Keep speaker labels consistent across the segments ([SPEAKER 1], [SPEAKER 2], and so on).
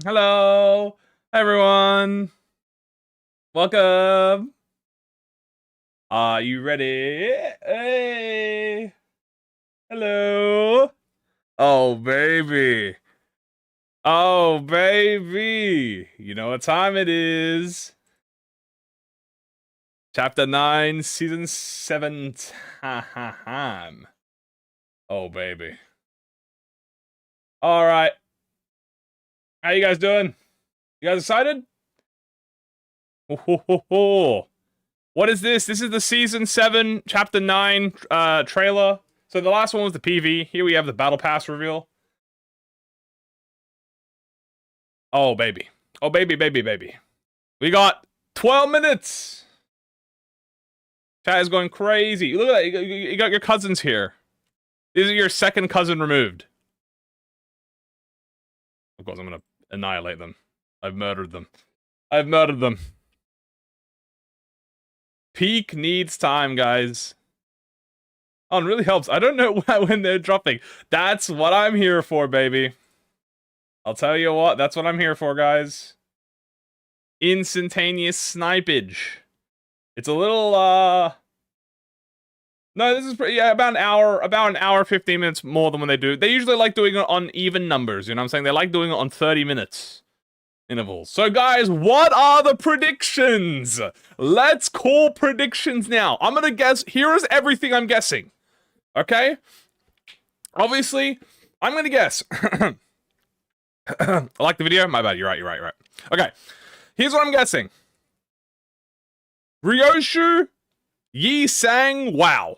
[SPEAKER 1] Hello, everyone. Welcome. Are you ready? Hey. Hello. Oh, baby. Oh, baby. You know what time it is. Chapter 9, Season 7 time. Oh, baby. All right. How you guys doing? You guys excited? What is this? This is the Season 7, Chapter 9 trailer. So the last one was the PV. Here we have the Battle Pass reveal. Oh, baby. Oh, baby, baby, baby. We got 12 minutes. Chat is going crazy. Look at that. You got your cousins here. These are your second cousin removed. Of course, I'm going to annihilate them. I've murdered them. I've murdered them. Peak needs time, guys. Oh, it really helps. I don't know when they're dropping. That's what I'm here for, baby. I'll tell you what, that's what I'm here for, guys. Instantaneous snipage. It's a little, no, this is pretty, yeah, about an hour, 15 minutes more than when they do. They usually like doing it on even numbers, you know what I'm saying? They like doing it on 30 minutes intervals. So, guys, what are the predictions? Let's call predictions now. I'm gonna guess, here is everything I'm guessing. Okay? Obviously, I'm gonna guess. I like the video? My bad, you're right. Okay, here's what I'm guessing. Ryoshu, Yi Sang, wow.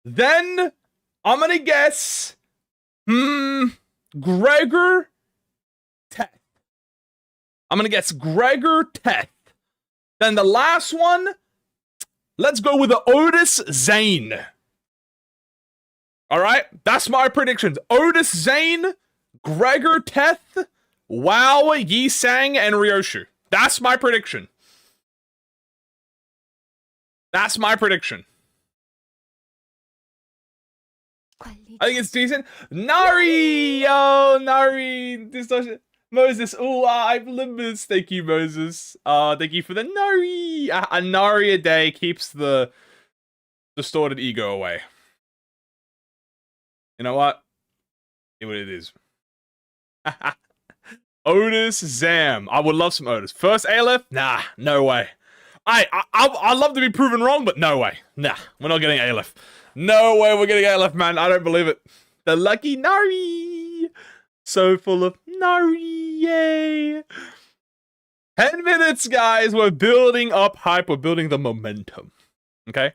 [SPEAKER 1] Then, I'm gonna guess, Gregor, Teth. I'm gonna guess Gregor, Teth. Then the last one, let's go with the Otis, Zane. Alright, that's my predictions. Otis, Zane, Gregor, Teth, Wow, Yi Sang, and Ryoshu. That's my prediction. That's my prediction. I think it's decent. Nari! Oh, Nari! Moses. Oh, I'm Limbus. Thank you, Moses. Thank you for the Nari. A Nari a day keeps the distorted ego away. You know what? See what it is. Otis, Zam. I would love some Otis. First Aleph? Nah, no way. I'd love to be proven wrong, but no way. Nah, we're not getting Aleph. No way we're getting Aleph, man. I don't believe it. The lucky Nari. So full of Nari. Yay. 10 minutes, guys. We're building up hype. We're building the momentum. Okay?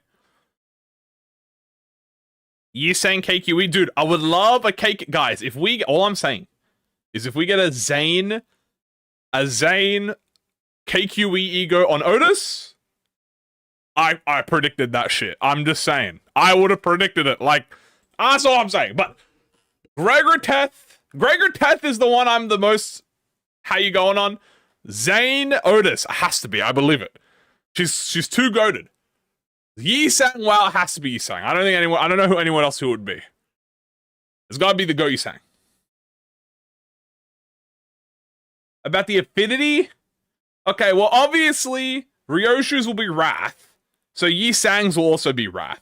[SPEAKER 1] You saying KQE? Dude, I would love a cake. Guys, if we... All I'm saying is if we get a Zane KQE ego on Otis, I predicted that shit. I'm just saying. I would have predicted it. Like, that's all I'm saying. But Gregor Teth is the one I'm the most... How you going on? Zane, Otis. Has to be. I believe it. She's too goated. Yi Sang, well, it has to be Yi Sang. I don't know who anyone else who it would be. It's gotta be the Go Yi Sang. About the affinity? Okay, well, obviously, Ryoshu's will be Wrath. So Yi Sang's will also be Wrath.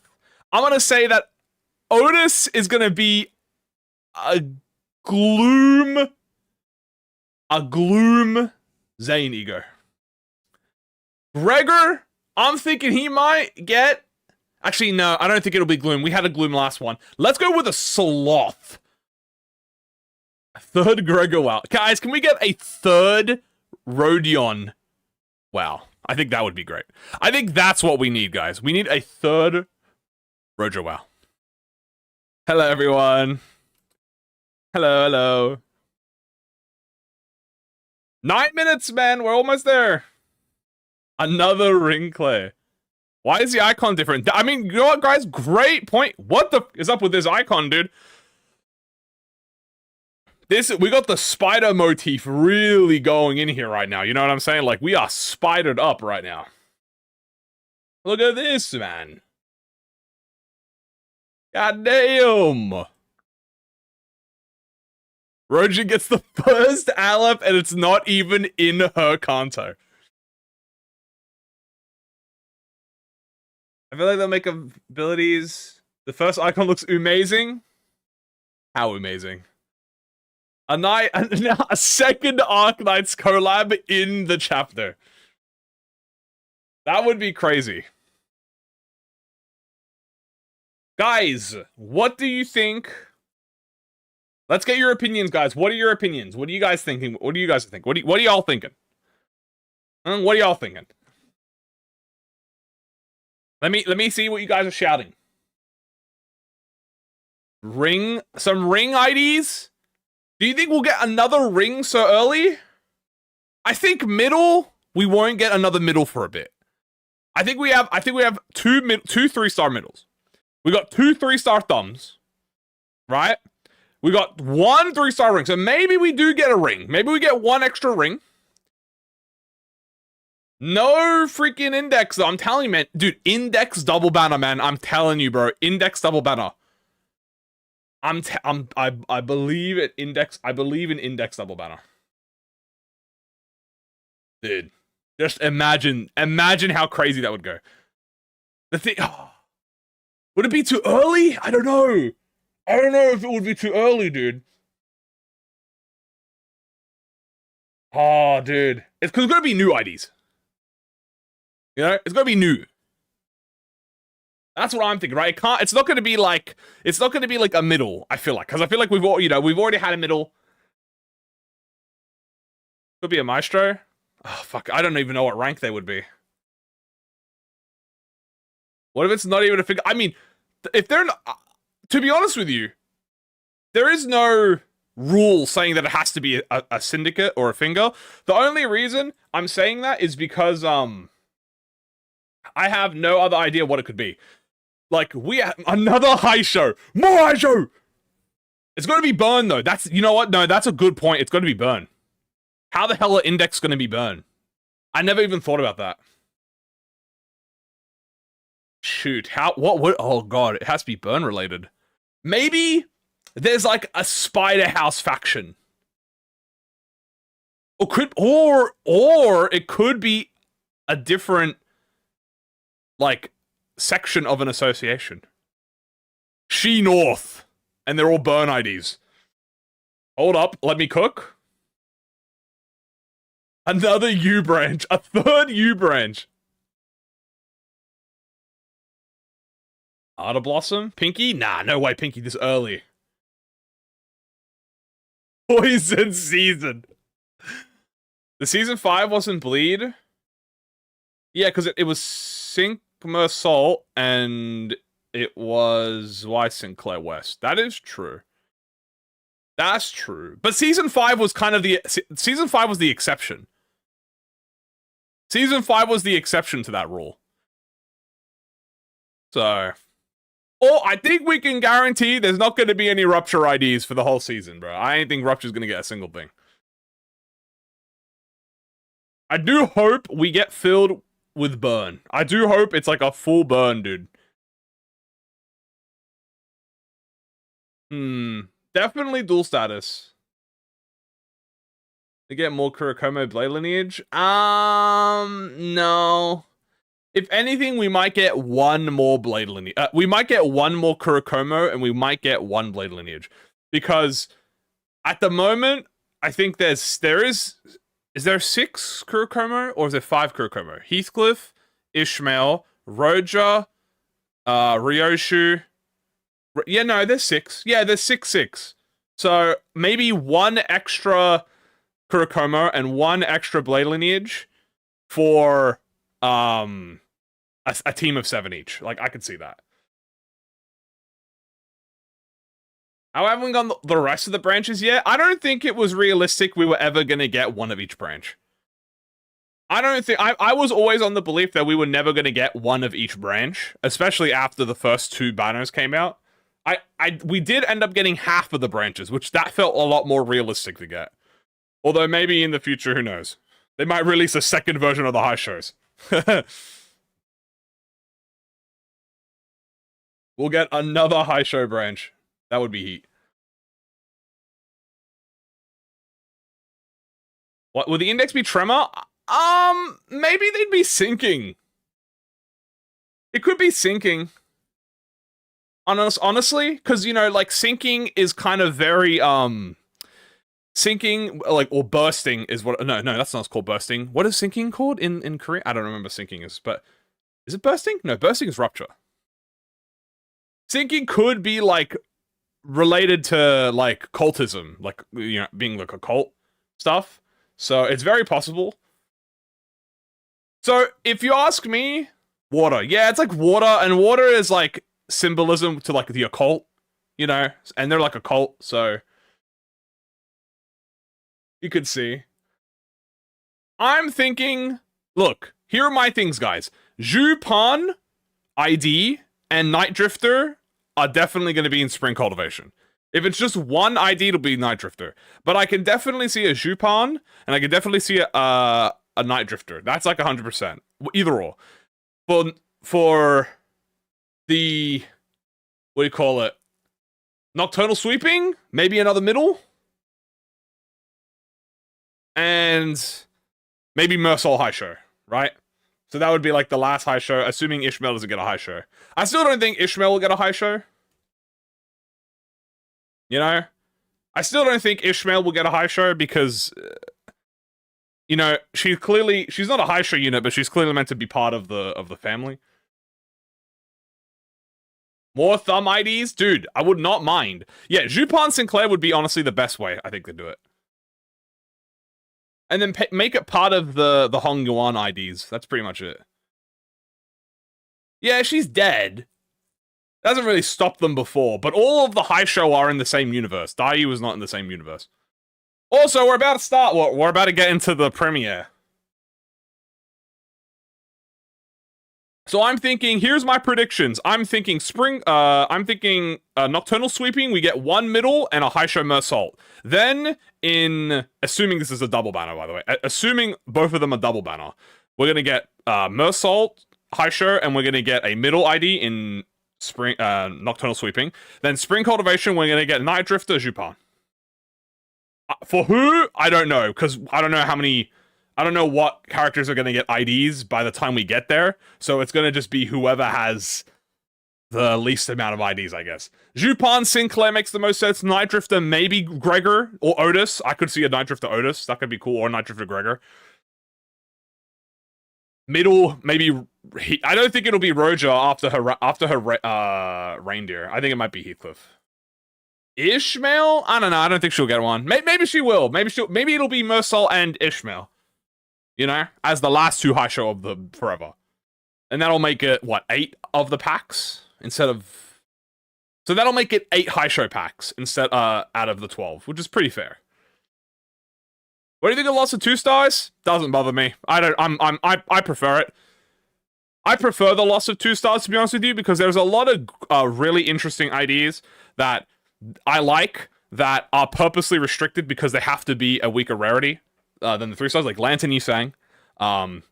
[SPEAKER 1] I'm gonna say that Otis is gonna be a Gloom Zane ego. Gregor, I'm thinking he might get... Actually, no, I don't think it'll be Gloom. We had a Gloom last one. Let's go with a Sloth. A third Gregor wow. Guys, can we get a third Rodion wow? I think that would be great. I think that's what we need, guys. We need a third Rojo wow. Hello, everyone. Hello. 9 minutes, man. We're almost there. Another ring clear. Why is the icon different? I mean, you know what, guys? Great point. What the is up with this icon, dude? We got the spider motif really going in here right now. You know what I'm saying? Like, we are spidered up right now. Look at this, man. God damn. Roja gets the first Aleph, and it's not even in her Kanto. I feel like they'll make abilities. The first icon looks amazing. How amazing. A second Arknights collab in the chapter. That would be crazy. Guys, what do you think? Let's get your opinions, guys. What are your opinions? What are you guys thinking? What do you guys think? What are y'all thinking? What are y'all thinking? Let me see what you guys are shouting. Some ring IDs? Do you think we'll get another ring so early? I think middle, we won't get another middle for a bit. I think we have two 3-star middles. We got 2 3-star thumbs, right? We got 1 3-star ring. So maybe we do get a ring. Maybe we get 1 extra ring. No freaking index though. I'm telling you, man. Dude, index double banner, man. I'm telling you, bro. Index double banner. I believe it index. I believe in index double banner. Dude, just imagine how crazy that would go. The thing, would it be too early? I don't know. I don't know if it would be too early, dude. Oh, dude, it's because it's gonna be new IDs. You know, it's gonna be new. That's what I'm thinking, right? It's not gonna be like a middle. I feel like, because I feel like we've already had a middle. Could be a maestro. Oh fuck, I don't even know what rank they would be. What if it's not even a figure? I mean, if they're not, to be honest with you, there is no rule saying that it has to be a syndicate or a finger. The only reason I'm saying that is because I have no other idea what it could be. Like, we have another high show. More high show! It's gonna be burn, though. You know what? No, that's a good point. It's gonna be burn. How the hell are index gonna be burn? I never even thought about that. Shoot, what, oh god, it has to be burn related. Maybe there's like a Spider House faction. Or it could be a different, like, section of an association. She North. And they're all burn IDs. Hold up, let me cook. Another U branch. A third U branch. Arda Blossom? Pinky? Nah, no way Pinky this early. Poison season. The season 5 wasn't bleed. Yeah, because it was Sigma Salt and it was Y Sinclair West. That is true. That's true. But season 5 was kind of season 5 was the exception. Season 5 was the exception to that rule. So, I think we can guarantee there's not going to be any Rupture IDs for the whole season, bro. I ain't think Rupture's going to get a single thing. I do hope we get filled with burn. I do hope it's like a full burn, dude. Definitely dual status. To get more Kurikomo blade lineage? No. If anything, we might get one more blade lineage. We might get one more Kurikomo, and we might get one blade lineage. Because at the moment, I think there is there 6 Kurikomo, or is there 5 Kurikomo? Heathcliff, Ishmael, Roja, Ryoshu. Yeah, no, there's 6. Yeah, there's 6. So maybe one extra Kurikomo and one extra blade lineage for a team of 7 each. Like, I could see that. I haven't gone the rest of the branches yet. I don't think it was realistic we were ever going to get one of each branch. I don't think... I was always on the belief that we were never going to get one of each branch, especially after the first 2 banners came out. We did end up getting half of the branches, which that felt a lot more realistic to get. Although maybe in the future, who knows? They might release a second version of the high shows. We'll get another high show branch. That would be heat. What, would the index be tremor? Maybe they'd be sinking. It could be sinking. Honestly, because, you know, like, sinking is kind of very, sinking, like, or bursting is what... No, that's not called bursting. What is sinking called in Korean? I don't remember sinking is, but... Is it bursting? No, bursting is rupture. Sinking could be, like, related to, like, cultism. Like, you know, being, like, a cult stuff. So, it's very possible. So, if you ask me, water. Yeah, it's like water, and water is, like, symbolism to, like, the occult, you know? And they're, like, a cult, so... You could see. I'm thinking... Look, here are my things, guys. Jupan, ID, and Night Drifter are definitely going to be in Spring Cultivation. If it's just one ID, it'll be Night Drifter. But I can definitely see a Jupan, and I can definitely see a Night Drifter. That's like 100%. Either or. For the... What do you call it? Nocturnal Sweeping? Maybe another middle? And maybe Mersol High Show, right? So that would be like the last high show, assuming Ishmael doesn't get a high show. I still don't think Ishmael will get a high show. You know? I still don't think Ishmael will get a high show because, you know, she's not a high show unit, but she's clearly meant to be part of the family. More thumb IDs? Dude, I would not mind. Yeah, Jupan Sinclair would be honestly the best way, I think, to do it. And then make it part of the Hong Yuan IDs. That's pretty much it. Yeah, she's dead. That doesn't really stop them before, but all of the high show are in the same universe. Daiyu is not in the same universe. Also, we're about to start. We're about to get into the premiere. So I'm thinking, here's my predictions. I'm thinking Nocturnal Sweeping, we get one middle and a high show Mersalt. Then assuming this is a double banner, by the way, assuming both of them are double banner, we're going to get Mersalt, high show, and we're going to get a middle ID in Spring Nocturnal Sweeping. Then Spring Cultivation, we're going to get Night Drifter, Jupan. For who? I don't know, because I don't know what characters are going to get IDs by the time we get there. So it's going to just be whoever has the least amount of IDs, I guess. Jupan Sinclair makes the most sense. Night Drifter, maybe Gregor or Otis. I could see a Night Drifter Otis. That could be cool. Or Night Drifter Gregor. Middle, maybe... I don't think it'll be Roja after her reindeer. I think it might be Heathcliff. Ishmael? I don't know. I don't think she'll get one. Maybe she will. Maybe it'll be Mersal and Ishmael. You know, as the last 2 high show of the forever. And that'll make it, what, 8 of the packs? Instead of... So that'll make it 8 high show packs instead out of the 12, which is pretty fair. What do you think of loss of 2 stars? Doesn't bother me. I prefer it. I prefer the loss of 2 stars, to be honest with you, because there's a lot of really interesting ideas that I like that are purposely restricted because they have to be a weaker rarity than the 3 stars, like Lantern Yifang, Fang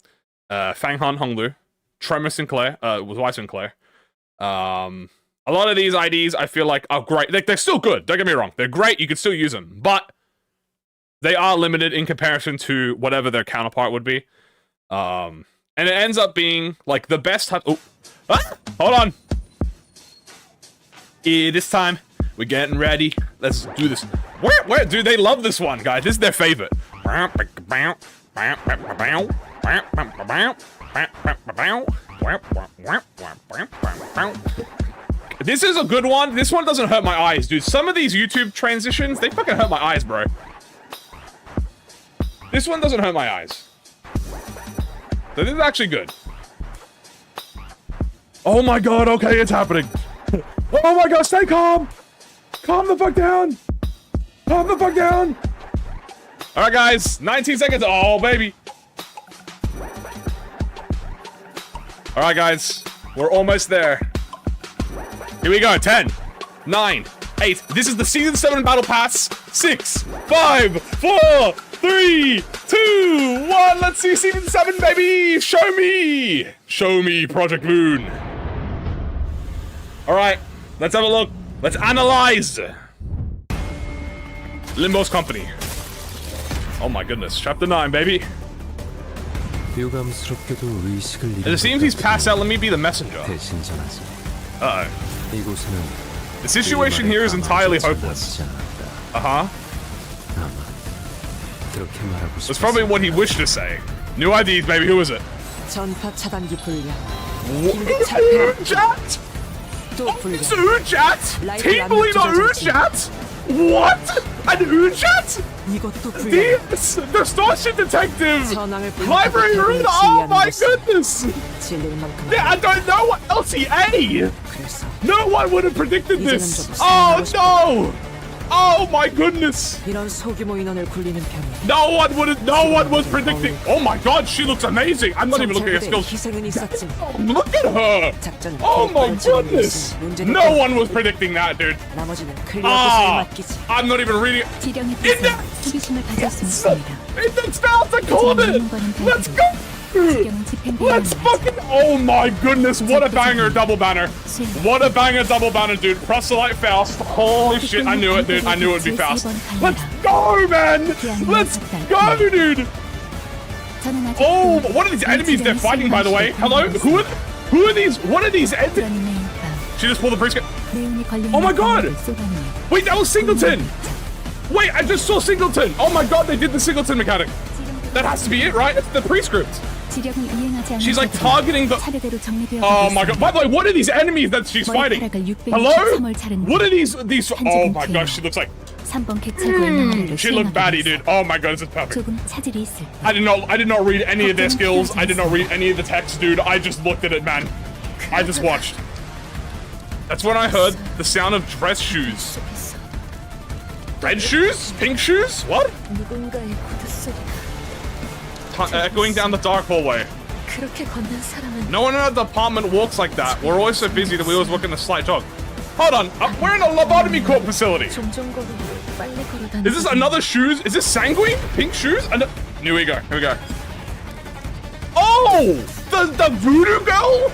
[SPEAKER 1] Han Honglu, Tremor Sinclair, was Y Sinclair. A lot of these IDs I feel like are great. They're still good, don't get me wrong. They're great, you can still use them, but they are limited in comparison to whatever their counterpart would be. And it ends up being like the best type. Oh, hold on. This time we're getting ready. Let's do this. Where, dude? They love this one, guys. This is their favorite. This is a good one. This one doesn't hurt my eyes, dude. Some of these YouTube transitions, they fucking hurt my eyes, bro. This one doesn't hurt my eyes. So this is actually good. Oh my god, okay, it's happening. Oh my god, stay calm! Calm the fuck down. Calm the fuck down. All right, guys. 19 seconds. Oh, baby. All right, guys. We're almost there. Here we go. 10, 9, 8. This is the Season 7 Battle Pass. 6, 5, 4, 3, 2, 1. Let's see Season 7, baby. Show me. Show me Project Moon. All right. Let's have a look. Let's analyze. Limbus Company. Oh my goodness. Chapter 9, baby. It seems he's passed out. Let me be the messenger. Uh-oh. The situation here is entirely hopeless. Uh-huh. That's probably what he wished to say. New IDs, baby. Who is it? Ujat? It's Ujat? Team leader Ujat? What? An Ujat? The Starship Detective! Library Reader! Oh my goodness! Yeah, I don't know what LTA! No one would have predicted this! Oh no! Oh my goodness! No one was predicting. Oh my god, she looks amazing! I'm not even looking at her skills. Damn, look at her! Oh my goodness! No one was predicting that, dude. I'm not even reading it. Index! Yes! Index Dallas, I called it! Let's go! Let's fucking... Oh my goodness, what a banger double banner. What a banger double banner, dude. Proselyte Faust. Holy shit, I knew it, dude. I knew it would be Faust. Let's go, man! Let's go, dude! Oh, what are these enemies they're fighting, by the way? Hello? Who are these? What are these enemies? She just pulled the pre-script. Oh my god! Wait, that was Singleton! Wait, I just saw Singleton! Oh my god, they did the Singleton mechanic. That has to be it, right? It's the pre-script. She's like targeting the... Oh my god. By the way, what are these enemies that she's fighting? Hello? What are these... Oh my gosh, she looks like... She looked batty, dude. Oh my god, this is perfect. I did not read any of their skills. I did not read any of the text, dude. I just looked at it, man. I just watched. That's when I heard the sound of dress shoes. Red shoes? Pink shoes? What? Echoing down the dark hallway. No one in our department walks like that. We're always so busy that we always work in a slight jog. Hold on, we're in a lobotomy corp facility. Is this another shoes? Is this sanguine? Pink shoes? Here we go, here we go. Oh! The voodoo girl?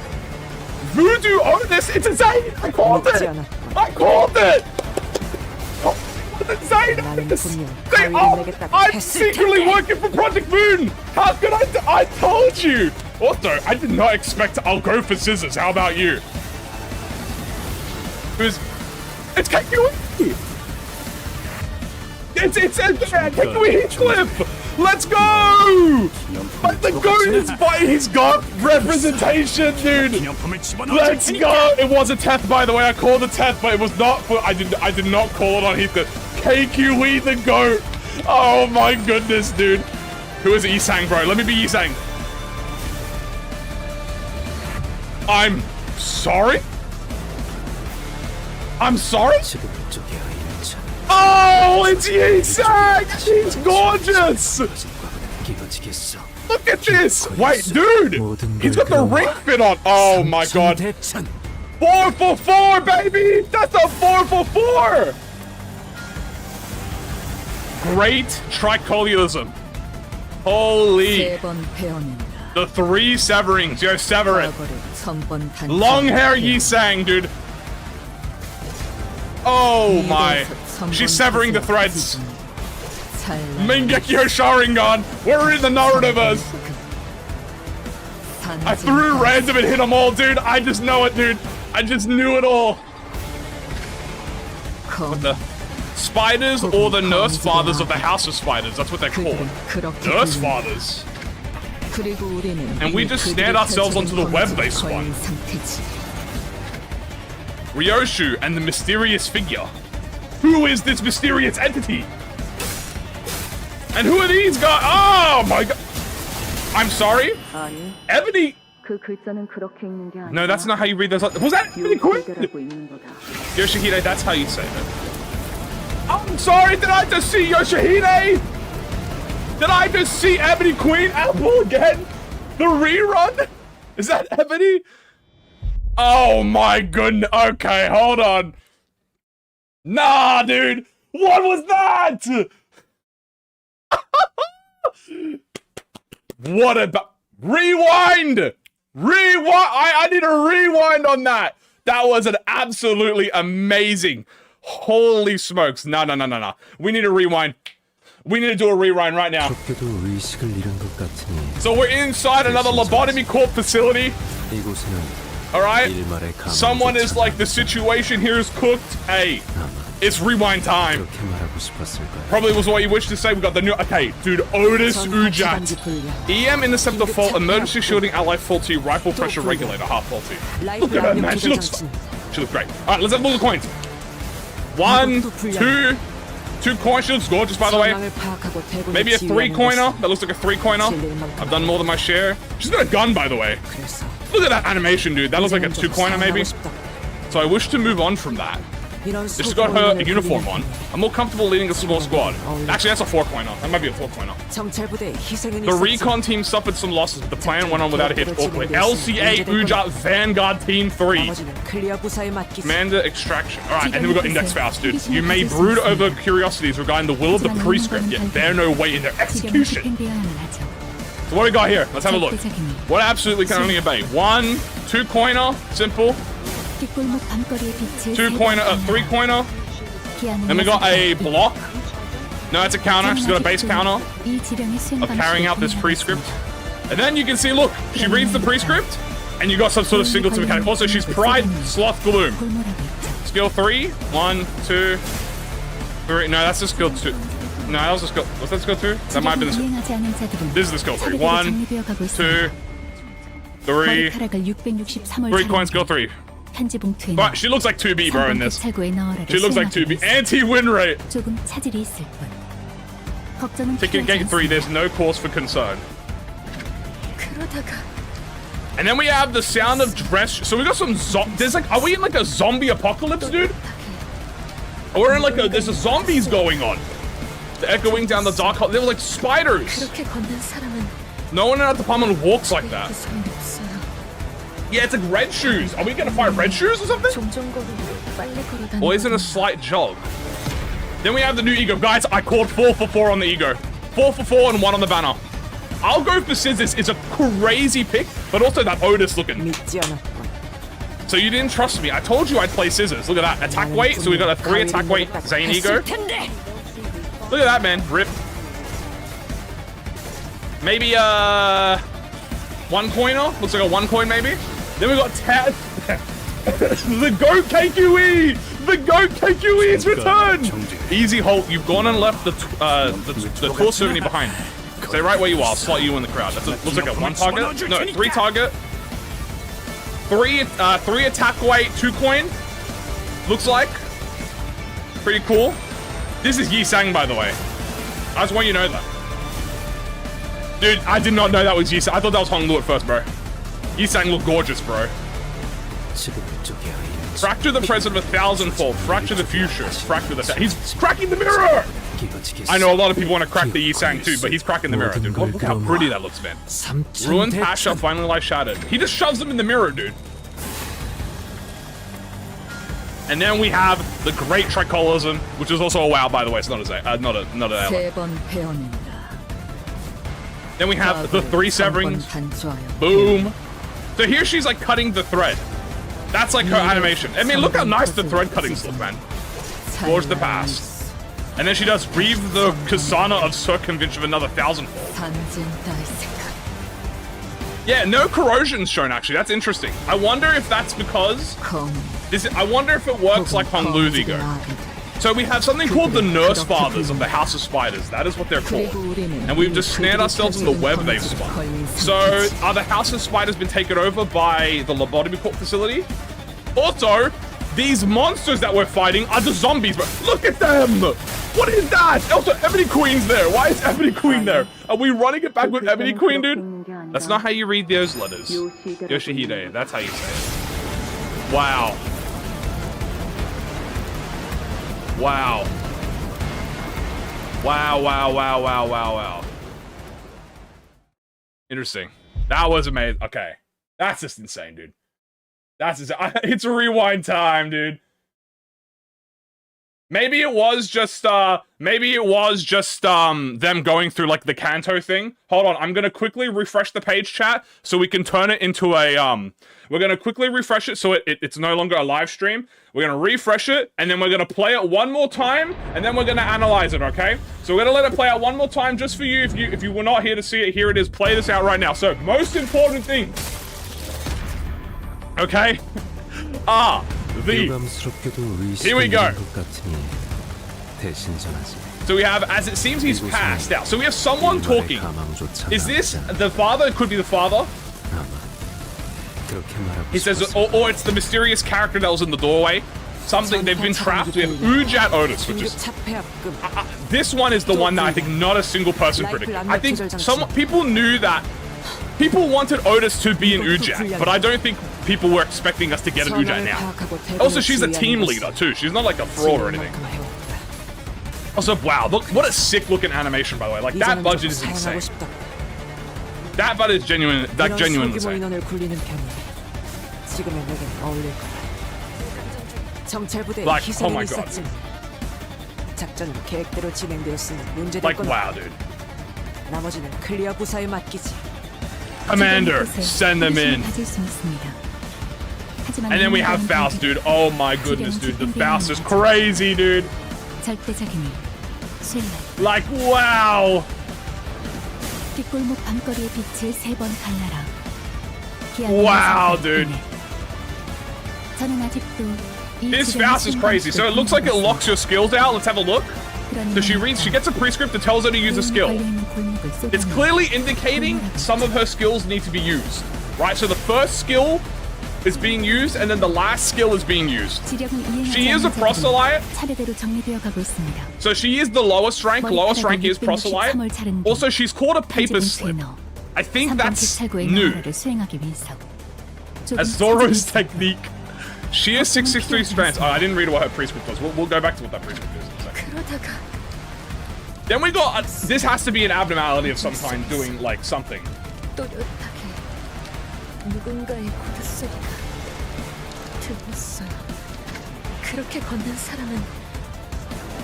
[SPEAKER 1] Voodoo, oh this, it's insane! I called it! I called it! I'm secretly working for Project Moon! How could I told you! Also, I did not expect I'll go for scissors. How about you? It's Kamui! It's Kamui Heathcliff! Let's go! But the goat is fighting. He's got representation, dude! Let's go! It was a Teth, by the way. I called a Teth, but it was not for... I did not call it on Heathcliff. KQE the goat. Oh my goodness, dude. Who is Isang, bro? Let me be Isang. I'm sorry? I'm sorry? Oh, it's Isang! She's gorgeous! Look at this! Wait, dude! He's got the ring fit on! Oh my god. 4 for 4, baby! That's a 4 for 4! Great tricholialism. Holy. The 3 severings. Yo, sever it. Long hair Yisang, dude. Oh my. She's severing the threads. Mingekyo Sharingan. We're in the Narutoverse. I threw random and hit them all, dude. I just know it, dude. I just knew it all. What the? Spiders or the nurse fathers of the House of Spiders. That's what they're called. Nurse fathers. And we just snared ourselves onto the web they spun. Ryoshu and the mysterious figure. Who is this mysterious entity? And who are these guys? Oh my god. I'm sorry? Ebony. No, that's not how you read those. Was that Ebony Queen? Yoshihide, that's how you say it. I'm sorry, did I just see Yoshihide? Did I just see Ebony Queen Apple again? The rerun? Is that Ebony? Oh my goodness. Okay, hold on. Nah, dude. What was that? What about... Rewind! Rewind! I need a rewind on that. That was an absolutely amazing... Holy smokes. No. We need a rewind. We need to do a rewind right now. So we're inside another lobotomy corp facility. Alright? Someone is like, the situation here is cooked. Hey, it's rewind time. Probably was what you wished to say. We got the new... Okay, dude, Otis Ujat. EM interceptor fault, emergency shielding ally faulty, rifle pressure regulator half faulty. Look at her, man. She looks great. Alright, let's have all the coins. 1, 2 coins. She looks gorgeous, by the way. Maybe a 3-coiner. That looks like a 3-coiner. I've done more than my share. She's got a gun, by the way. Look at that animation, dude. That looks like a 2-coiner, maybe. So I wish to move on from that. She's got her uniform on. I'm more comfortable leading a small squad. Actually, that's a 4-coiner. That might be a 4-coiner. The recon team suffered some losses, but the plan went on without a hitch. Awkward. LCA Ujat Vanguard Team 3. Commander Extraction. Alright, and then we got Index Faust, dude. You may brood over curiosities regarding the will of the prescript, yet bear no weight in their execution. So what do we got here? Let's have a look. What absolutely can only obey? 1, 2-coiner. Simple. 2-coiner, 3-coiner. Then we got a block. No, it's a counter. She's got a base counter of carrying out this prescript. And then you can see, look, she reads the prescript, and you got some sort of signal to mechanic. Also, she's Pride Sloth Gloom. Skill 3. 1, 2, 3. No, that's the skill 2. No, that was the skill. Was that skill 2? That might have been the skill. This is the skill 3. 1, 2, 3. 3 coins, skill 3. But she looks like 2B, bro, in this. She looks like 2B. Anti-win rate. Ticket gate 3, there's no cause for concern. And then we have the sound of dress. So we got some there's like, are we in like a zombie apocalypse, dude? Or we're in like a, there's a zombies going on. The echoing down the dark hall. They were like spiders. No one in our department walks like that. Yeah, it's like red shoes. Are we gonna fight red shoes or something? Or is it a slight jog? Then we have the new ego. Guys, I called 4 for 4 on the ego. 4 for 4 and 1 on the banner. I'll go for scissors. It's a crazy pick, but also that Otis looking. So you didn't trust me. I told you I'd play scissors. Look at that. Attack weight. So we got a 3 attack weight Zane ego. Look at that, man. Rip. Maybe 1 coiner. Looks like a 1 coin maybe. Then we got the GOAT KQE! The GOAT KQE's returned! Easy Holt, you've gone and left the core souvenir behind. Stay right where you are, I'll slot you in the crowd. That looks like a 1 target. No, 3 target. 3 attack weight, 2 coin. Looks like. Pretty cool. This is Yi Sang, by the way. I just want you to know that. Dude, I did not know that was Yi Sang. I thought that was Hong Lu at first, bro. Yi Sang looked gorgeous, bro. Fracture the present 1,000-fold. Fracture the future. Fracture the... He's cracking the mirror! I know a lot of people want to crack the Yi Sang too, but he's cracking the mirror, dude. Look how pretty that looks, man. Ruined Pasha finally lies shattered. He just shoves them in the mirror, dude. And then we have the Great Tricolism, which is also a WoW, by the way. It's not a not an airline. Then we have the 3 severings. Boom. So here she's like cutting the thread. That's like her animation. I mean, look how nice the thread cuttings look, man. Forge the past. And then she does breathe the Kasana of circumvention of another 1,000-fold. Yeah, no corrosion's shown actually. That's interesting. I wonder if that's because I wonder if it works like Hong Lu's ego. So we have something called the Nurse Fathers of the House of Spiders. That is what they're called. And we've just snared ourselves in the web they've spun. So are the House of Spiders been taken over by the lobotomy corp facility? Also, these monsters that we're fighting are the zombies, bro. Look at them! What is that? Also, Ebony Queen's there. Why is Ebony Queen there? Are we running it back with Ebony Queen, dude? That's not how you read those letters. Yoshihide, that's how you say it. Wow. Wow. Wow, wow, wow, wow, wow, wow. Interesting. That was amazing. Okay. That's just insane, dude. That's insane. It's rewind time, dude. Maybe it was just them going through like the Kanto thing. Hold on, I'm gonna quickly refresh the page chat so we can turn it into a we're gonna quickly refresh it so it's no longer a live stream. We're gonna refresh it and then we're gonna play it one more time and then we're gonna analyze it, okay? So we're gonna let it play out one more time just for you. If you were not here to see it, here it is. Play this out right now. So most important thing. Okay? Here we go. So we have, as it seems, he's passed out. So we have someone talking. Is this the father? It could be the father. He says, or it's the mysterious character that was in the doorway. Something, they've been trapped. We have Ujat Otis, which is... this one is the one that I think not a single person predicted. I think some people knew that... people wanted Otis to be an Ujat, but I don't think people were expecting us to get an Ujat now. Also, she's a team leader, too. She's not like a fraud or anything. Also, wow, look, what a sick-looking animation, by the way. Like, that budget is insane. That budget is genuine, like, genuinely insane. Like, oh my god. Like, wow, dude. Commander, send them in. And then we have Faust, dude. Oh my goodness, dude. The Faust is crazy, dude. Like, wow. Wow, dude. This Faust is crazy. So it looks like it locks your skills out. Let's have a look. So she gets a prescript that tells her to use a skill. It's clearly indicating some of her skills need to be used, right? So the first skill is being used, and then the last skill is being used. She is a proselyte. So she is the lowest rank. Lowest rank is proselyte. Also, she's called a paper slip. I think that's new. As Zoro's technique. She is 663 strands. Oh, I didn't read what her prescript was. We'll go back to what that prescript is in a second. Then we got... this has to be an abnormality of some kind doing, like, something.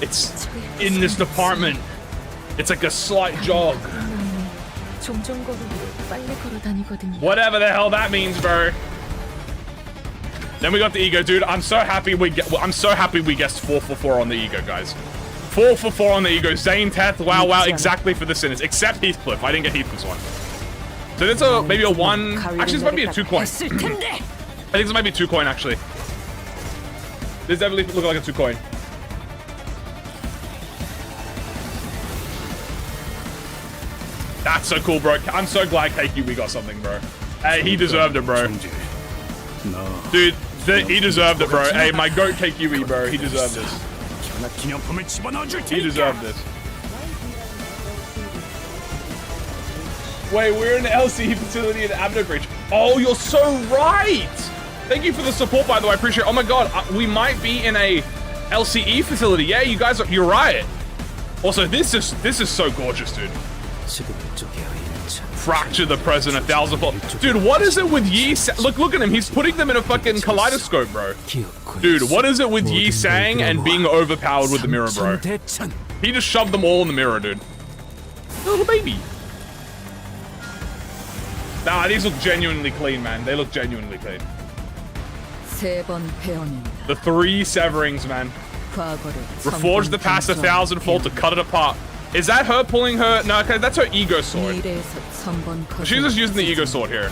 [SPEAKER 1] It's in this department. It's like a slight jog. Whatever the hell that means, bro. Then we got the ego, dude. I'm so happy we guessed 4 for 4 on the ego, guys. 4 for 4 on the ego. Zane, Teth, wow, exactly for the sinners. Except Heathcliff. I didn't get Heathcliff's one. So that's maybe a 1. Actually, this might be a 2 coin. I think this might be a 2 coin, actually. This definitely looks like a 2 coin. That's so cool, bro. I'm so glad KQB got something, bro. Hey, he deserved it, bro. Dude, he deserved it, bro. Hey, my goat KQE, bro. He deserved this. He deserved this. Wait, we're in the LCE facility in Abno Bridge. Oh, you're so right! Thank you for the support, by the way. I appreciate it. Oh my god, we might be in a LCE facility. Yeah, you guys, you're right. Also, this is so gorgeous, dude. Fracture the present 1,000-fold. Dude, what is it with Yi? Look at him. He's putting them in a fucking kaleidoscope, bro. Dude, what is it with Yi Sang and being overpowered with the mirror, bro? He just shoved them all in the mirror, dude. Little baby. Nah, these look genuinely clean, man. They look genuinely clean. The 3 severings, man. Reforge the past 1,000-fold to cut it apart. Is that her pulling her? No, okay, that's her ego sword. She's just using the ego sword here.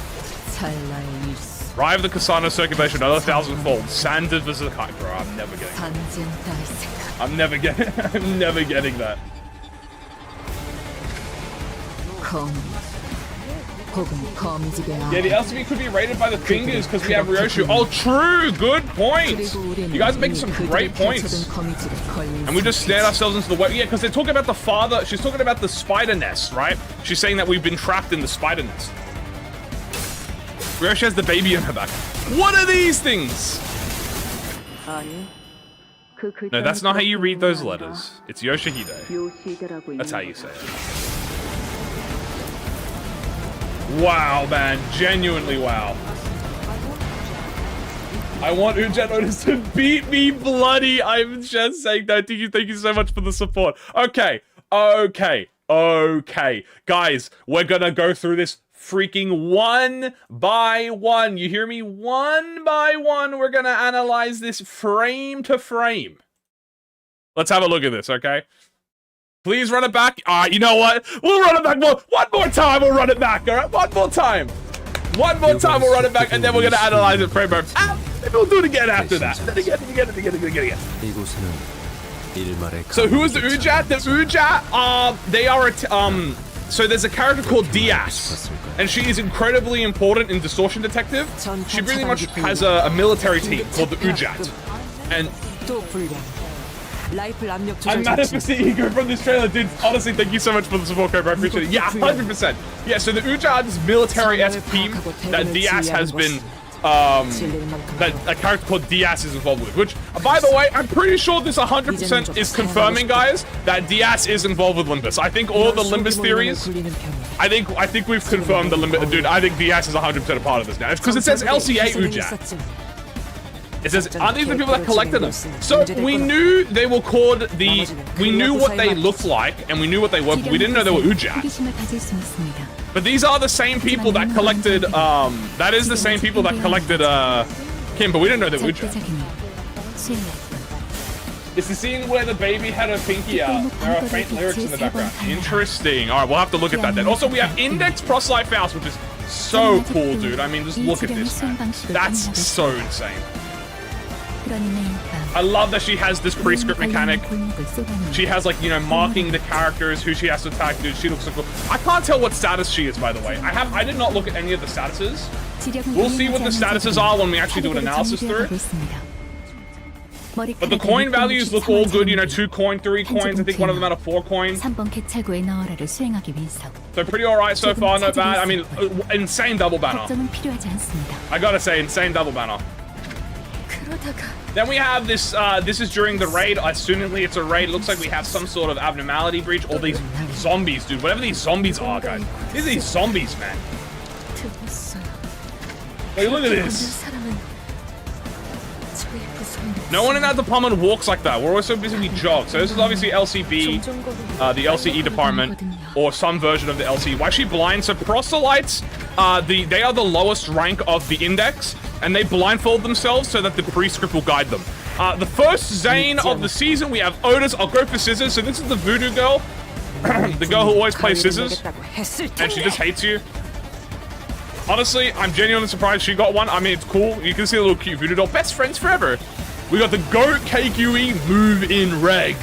[SPEAKER 1] Rive the Kasana circulation another 1,000-fold. Sanded the Zakai. Bro, I'm never getting that. I'm never getting that. Yeah, the LCB could be rated by the fingers because we have Ryoshu. Oh, true. Good point. You guys are making some great points. And we just stared ourselves into the web. Yeah, because they're talking about the father. She's talking about the spider nest, right? She's saying that we've been trapped in the spider nest. Ryoshu has the baby on her back. What are these things? No, that's not how you read those letters. It's Yoshihide. That's how you say it. Wow, man. Genuinely wow. I want Ujet Otis to beat me bloody. I'm just saying that. Thank you so much for the support. Okay. Guys, we're gonna go through this freaking one by one. You hear me? One by one, we're gonna analyze this frame to frame. Let's have a look at this, okay? Please run it back. You know what? We'll run it back one more time. We'll run it back, all right? One more time. One more time, we'll run it back, and then we're gonna analyze it frame by frame. Maybe we'll do it again after that. Then again. So who is the Ujat? The Ujat, they are so there's a character called Diaz, and she is incredibly important in Distortion Detective. She pretty much has a military team called the Ujat. And I'm mad at the ego from this trailer, dude. Honestly, thank you so much for the support, Cobra. I appreciate it. Yeah, 100%. Yeah, so the Ujat is military-esque team that Diaz has been, that a character called Diaz is involved with. Which, by the way, I'm pretty sure this 100% is confirming, guys, that Diaz is involved with Limbus. I think all the Limbus theories, I think we've confirmed the Limbus. Dude, I think Diaz is 100% a part of this now. It's because it says LCA Ujat. It says, aren't these the people that collected them? So we knew they were called we knew what they looked like, and we knew what they were, but we didn't know they were Ujat. But these are the same people that collected, that is the same people that collected, Kim, but we didn't know they were Ujat. It's the scene where the baby had her pinky out. There are faint lyrics in the background. Interesting. All right, we'll have to look at that then. Also, we have Index Proselyte Faust, which is so cool, dude. I mean, just look at this, man. That's so insane. I love that she has this pre-script mechanic. She has, like, you know, marking the characters, who she has to attack, dude. She looks so cool. I can't tell what status she is, by the way. I did not look at any of the statuses. We'll see what the statuses are when we actually do an analysis through it. But the coin values look all good, you know, 2 coin, 3 coins. I think one of them had a 4 coin. So pretty alright so far, not bad. I mean, insane double banner. I gotta say, insane double banner. Then we have this, this is during the raid. Assumingly it's a raid. It looks like we have some sort of abnormality breach. All these zombies, dude. Whatever these zombies are, guys. These are these zombies, man. Hey, look at this. No one in that department walks like that. We're always so busy we jog. So this is obviously LCB, the LCE department, or some version of the LCE. Why is she blind? So proselytes, they are the lowest rank of the index, and they blindfold themselves so that the pre-script will guide them. The first Zane of the season, we have Otis. I'll go for Scissors. So this is the voodoo girl, the girl who always plays Scissors, and she just hates you. Honestly, I'm genuinely surprised she got one. I mean, it's cool. You can see a little cute voodoo doll. Best friends forever. We got the GOAT KQE move in reg.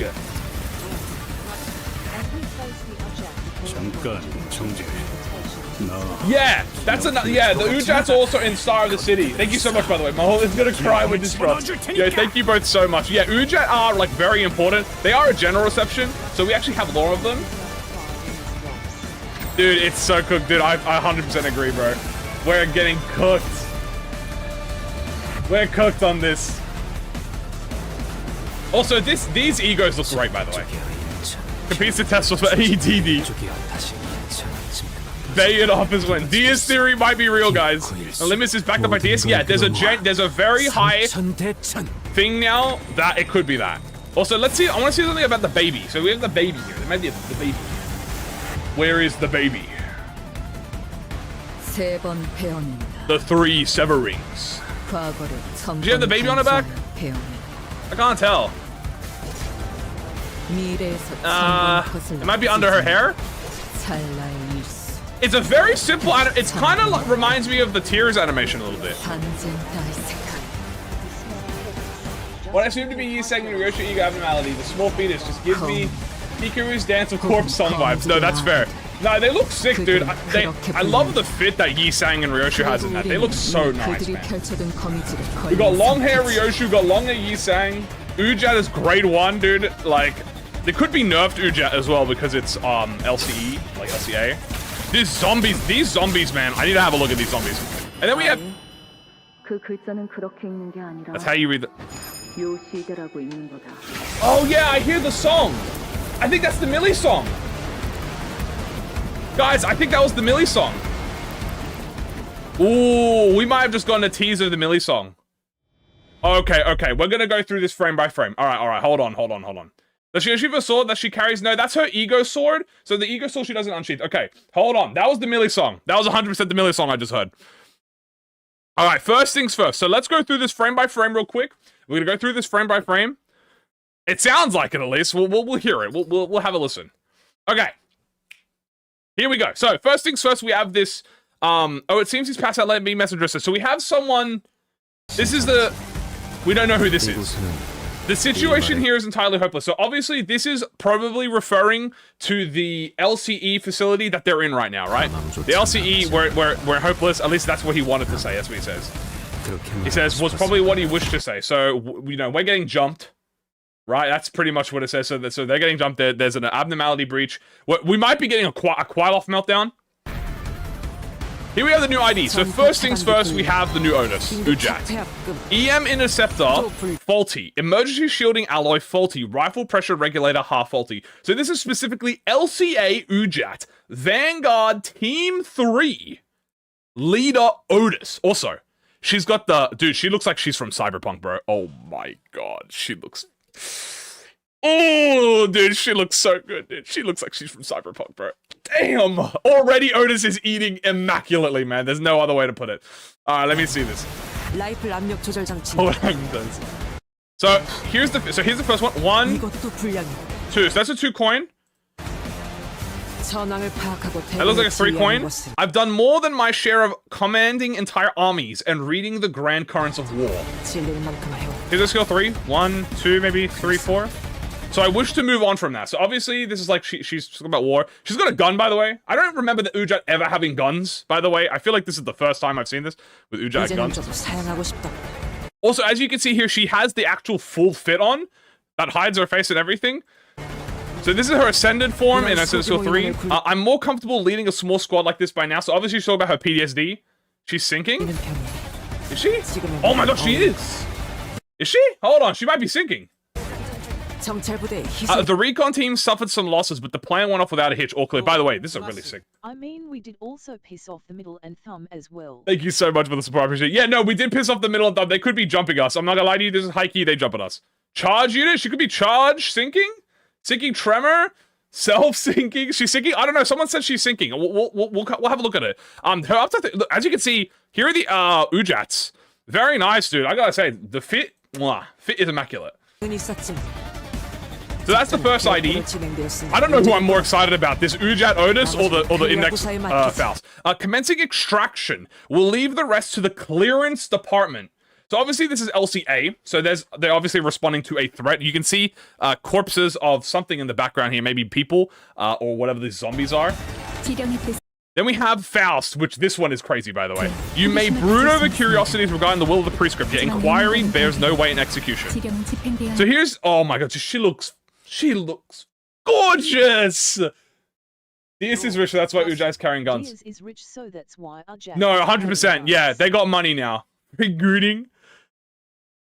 [SPEAKER 1] Yeah, that's another. Yeah, the Ujat's also in Star of the City. Thank you so much, by the way. My whole is gonna cry with this drop. Yeah, thank you both so much. Yeah, Ujat are like very important. They are a general reception, so we actually have lore of them. Dude, it's so cooked, dude. I 100% agree, bro. We're getting cooked. We're cooked on this. Also, these egos look great, by the way. Competes to test for AEDD. Bay it off as win. Diaz theory might be real, guys. Limbus is backed up by Diaz. Yeah, there's a very high thing now that it could be that. Also, let's see. I want to see something about the baby. So we have the baby here. There might be the baby. Where is the baby? The 3 severings. Do you have the baby on her back? I can't tell. It might be under her hair. It's a very simple. It's kind of reminds me of the Tears animation a little bit. What I assume to be Yi saying in Ryoshi Ego Abnormality, the small fetus just gives me Hikaru's Dance of Corpse song vibes. No, that's fair. No, they look sick, dude. I love the fit that Yi Sang and Ryoshu has in that. They look so nice, man. We got long hair Ryoshu, got long hair Yi Sang. Ujat is grade 1, dude. Like, they could be nerfed Ujat as well because it's LCE, like LCA. These zombies, man. I need to have a look at these zombies. And then we have. That's how you read the. Oh yeah, I hear the song. I think that's the Millie song. Guys, I think that was the Millie song. Ooh, we might have just gotten a teaser of the Millie song. Okay, okay, we're gonna go through this frame by frame. All right, hold on. Does she have a sword that she carries? No, that's her ego sword. So the ego sword she doesn't unsheath. Okay, hold on. That was the Millie song. That was 100% the Millie song I just heard. All right, first things first. So let's go through this frame by frame real quick. We're gonna go through this frame by frame. It sounds like it at least. We'll hear it. We'll have a listen. Okay. Here we go. So first things first, we have this. Oh, it seems he's passed out. Let me message us. So we have someone. This is the. We don't know who this is. The situation here is entirely hopeless. So obviously, this is probably referring to the LCE facility that they're in right now, right? The LCE, we're hopeless. At least that's what he wanted to say. That's what he says. He says was probably what he wished to say. So you know, we're getting jumped. Right, that's pretty much what it says. So they're getting jumped. There's an abnormality breach. We might be getting a Quailoff meltdown. Here we have the new ID. So first things first, we have the new Otis, Ujat. EM interceptor, faulty. Emergency shielding alloy, faulty. Rifle pressure regulator, half faulty. So this is specifically LCA Ujat. Vanguard Team 3. Leader Otis. Also, she's got the... Dude, she looks like she's from Cyberpunk, bro. Oh my god, she looks... Oh, dude, she looks so good, dude. She looks like she's from Cyberpunk, bro. Damn! Already Otis is eating immaculately, man. There's no other way to put it. Alright, let me see this. So, here's the first one. 1, 2. So that's a 2 coin. That looks like a 3 coin. I've done more than my share of commanding entire armies and reading the grand currents of war. Here's a skill 3. 1, 2, maybe 3, 4. So I wish to move on from that. So obviously this is like she's talking about war. She's got a gun, by the way. I don't remember the Ujat ever having guns, by the way. I feel like this is the first time I've seen this with Ujat guns. Also, as you can see here, she has the actual full fit on that hides her face and everything. So this is her ascended form in skill 3. I'm more comfortable leading a small squad like this by now. So obviously she's talking about her PTSD. She's sinking. Is she? Oh my god, she is. Is she? Hold on, she might be sinking. The recon team suffered some losses, but the plan went off without a hitch. All clear. By the way, this is really sick.
[SPEAKER 2] I mean, we did also piss off the middle and thumb as well.
[SPEAKER 1] Thank you so much for the support. I appreciate it. Yeah, no, we did piss off the middle and thumb. They could be jumping us. I'm not gonna lie to you. This is high key. They jump at us. Charge unit. She could be charged. Sinking. Sinking tremor. Self-sinking. She's sinking. I don't know. Someone said she's sinking. We'll have a look at it. Her upside. Look, as you can see, here are the Ujats. Very nice, dude. I gotta say, the fit is immaculate. So that's the first ID. I don't know who I'm more excited about, this Ujat Otis or the Index Faust. Commencing extraction. We'll leave the rest to the clearance department. So obviously this is LCA, so they're obviously responding to a threat. You can see corpses of something in the background here, maybe people or whatever these zombies are. Then we have Faust, which this one is crazy, by the way. You may brood over curiosities regarding the will of the prescript, yet inquiry bears no weight in execution. So here's, oh my god, she looks gorgeous! Diaz is rich, so that's why Ujai's carrying guns.
[SPEAKER 2] Diaz is rich, so that's why Ujai.
[SPEAKER 1] No, 100%, yeah, they got money now. Gooning.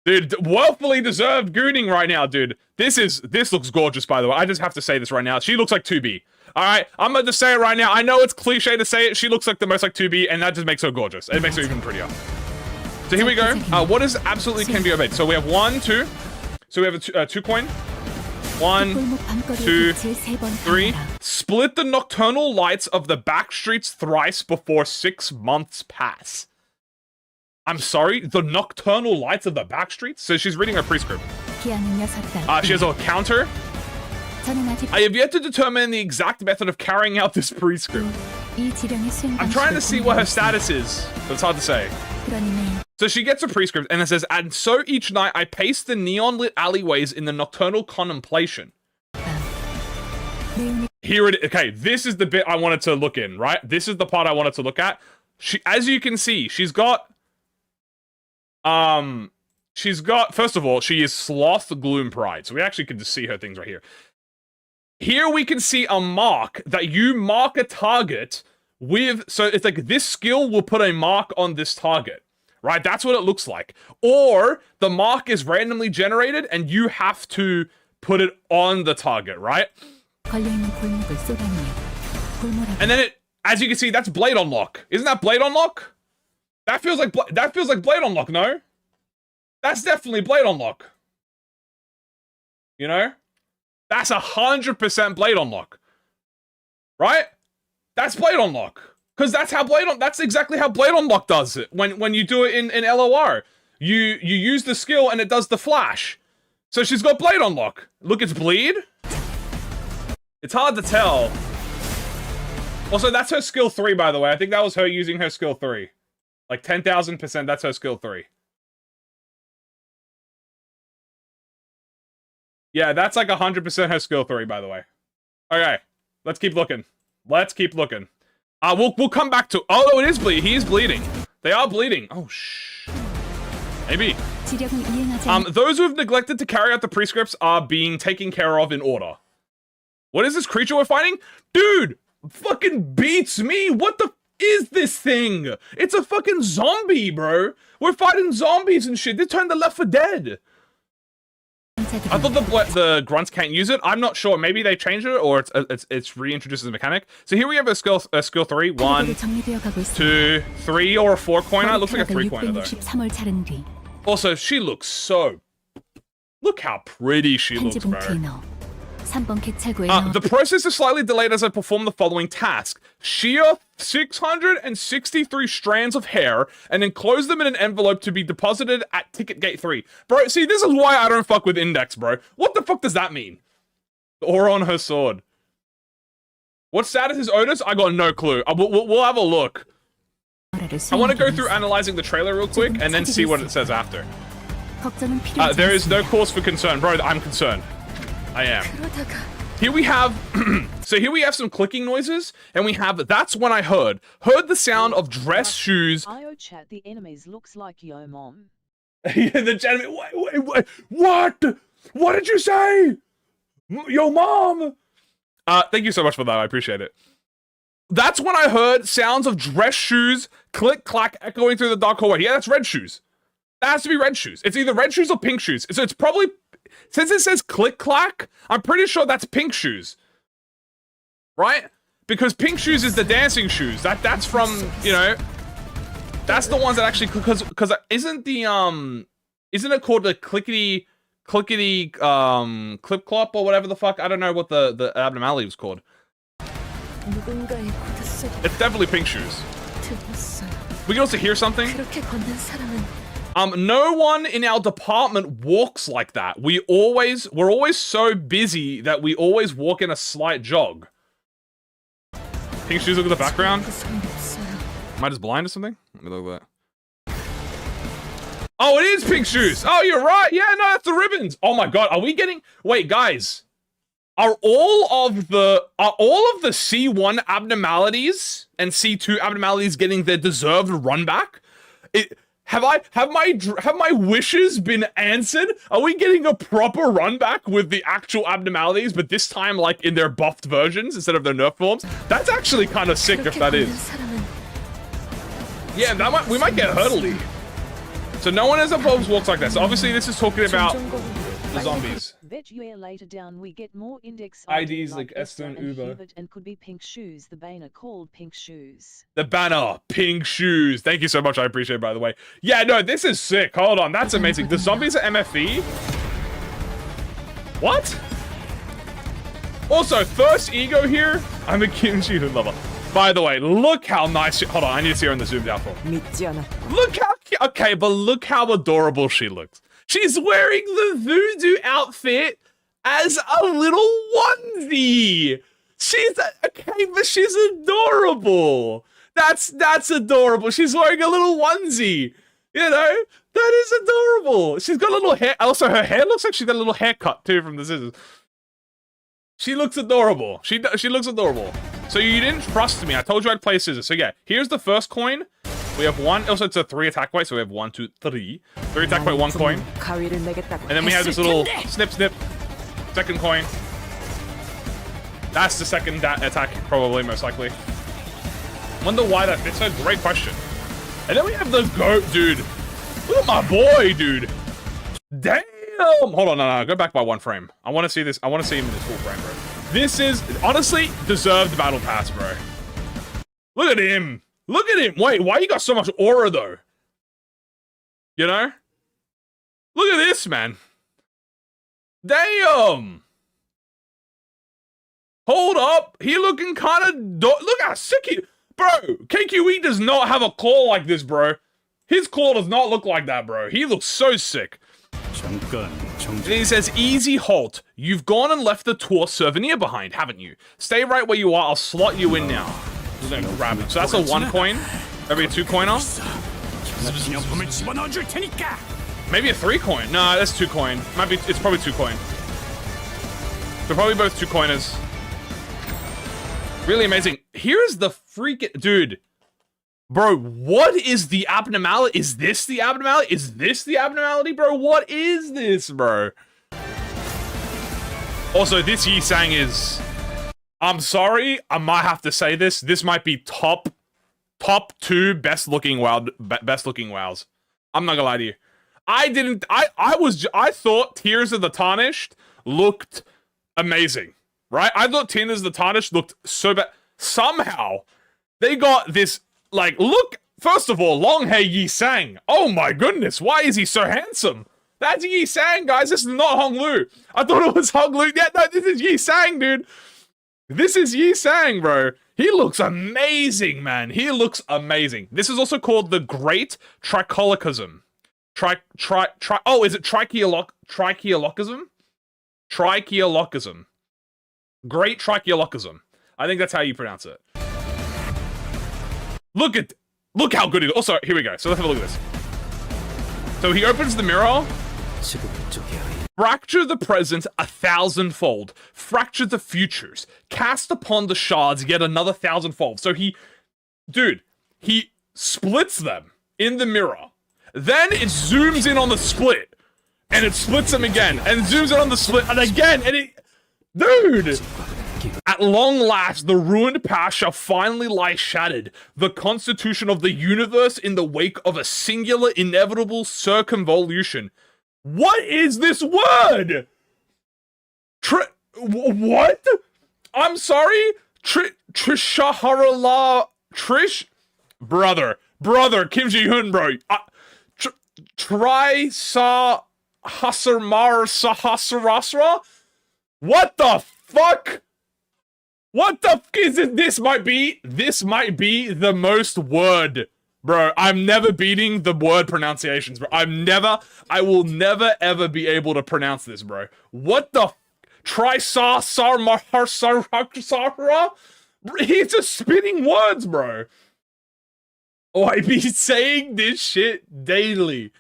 [SPEAKER 1] Dude, wealthily deserved gooning right now, dude. This looks gorgeous, by the way. I just have to say this right now. She looks like 2B. Alright, I'm gonna just say it right now. I know it's cliche to say it. She looks like the most like 2B, and that just makes her gorgeous. It makes her even prettier. So here we go. What is absolutely can be obeyed? So we have 1, 2. So we have a 2 coin. 1, 2, 3. Split the nocturnal lights of the back streets thrice before 6 months pass. I'm sorry, the nocturnal lights of the back streets? So she's reading her prescript. She has a counter. I have yet to determine the exact method of carrying out this prescript. I'm trying to see what her status is, but it's hard to say. So she gets a prescript, and it says, and so each night I pace the neon-lit alleyways in the nocturnal contemplation. Here it is. Okay, this is the bit I wanted to look in, right? This is the part I wanted to look at. As you can see, she's got, first of all, she is Sloth Gloom Pride. So we actually can just see her things right here. Here we can see a mark that you mark a target with, so it's like this skill will put a mark on this target, right? That's what it looks like. Or the mark is randomly generated and you have to put it on the target, right? And then it, as you can see, that's blade unlock. Isn't that blade unlock? That feels like blade unlock, no? That's definitely blade unlock. You know? That's 100% blade unlock. Right? That's blade unlock. Because that's exactly how blade unlock does it. When you do it in LOR. You use the skill and it does the flash. So she's got blade unlock. Look, it's bleed. It's hard to tell. Also, that's her skill 3, by the way. I think that was her using her skill 3. Like 10,000%, that's her skill 3. Yeah, that's like 100% her skill 3, by the way. Okay, let's keep looking. Let's keep looking. We'll come back to... Oh, no, it is bleeding. He is bleeding. They are bleeding. Oh, shh. Maybe. Those who have neglected to carry out the prescripts are being taken care of in order. What is this creature we're fighting? Dude, fucking beats me. What the... is this thing? It's a fucking zombie, bro. We're fighting zombies and shit. They turned the Left 4 Dead. I thought the grunts can't use it. I'm not sure. Maybe they changed it or it's reintroduced as a mechanic. So here we have a skill 3. 1, 2, 3 or a 4 coiner. It looks like a 3 coiner though. Also, she looks so... Look how pretty she looks, bro. The process is slightly delayed as I perform the following task. Shear 663 strands of hair and enclose them in an envelope to be deposited at ticket gate 3. Bro, see, this is why I don't fuck with index, bro. What the fuck does that mean? The aura on her sword. What status is Otis? I got no clue. We'll have a look. I want to go through analyzing the trailer real quick and then see what it says after. There is no cause for concern. Bro, I'm concerned. I am. Here we have, so here we have some clicking noises, and we have, that's when I heard the sound of dress shoes.
[SPEAKER 2] IO chat, the enemies looks like yo mom.
[SPEAKER 1] The gentleman, wait, what? What did you say? Yo mom? Thank you so much for that, I appreciate it. That's when I heard sounds of dress shoes, click, clack, echoing through the dark hallway. Yeah, that's red shoes. That has to be red shoes. It's either red shoes or pink shoes. So it's probably... Since it says click clack, I'm pretty sure that's pink shoes. Right? Because pink shoes is the dancing shoes. That's from, you know, that's the ones that actually, because isn't it called the clickety clip clop or whatever the fuck? I don't know what the abnormality was called. It's definitely pink shoes. We can also hear something. No one in our department walks like that. We're always so busy that we always walk in a slight jog. Pink shoes, look at the background. Am I just blind or something? Let me look at that. Oh, it is pink shoes. Oh, you're right. Yeah, no, that's the ribbons. Oh my god, are we getting... Wait, guys. Are all of the C1 abnormalities and C2 abnormalities getting their deserved run back? Have my wishes been answered? Are we getting a proper run back with the actual abnormalities, but this time like in their buffed versions instead of their nerf forms? That's actually kind of sick if that is. Yeah, we might get hurdly. So no one has evolved walks like that. So obviously this is talking about the zombies.
[SPEAKER 2] Bet you later down we get more index
[SPEAKER 1] IDs like Esther and Uber.
[SPEAKER 2] And could be pink shoes. The banner called pink shoes.
[SPEAKER 1] The banner, pink shoes. Thank you so much. I appreciate it, by the way. Yeah, no, this is sick. Hold on. That's amazing. The zombies are MFE? What? Also, first ego here. I'm a kimchi lover. By the way, look how nice she... Hold on. I need to see her in the zoomed out form. Look how... Okay, but look how adorable she looks. She's wearing the voodoo outfit as a little onesie. She's okay, but she's adorable. That's adorable. She's wearing a little onesie. You know, that is adorable. She's got a little hair. Also, her hair looks like she's got a little haircut too from the scissors. She looks adorable. She looks adorable. So you didn't trust me. I told you I'd play scissors. So yeah, here's the first coin. We have one. Also, it's a 3 attack weight, so we have 1, 2, 3. 3 attack weight, 1 coin. And then we have this little snip, second coin. That's the second attack, probably, most likely. Wonder why that fits her. Great question. And then we have the goat, dude. Look at my boy, dude. Damn. Hold on, no. Go back by 1 frame. I want to see this. I want to see him in his full frame, bro. This is, honestly, deserved battle pass, bro. Look at him. Look at him. Wait, why you got so much aura, though? You know? Look at this, man. Damn. Hold up. He looking kind of... Look how sick he... Bro, KQE does not have a claw like this, bro. His claw does not look like that, bro. He looks so sick. And he says, easy halt. You've gone and left the tour souvenir behind, haven't you? Stay right where you are. I'll slot you in now. I'm gonna grab him. So that's a 1 coin. Maybe a 2 coiner. Maybe a 3 coin. No, that's 2 coin. It's probably 2 coin. They're probably both 2 coiners. Really amazing. Here's the freaking... Dude. Bro, what is the abnormality? Is this the abnormality? Is this the abnormality, bro? What is this, bro? Also, this Yi Sang is... I'm sorry, I might have to say this. This might be top 2 best looking wows. I'm not gonna lie to you. I thought Tears of the Tarnished looked amazing, right? I thought Tears of the Tarnished looked so bad. Somehow, they got this, like, look, first of all, long hair Yi Sang. Oh my goodness, why is he so handsome? That's Yi Sang, guys. This is not Hong Lu. I thought it was Hong Lu. Yeah, no, this is Yi Sang, dude. This is Yi Sang, bro. He looks amazing, man. He looks amazing. This is also called the Great Trichologism. Oh, is it tricheologism? Tricheologism. Great Tricheologism. I think that's how you pronounce it. Look how good it is. Also, here we go. So let's have a look at this. So he opens the mirror. Fracture the present 1,000-fold. Fracture the futures. Cast upon the shards yet another 1,000-fold. So he splits them in the mirror. Then it zooms in on the split. And it splits them again. And zooms in on the split. And again. And it... Dude! At long last, the ruined past shall finally lie shattered. The constitution of the universe in the wake of a singular, inevitable circumvolution. What is this word? What? I'm sorry? Trishaharala... Brother, Kim Ji-hoon, bro. Trisahasarmar Sahasrasra? What the fuck? What the f is it? This might be the most word. Bro, I'm never beating the word pronunciations, bro. I will never ever be able to pronounce this, bro. What the f- Trisahasarmar. He's just spinning words, bro. Oh, I be saying this shit daily. It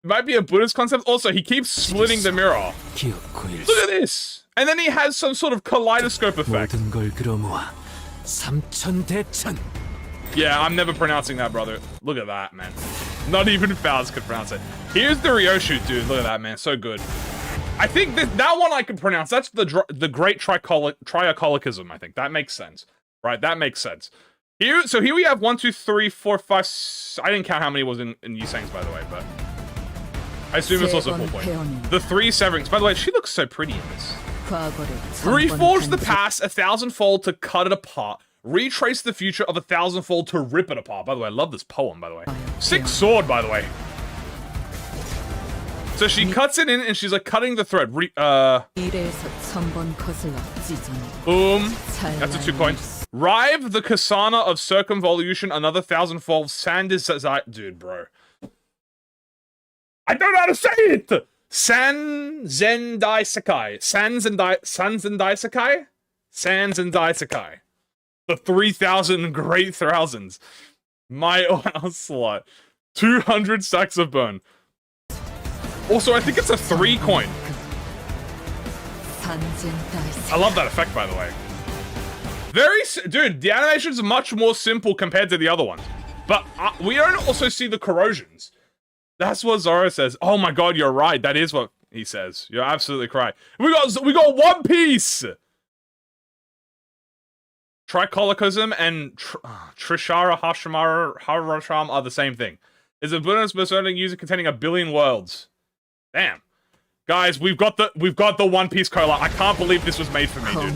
[SPEAKER 1] might be a Buddhist concept. Also, he keeps splitting the mirror. Look at this. And then he has some sort of kaleidoscope effect. Yeah, I'm never pronouncing that, brother. Look at that, man. Not even Fowls could pronounce it. Here's the Ryoshu, dude. Look at that, man. So good. I think that one I can pronounce. That's the Great Trichologism, I think. That makes sense. Right, that makes sense. So here we have 1, 2, 3, 4, 5... I didn't count how many was in Yi Sang's, by the way, but... I assume it's also 4 point. The 3 severings. By the way, she looks so pretty in this. Reforge the past 1,000-fold to cut it apart. Retrace the future of 1,000-fold to rip it apart. By the way, I love this poem, by the way. Sick sword, by the way. So she cuts it in and she's like cutting the thread. Boom. That's a 2 coin. Rive the Kasana of circumvolution, another 1,000-fold. Sand is... Dude, bro. I don't know how to say it! Sanzendai Sakai. Sanzendai Sakai? Sanzendai Sakai. The 3,000 great thousands. My oil slot. 200 stacks of burn. Also, I think it's a 3 coin. I love that effect, by the way. Dude, the animation's much more simple compared to the other ones. But we don't also see the corrosions. That's what Zoro says. Oh my god, you're right. That is what he says. You're absolutely correct. We got One Piece! Trichologism and Trishara Harasham are the same thing. Is a bonus persona user containing 1 billion worlds. Damn. Guys, we've got the One Piece collab. I can't believe this was made for me, dude.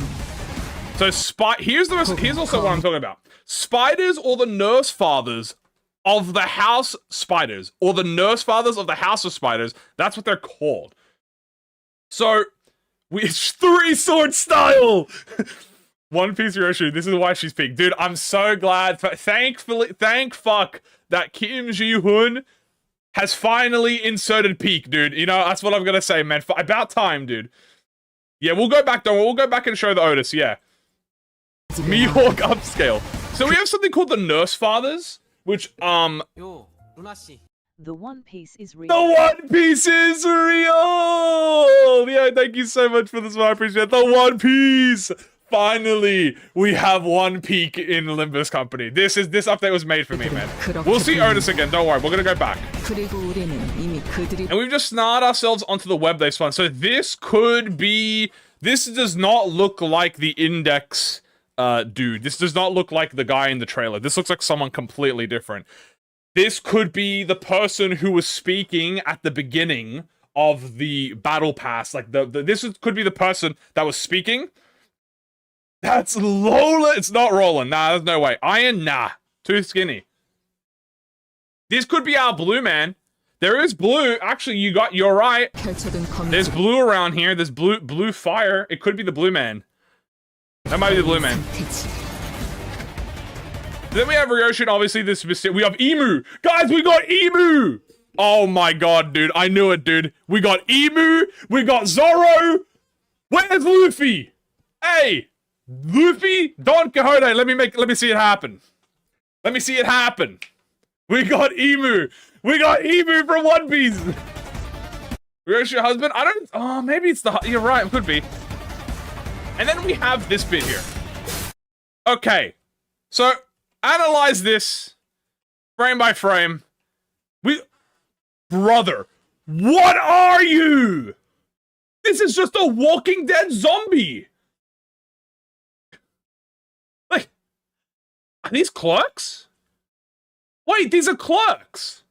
[SPEAKER 1] So here's also what I'm talking about. Spiders or the nurse fathers of the house spiders, or the nurse fathers of the house of spiders. That's what they're called. So it's 3 sword style. One Piece Hiroshi, this is why she's peaked. Dude, I'm so glad. Thank fuck that Kim Ji-hoon has finally inserted peak, dude. You know, that's what I'm gonna say, man. About time, dude. Yeah, we'll go back, we'll go back and show the Otis, yeah. Mihawk upscale. So we have something called the Nurse Fathers, which,
[SPEAKER 2] The One Piece is real.
[SPEAKER 1] The One Piece is real! Yeah, thank you so much for this one, I appreciate it. The One Piece! Finally, we have one peak in Limbus Company. This update was made for me, man. We'll see Otis again, don't worry, we're gonna go back. And we've just snarled ourselves onto the web they spun. So this could be... This does not look like the Index dude. This does not look like the guy in the trailer. This looks like someone completely different. This could be the person who was speaking at the beginning of the Battle Pass. Like, this could be the person that was speaking. That's Lola. It's not Roland. Nah, there's no way. Iron, nah. Too skinny. This could be our blue man. There is blue. Actually, you're right. There's blue around here. There's blue fire. It could be the blue man. That might be the blue man. Then we have Ryoshin, obviously this we have Emu. Guys, we got Emu! Oh my god, dude. I knew it, dude. We got Emu. We got Zoro. Where's Luffy? Hey! Luffy, Don Quixote, let me see it happen. Let me see it happen. We got Emu. We got Emu from One Piece. Where's your husband? Oh, maybe it's you're right, it could be. And then we have this bit here. Okay. So, analyze this frame by frame. Brother, what are you? This is just a Walking Dead zombie. Are these clerks? Wait, these are clerks.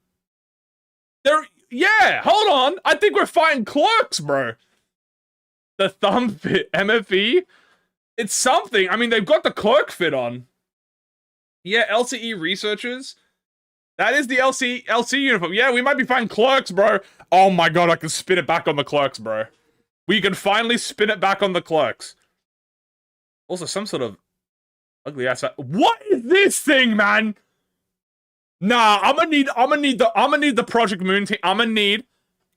[SPEAKER 1] Yeah, hold on. I think we're fighting clerks, bro. The thumb fit, MFE? It's something. I mean, they've got the clerk fit on. Yeah, LCE researchers. That is the LC uniform. Yeah, we might be fighting clerks, bro. Oh my god, I can spin it back on the clerks, bro. We can finally spin it back on the clerks. Also, some sort of ugly ass. What is this thing, man? Nah, I'm gonna need the ProjectMoon team. I'm gonna need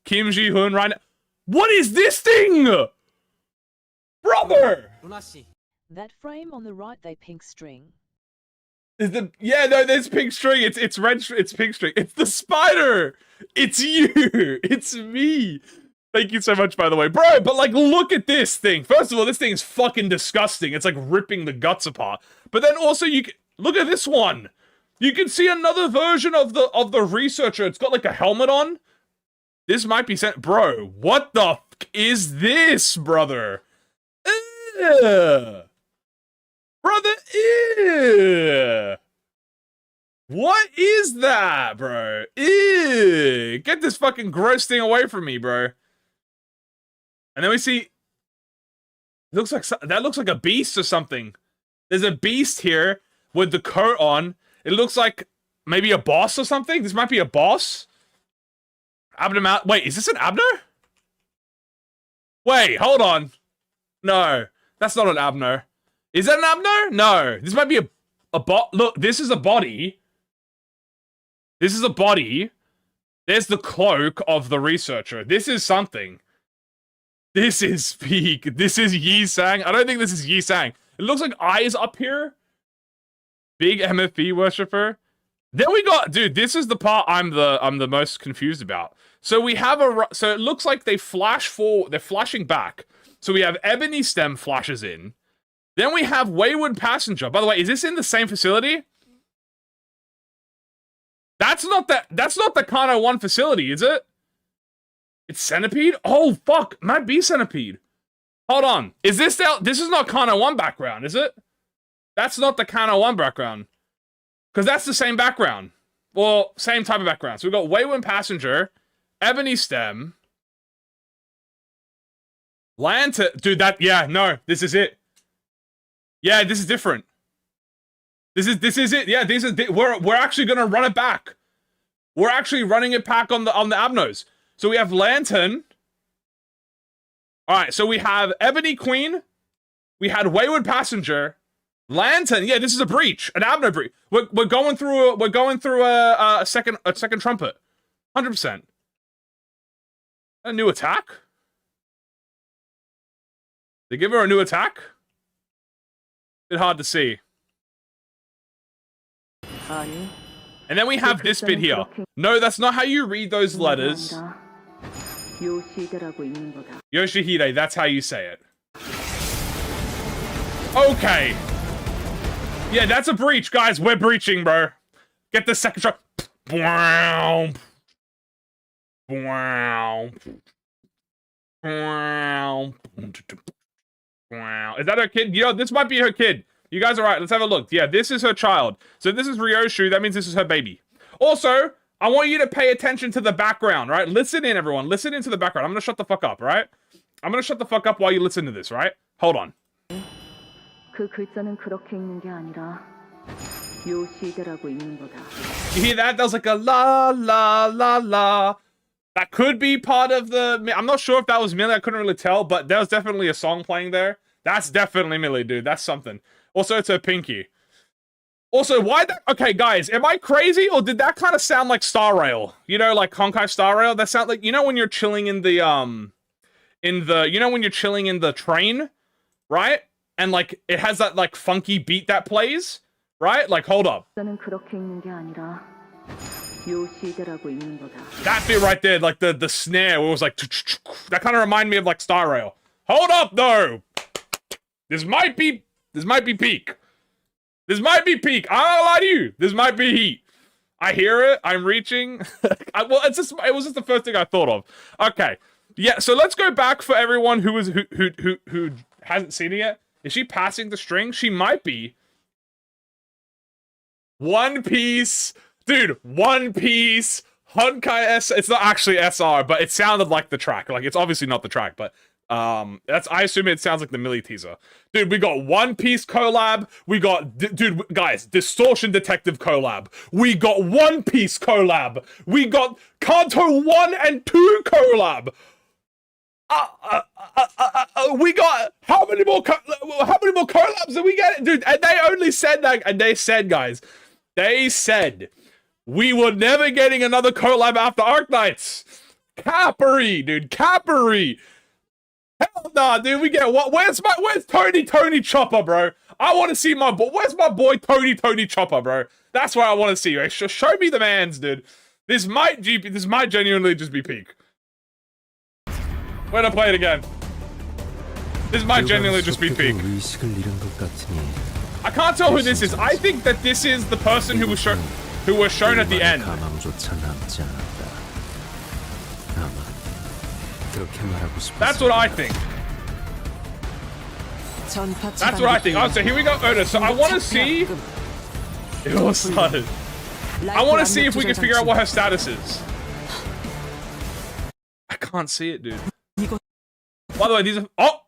[SPEAKER 1] Kim Ji-hoon right now. What is this thing? Brother!
[SPEAKER 2] That frame on the right, they pink string.
[SPEAKER 1] Yeah, no, there's pink string. It's red. It's pink string. It's the spider. It's you. It's me. Thank you so much, by the way, bro. But like, look at this thing. First of all, this thing is fucking disgusting. It's like ripping the guts apart. But then also, look at this one. You can see another version of the researcher. It's got like a helmet on. This might be sent, bro. What the f is this, brother? Ugh. Brother, ew. What is that, bro? Ew. Get this fucking gross thing away from me, bro. And then we see... that looks like a beast or something. There's a beast here with the coat on. It looks like maybe a boss or something. This might be a boss. Abnormality. Wait, is this an Abner? Wait, hold on. No, that's not an Abner. Is that an Abner? No. This might be a look, this is a body. This is a body. There's the cloak of the researcher. This is something. This is peak. This is Yi Sang. I don't think this is Yi Sang. It looks like eyes up here. Big MFP worshipper. Then we got, dude, this is the part I'm the most confused about. So we have so it looks like they flash forward, they're flashing back. So we have Ebony Stem flashes in. Then we have Wayward Passenger. By the way, is this in the same facility? That's not the Kano 1 facility, is it? It's Centipede? Oh, fuck. Might be Centipede. Hold on. Is this this is not Kano 1 background, is it? That's not the Kano 1 background. Because that's the same background. Well, same type of background. So we've got Wayward Passenger, Ebony Stem, Lantern. Dude, yeah, no, this is it. Yeah, this is different. This is it. Yeah, we're actually gonna run it back. We're actually running it back on the Abnos. So we have Lantern. All right, so we have Ebony Queen. We had Wayward Passenger, Lantern. Yeah, this is a breach, an Abno breach. We're going through a second trumpet, 100%. A new attack. They give her a new attack. Bit hard to see. And then we have this bit here. No, that's not how you read those letters. Yoshihide, that's how you say it. Okay. Yeah, that's a breach, guys. We're breaching, bro. Get the second shot. Wow. Wow. Wow. Wow. Is that her kid? You know, this might be her kid. You guys are right. Let's have a look. Yeah, this is her child. So this is Ryoshu. That means this is her baby. Also, I want you to pay attention to the background, right? Listen in, everyone. Listen into the background. I'm going to shut the fuck up, right? I'm going to shut the fuck up while you listen to this, right? Hold on. You hear that? That was like a la, la, la, la. That could be part of the... I'm not sure if that was Millie. I couldn't really tell, but there was definitely a song playing there. That's definitely Millie, dude. That's something. Also, it's her pinky. Also, why that... Okay, guys, am I crazy? Or did that kind of sound like Star Rail? You know, like Honkai Star Rail? That sound like... You know when you're chilling in the, You know when you're chilling in the train? Right? And, like, it has that, like, funky beat that plays? Right? Like, hold up. That bit right there, like, the snare, where it was like... That kind of reminded me of, like, Star Rail. Hold up, though! This might be peak. This might be peak. I don't lie to you. This might be heat. I hear it. I'm reaching. Well, it was just the first thing I thought of. Okay. Yeah, so let's go back for everyone who hasn't seen it yet. Is she passing the string? She might be. One Piece. Dude, One Piece. Honkai S. It's not actually SR, but it sounded like the track. Like, it's obviously not the track, but... I assume it sounds like the Millie teaser. Dude, we got One Piece collab. We got, dude, guys, Distortion Detective collab. We got One Piece collab. We got Kanto 1 and 2 collab. We got, how many more collabs did we get? Dude, and they only said that, and they said, guys, they said, we were never getting another collab after Arknights. Cappery, dude, Cappery. Hell nah, dude, we get what? Where's Tony Chopper, bro? I want to see my boy. Where's my boy Tony Chopper, bro? That's what I want to see. Right? Show me the mans, dude. This might genuinely just be peak. When I play it again, this might genuinely just be peak. I can't tell who this is. I think that this is the person who was shown at the end. That's what I think. That's what I think. Oh, so here we go, Oda. So I want to see... It all started. I want to see if we can figure out what her status is. I can't see it, dude. By the way, these are... Oh!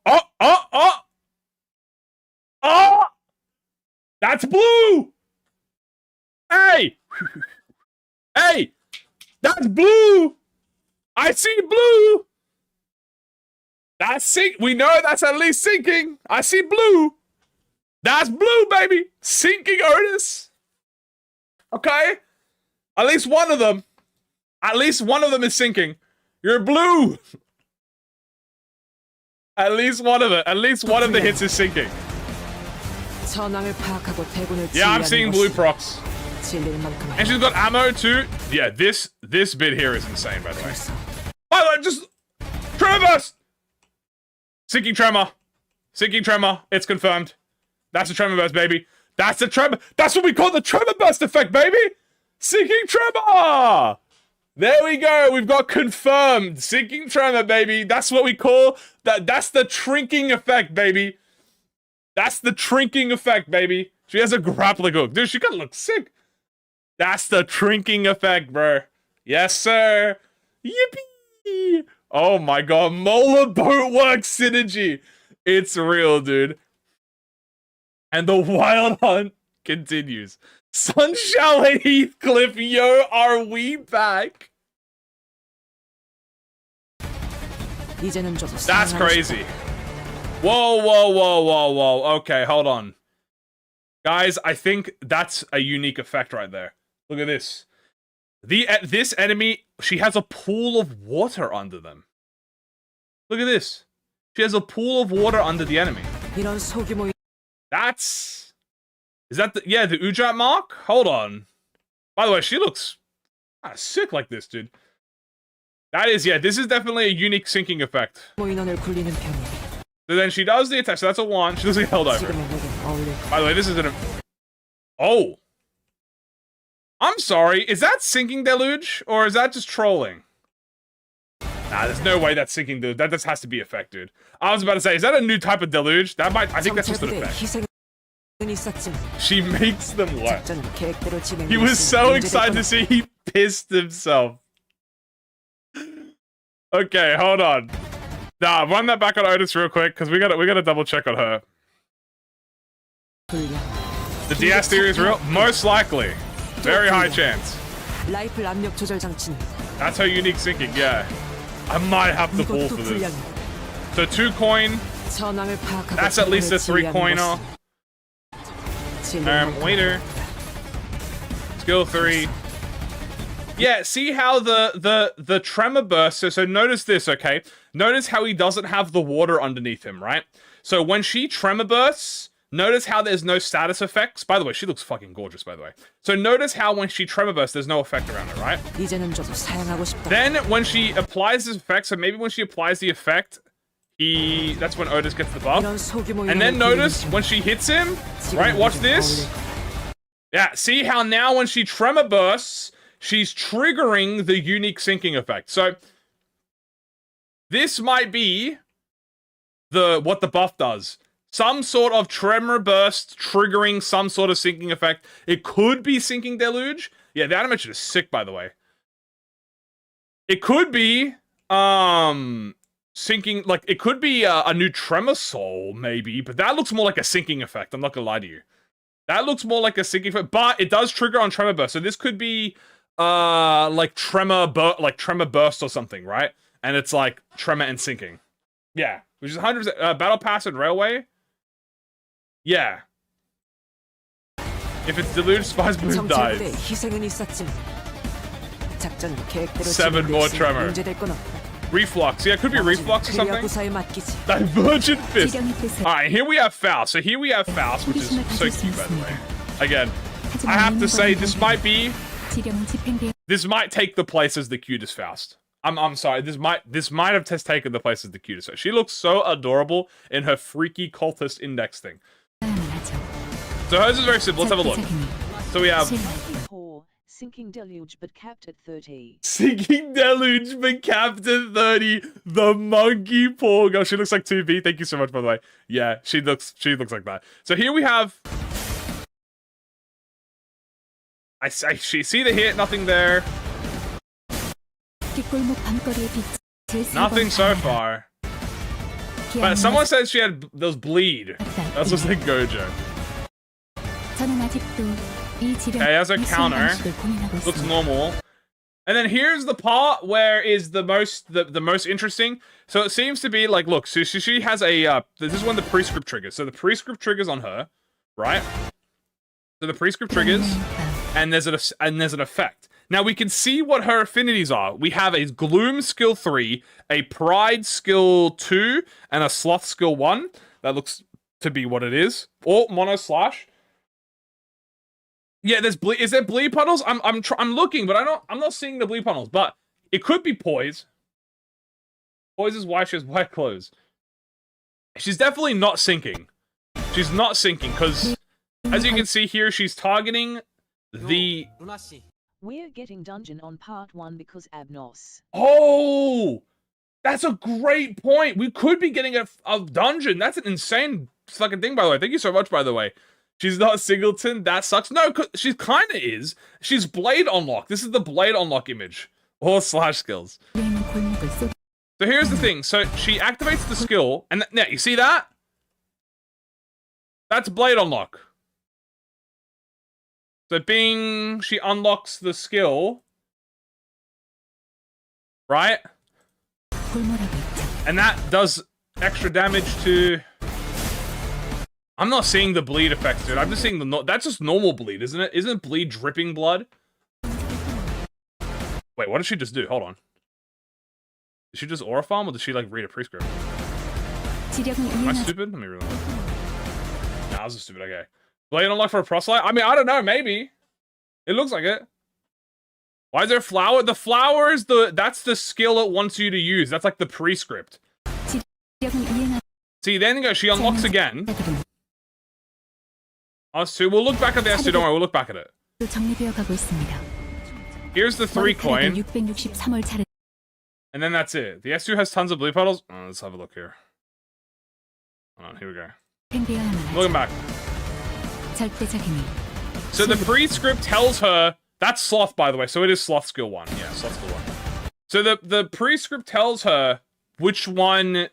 [SPEAKER 1] That's blue! Hey! Hey! That's blue! I see blue! That's sink. We know that's at least sinking. I see blue. That's blue, baby. Sinking Otis. Okay? At least one of them. At least one of them is sinking. You're blue. At least one of it. At least one of the hits is sinking. Yeah, I'm seeing blue procs. And she's got ammo too. Yeah, this bit here is insane, by the way. By the way, just Tremor Burst! Sinking Tremor. Sinking Tremor. It's confirmed. That's a Tremor Burst, baby. That's a Tremor. That's what we call the Tremor Burst effect, baby! Sinking Tremor! There we go. We've got confirmed. Sinking Tremor, baby. That's what we call that. That's the trinking effect, baby. That's the trinking effect, baby. She has a grappling hook. Dude, she gotta look sick. That's the trinking effect, bro. Yes, sir. Yippee! Oh my god, Molar Boatwork synergy. It's real, dude. And the wild hunt continues. Sunshine and Heathcliff, yo, are we back? That's crazy. Whoa, whoa, whoa, whoa, whoa. Okay, hold on. Guys, I think that's a unique effect right there. Look at this. This enemy, she has a pool of water under them. Look at this. She has a pool of water under the enemy. That's... Is that the... Yeah, the Ujat mark? Hold on. By the way, she looks sick like this, dude. That is, yeah, this is definitely a unique sinking effect. So then she does the attack, so that's a 1. She doesn't get held over. By the way, this is an... Oh! I'm sorry, is that Sinking Deluge? Or is that just trolling? Nah, there's no way that's Sinking Deluge. That just has to be effect, dude. I was about to say, is that a new type of deluge? That might... I think that's just an effect. She makes them work. He was so excited to see he pissed himself. Okay, hold on. Nah, run that back on Otis real quick, because we gotta double check on her. The DS theory is real? Most likely. Very high chance. That's her unique sinking, yeah. I might have to fall for this. So 2 coin. That's at least a 3 coiner. Waiter. Skill 3. Yeah, see how the tremor burst, so notice this, okay? Notice how he doesn't have the water underneath him, right? So when she tremor bursts, notice how there's no status effects. By the way, she looks fucking gorgeous, by the way. So notice how when she tremor bursts, there's no effect around her, right? Then when she applies this effect, so maybe when she applies the effect, that's when Otis gets the buff. And then notice when she hits him, right? Watch this. Yeah, see how now when she tremor bursts, she's triggering the unique sinking effect. So this might be what the buff does. Some sort of tremor burst triggering some sort of sinking effect. It could be Sinking Deluge. Yeah, the animation is sick, by the way. It could be sinking, like it could be a new Tremor Soul, maybe, but that looks more like a sinking effect. I'm not gonna lie to you. That looks more like a sinking effect, but it does trigger on Tremor Burst. So this could be like Tremor Burst or something, right? And it's like Tremor and sinking. Yeah, which is 100% Battle Pass and Railway. Yeah. If it's Deluge, Spice Bloom dies. 7 more Tremor. Reflux. Yeah, it could be Reflux or something. Divergent Fist. Alright, here we have Faust. So here we have Faust, which is so cute, by the way. Again, I have to say, this might take the place as the cutest Faust. I'm sorry, this might have taken the place as the cutest. She looks so adorable in her freaky cultist index thing. So hers is very simple. Let's have a look. So we have
[SPEAKER 2] Sinking Deluge but capped at 30.
[SPEAKER 1] Sinking Deluge but capped at 30. The monkey paw girl. She looks like 2B. Thank you so much, by the way. Yeah, she looks like that. So here we have. See the hit, nothing there. Nothing so far. But someone said she had those bleed. That's what's like Gojo. Okay, as a counter. Looks normal. And then here's the part where is the most interesting. So it seems to be like, look, so she has a this is when the prescript triggers. So the prescript triggers on her, right? So the prescript triggers, and there's an effect. Now we can see what her affinities are. We have a Gloom skill 3, a Pride skill 2, and a Sloth skill 1. That looks to be what it is. Or mono slash. Yeah, there's is there bleed puddles? I'm looking, but I'm not seeing the bleed puddles. But it could be poise. Poise is why she has white clothes. She's definitely not sinking. She's not sinking because, as you can see here, she's targeting the.
[SPEAKER 2] We're getting dungeon on part 1 because Abnos.
[SPEAKER 1] Oh, that's a great point. We could be getting a dungeon. That's an insane fucking thing, by the way. Thank you so much, by the way. She's not Singleton. That sucks. No, she kind of is. She's Blade Unlock. This is the Blade Unlock image. Or slash skills. So here's the thing. So she activates the skill. And now, you see that? That's Blade Unlock. So bing, she unlocks the skill. Right? And that does extra damage to... I'm not seeing the bleed effect, dude. I'm just seeing the... That's just normal bleed, isn't it? Isn't bleed dripping blood? Wait, what did she just do? Hold on. Did she just aura farm, or did she, like, read a prescript? Am I stupid? Let me reload. Nah, I was just stupid, okay. Blade unlock for a proselyte? I mean, I don't know, maybe. It looks like it. Why is there flower? The flower is that's the skill it wants you to use. That's like the prescript. See, then she unlocks again. S2. We'll look back at the S2, don't worry, we'll look back at it. Here's the 3 coin. And then that's it. The S2 has tons of blue puddles. Oh, let's have a look here. Hold on, here we go. Looking back. So the prescript tells her... That's Sloth, by the way, so it is Sloth skill 1. Yeah, Sloth skill 1. So the prescript tells her which one,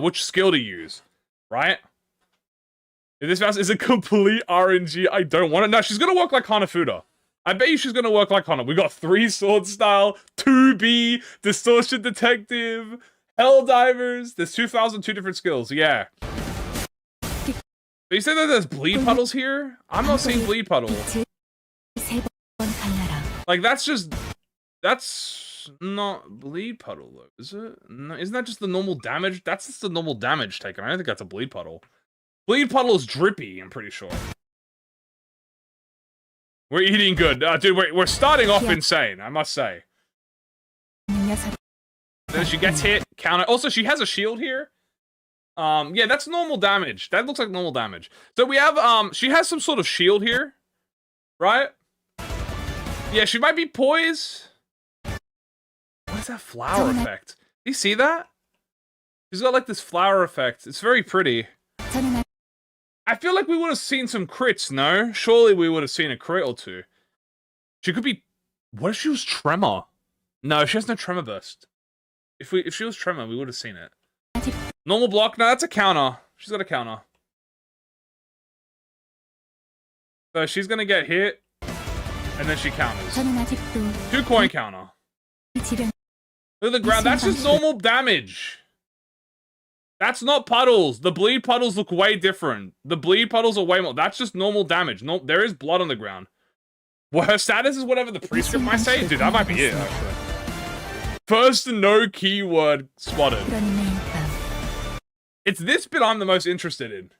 [SPEAKER 1] which skill to use, right? If this mouse is a complete RNG, I don't want it. No, she's gonna work like Hanafuda. I bet you she's gonna work like Hana. We got 3 sword style, 2B, distortion detective, hell divers. There's 2,002 different skills. Yeah. But you said that there's bleed puddles here? I'm not seeing bleed puddle. Like that's not bleed puddle though, is it? No, isn't that just the normal damage? That's just the normal damage taken. I don't think that's a bleed puddle. Bleed puddle is drippy, I'm pretty sure. We're eating good. Dude, we're starting off insane, I must say. Then she gets hit, counter. Also, she has a shield here. Yeah, that's normal damage. That looks like normal damage. So we have, she has some sort of shield here. Right? Yeah, she might be poised. What is that flower effect? Do you see that? She's got like this flower effect. It's very pretty. I feel like we would have seen some crits, no? Surely we would have seen a crit or 2. She could be... What if she was Tremor? No, she has no Tremor burst. If she was Tremor, we would have seen it. Normal block? No, that's a counter. She's got a counter. So she's gonna get hit. And then she counters. 2 coin counter. Look at the ground. That's just normal damage. That's not puddles. The bleed puddles look way different. The bleed puddles are way more. That's just normal damage. No, there is blood on the ground. Well, her status is whatever the prescript might say. Dude, that might be it, actually. First no keyword spotted. It's this bit I'm the most interested in.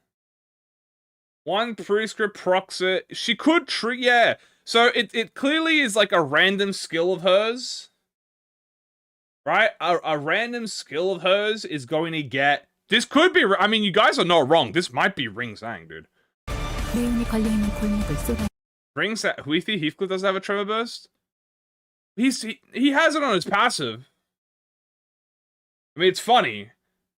[SPEAKER 1] 1 prescript proxy. She could yeah. So it clearly is like a random skill of hers. Right? A random skill of hers is going to get... This could be... I mean, you guys are not wrong. This might be Ring Sang, dude. Ring Sang... Heathcliff doesn't have a Tremor Burst? He has it on his passive. I mean, it's funny.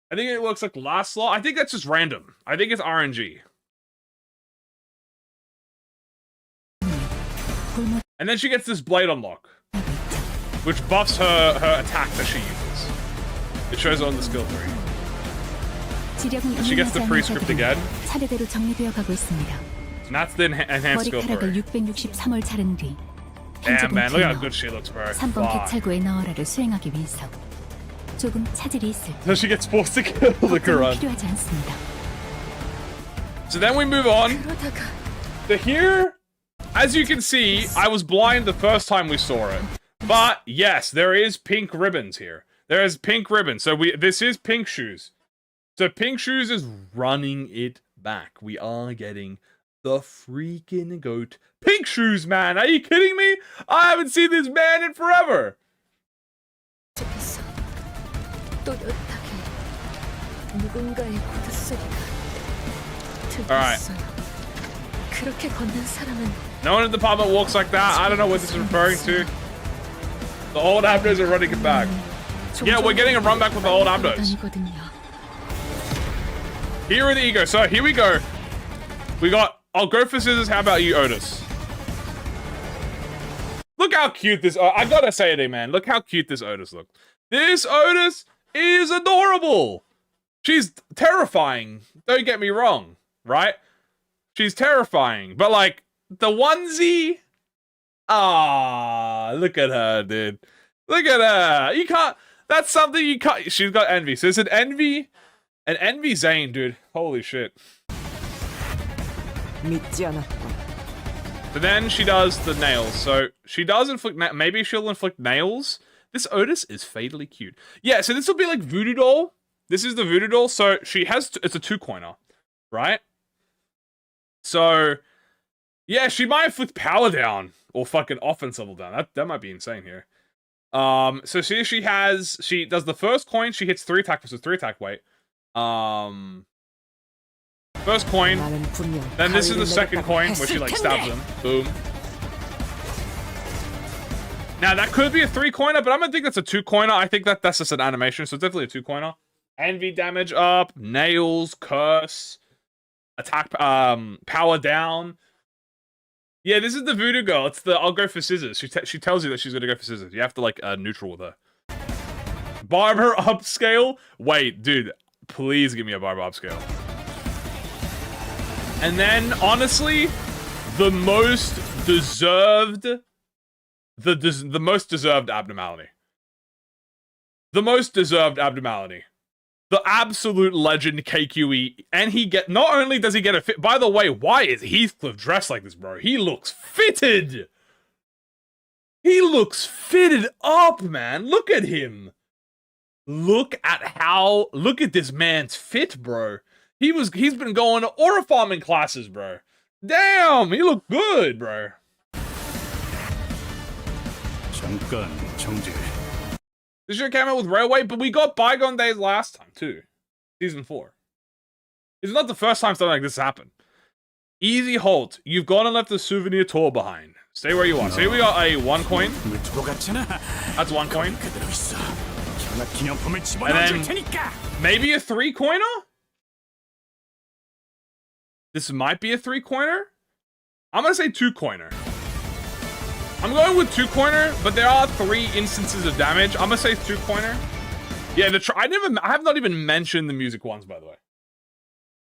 [SPEAKER 1] I think it looks like last slot. I think that's just random. I think it's RNG. And then she gets this blade unlock, which buffs her attack that she uses. It shows on the skill 3. And she gets the prescript again. And that's the enhanced skill 3. Damn, man, look how good she looks, bro. So she gets forced to kill the Quran. So then we move on to here. As you can see, I was blind the first time we saw it. But yes, there is pink ribbons here. There is pink ribbons. So this is Pink Shoes. So Pink Shoes is running it back. We are getting the freaking goat. Pink Shoes, man. Are you kidding me? I haven't seen this man in forever. Alright. No one in the department walks like that. I don't know what this is referring to. The old Abnos are running it back. Yeah, we're getting a run back with the old Abnos. Here are the egos. So here we go. We got I'll go for scissors. How about you, Otis? Look how cute this... I gotta say it, man. Look how cute this Otis looks. This Otis is adorable. She's terrifying. Don't get me wrong, right? She's terrifying. But, like, the onesie... Ah, look at her, dude. Look at her. You can't... That's something you can't... She's got envy. So it's an envy... An envy Zane, dude. Holy shit. So then she does the nails. So she does inflict... Maybe she'll inflict nails. This Otis is fatally cute. Yeah, so this will be like Voodoo Doll. This is the Voodoo Doll. So she has... It's a 2-coiner, right? So... Yeah, she might inflict power down. Or fucking offense level down. That might be insane here. So she has... She does the first coin. She hits 3 attack versus 3 attack weight. First coin. Then this is the second coin where she like stabs him. Boom. Now that could be a 3-coiner, but I'm gonna think that's a 2-coiner. I think that's just an animation, so it's definitely a 2-coiner. Envy damage up, nails, curse, attack, power down. Yeah, this is the Voodoo Girl. It's the I'll go for scissors. She tells you that she's gonna go for scissors. You have to like neutral with her. Barber upscale. Wait, dude. Please give me a barber upscale. And then, honestly, the most deserved... The most deserved abnormality. The most deserved abnormality. The absolute legend KQE. And he get... Not only does he get a fit... By the way, why is Heathcliff dressed like this, bro? He looks fitted! He looks fitted up, man. Look at him. Look at this man's fit, bro. He's been going to aura farming classes, bro. Damn, he looked good, bro. This shit came out with Railway, but we got Bygone Days last time, too. Season 4. It's not the first time something like this happened. Easy halt. You've gone and left the souvenir tour behind. Stay where you are. So here we got a 1 coin. That's 1 coin. And then maybe a 3-coiner? This might be a 3-coiner? I'm gonna say 2-coiner. I'm going with 2-coiner, but there are 3 instances of damage. I'm gonna say 2-coiner. Yeah, I have not even mentioned the music ones, by the way.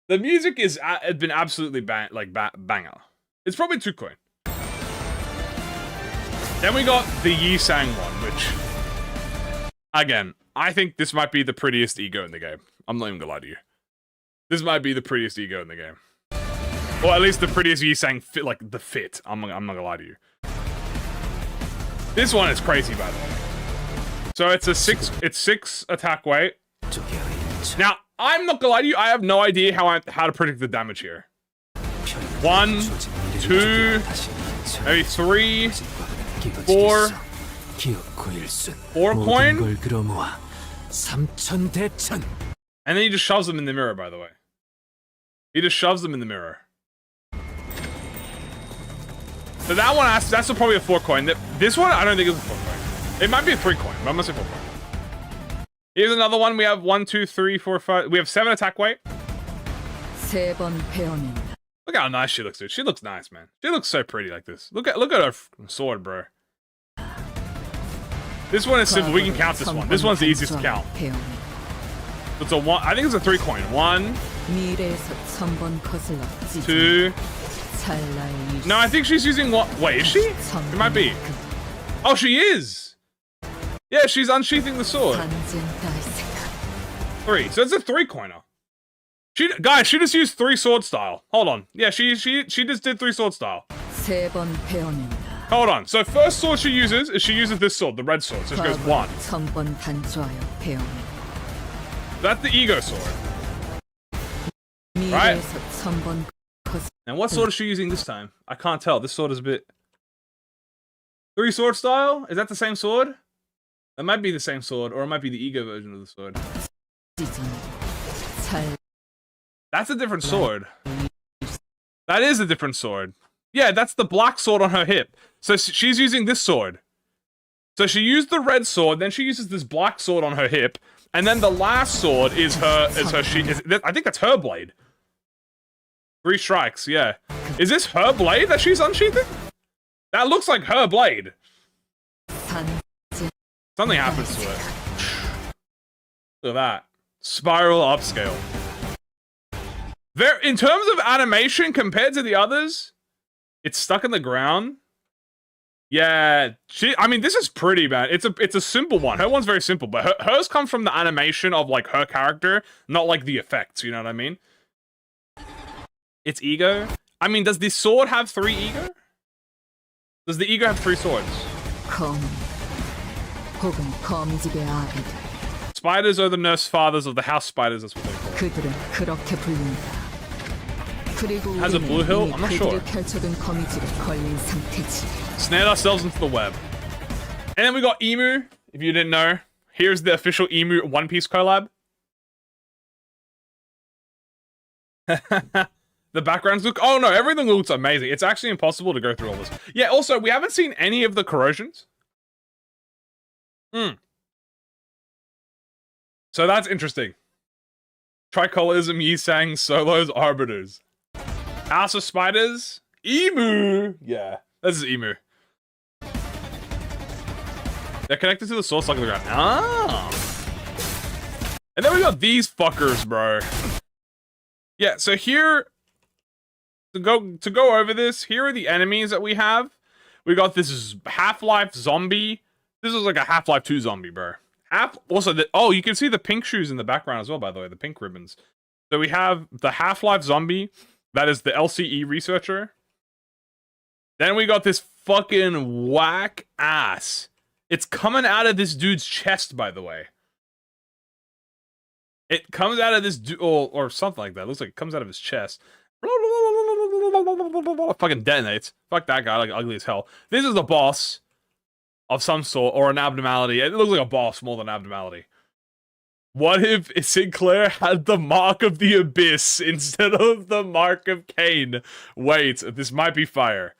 [SPEAKER 1] The music has been absolutely banger. It's probably 2-coin. Then we got the Yi Sang one, which... Again, I think this might be the prettiest ego in the game. I'm not even gonna lie to you. This might be the prettiest ego in the game. Or at least the prettiest Yi Sang fit, like the fit. I'm not gonna lie to you. This one is crazy, by the way. So it's a 6 attack weight. Now, I'm not gonna lie to you, I have no idea how to predict the damage here. 1, 2, maybe 3, 4. 4 coin? And then he just shoves them in the mirror, by the way. He just shoves them in the mirror. So that one, that's probably a 4 coin. This one, I don't think it's a 4 coin. It might be a 3 coin, but I'm gonna say 4 coin. Here's another one. We have 1, 2, 3, 4, 5. We have 7 attack weight. Look how nice she looks, dude. She looks nice, man. She looks so pretty like this. Look at her sword, bro. This one is simple. We can count this one. This one's the easiest to count. It's a 1. I think it's a 3 coin. 1, 2. No, I think she's using what? Wait, is she? It might be. Oh, she is. Yeah, she's unsheathing the sword. 3. So it's a 3-coiner. Guys, she just used 3 sword style. Hold on. Yeah, she just did 3 sword style. Hold on. So first sword she uses this sword, the red sword. So she goes 1. That's the ego sword. Right? And what sword is she using this time? I can't tell. This sword is a bit... 3 sword style? Is that the same sword? That might be the same sword, or it might be the ego version of the sword. That's a different sword. That is a different sword. Yeah, that's the black sword on her hip. So she's using this sword. So she used the red sword, then she uses this black sword on her hip, and then the last sword is her I think that's her blade. 3 strikes, yeah. Is this her blade that she's unsheathing? That looks like her blade. Something happens to it. Look at that. Spiral upscale. In terms of animation compared to the others, it's stuck in the ground. Yeah, I mean, this is pretty bad. It's a simple one. Her one's very simple, but hers comes from the animation of like her character, not like the effects. You know what I mean? It's ego. I mean, does this sword have 3 ego? Does the ego have 3 swords? Spiders are the nurse fathers of the house spiders. That's what they call it. Has a blue hill? I'm not sure. Snared ourselves into the web. And then we got Emu, if you didn't know. Here's the official Emu One Piece collab. The backgrounds look... Oh no, everything looks amazing. It's actually impossible to go through all this. Yeah, also, we haven't seen any of the corrosions. So that's interesting. Tricolorism, Yisang, Solos, Arbiters. House of Spiders. Emu! Yeah, this is Emu. They're connected to the source like the ground. Ah! And then we got these fuckers, bro. Yeah, so here... To go over this, here are the enemies that we have. We got this Half-Life zombie. This is like a Half-Life 2 zombie, bro. Also, oh, you can see the pink shoes in the background as well, by the way, the pink ribbons. So we have the Half-Life zombie. That is the LCE researcher. Then we got this fucking whack ass. It's coming out of this dude's chest, by the way. It comes out of this dude, or something like that. It looks like it comes out of his chest. Fucking detonates. Fuck that guy, like ugly as hell. This is the boss of some sort, or an abnormality. It looks like a boss more than an abnormality. What if Sinclair had the mark of the abyss instead of the mark of Cain? Wait, this might be fire.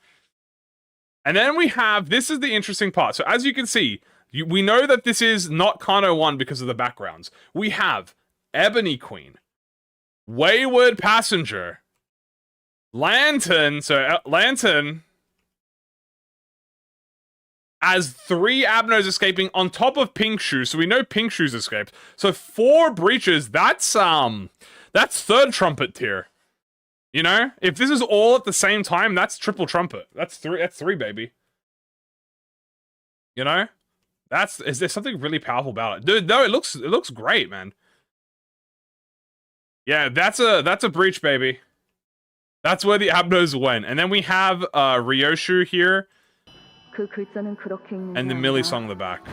[SPEAKER 1] And then we have, this is the interesting part. So as you can see, we know that this is not Kano 1 because of the backgrounds. We have Ebony Queen, Wayward Passenger, Lantern, so Lantern as 3 Abnos escaping on top of Pink Shoes. So we know Pink Shoes escaped. So 4 breaches, that's 3rd trumpet tier. You know? If this is all at the same time, that's triple trumpet. That's 3, baby. You know? Is there something really powerful about it? Dude, no, it looks great, man. Yeah, that's a breach, baby. That's where the Abnos went. And then we have Ryoshu here. And the Millie song in the back.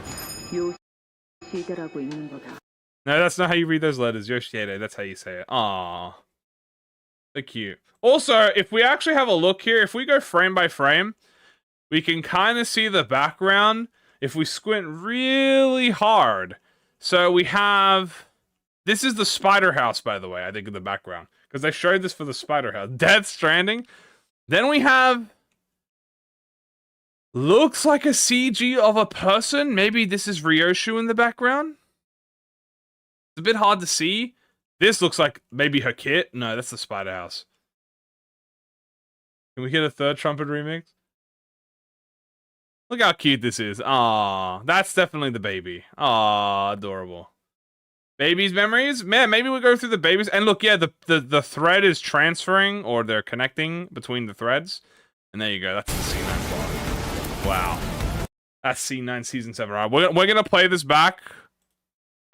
[SPEAKER 1] No, that's not how you read those letters. Yoshide, that's how you say it. Aww. So cute. Also, if we actually have a look here, if we go frame by frame, we can kind of see the background if we squint really hard. So we have... This is the Spider House, by the way, I think, in the background. Because they showed this for the Spider House. Death Stranding. Then we have... Looks like a CG of a person. Maybe this is Ryoshu in the background. It's a bit hard to see. This looks like maybe her kit. No, that's the Spider House. Can we get a 3rd trumpet remix? Look how cute this is. Aww, that's definitely the baby. Aww, adorable. Babies' memories? Man, maybe we go through the babies. And look, yeah, the thread is transferring, or they're connecting between the threads. And there you go, that's the C9 plot. Wow. That's C9 Season 7. All right, we're gonna play this back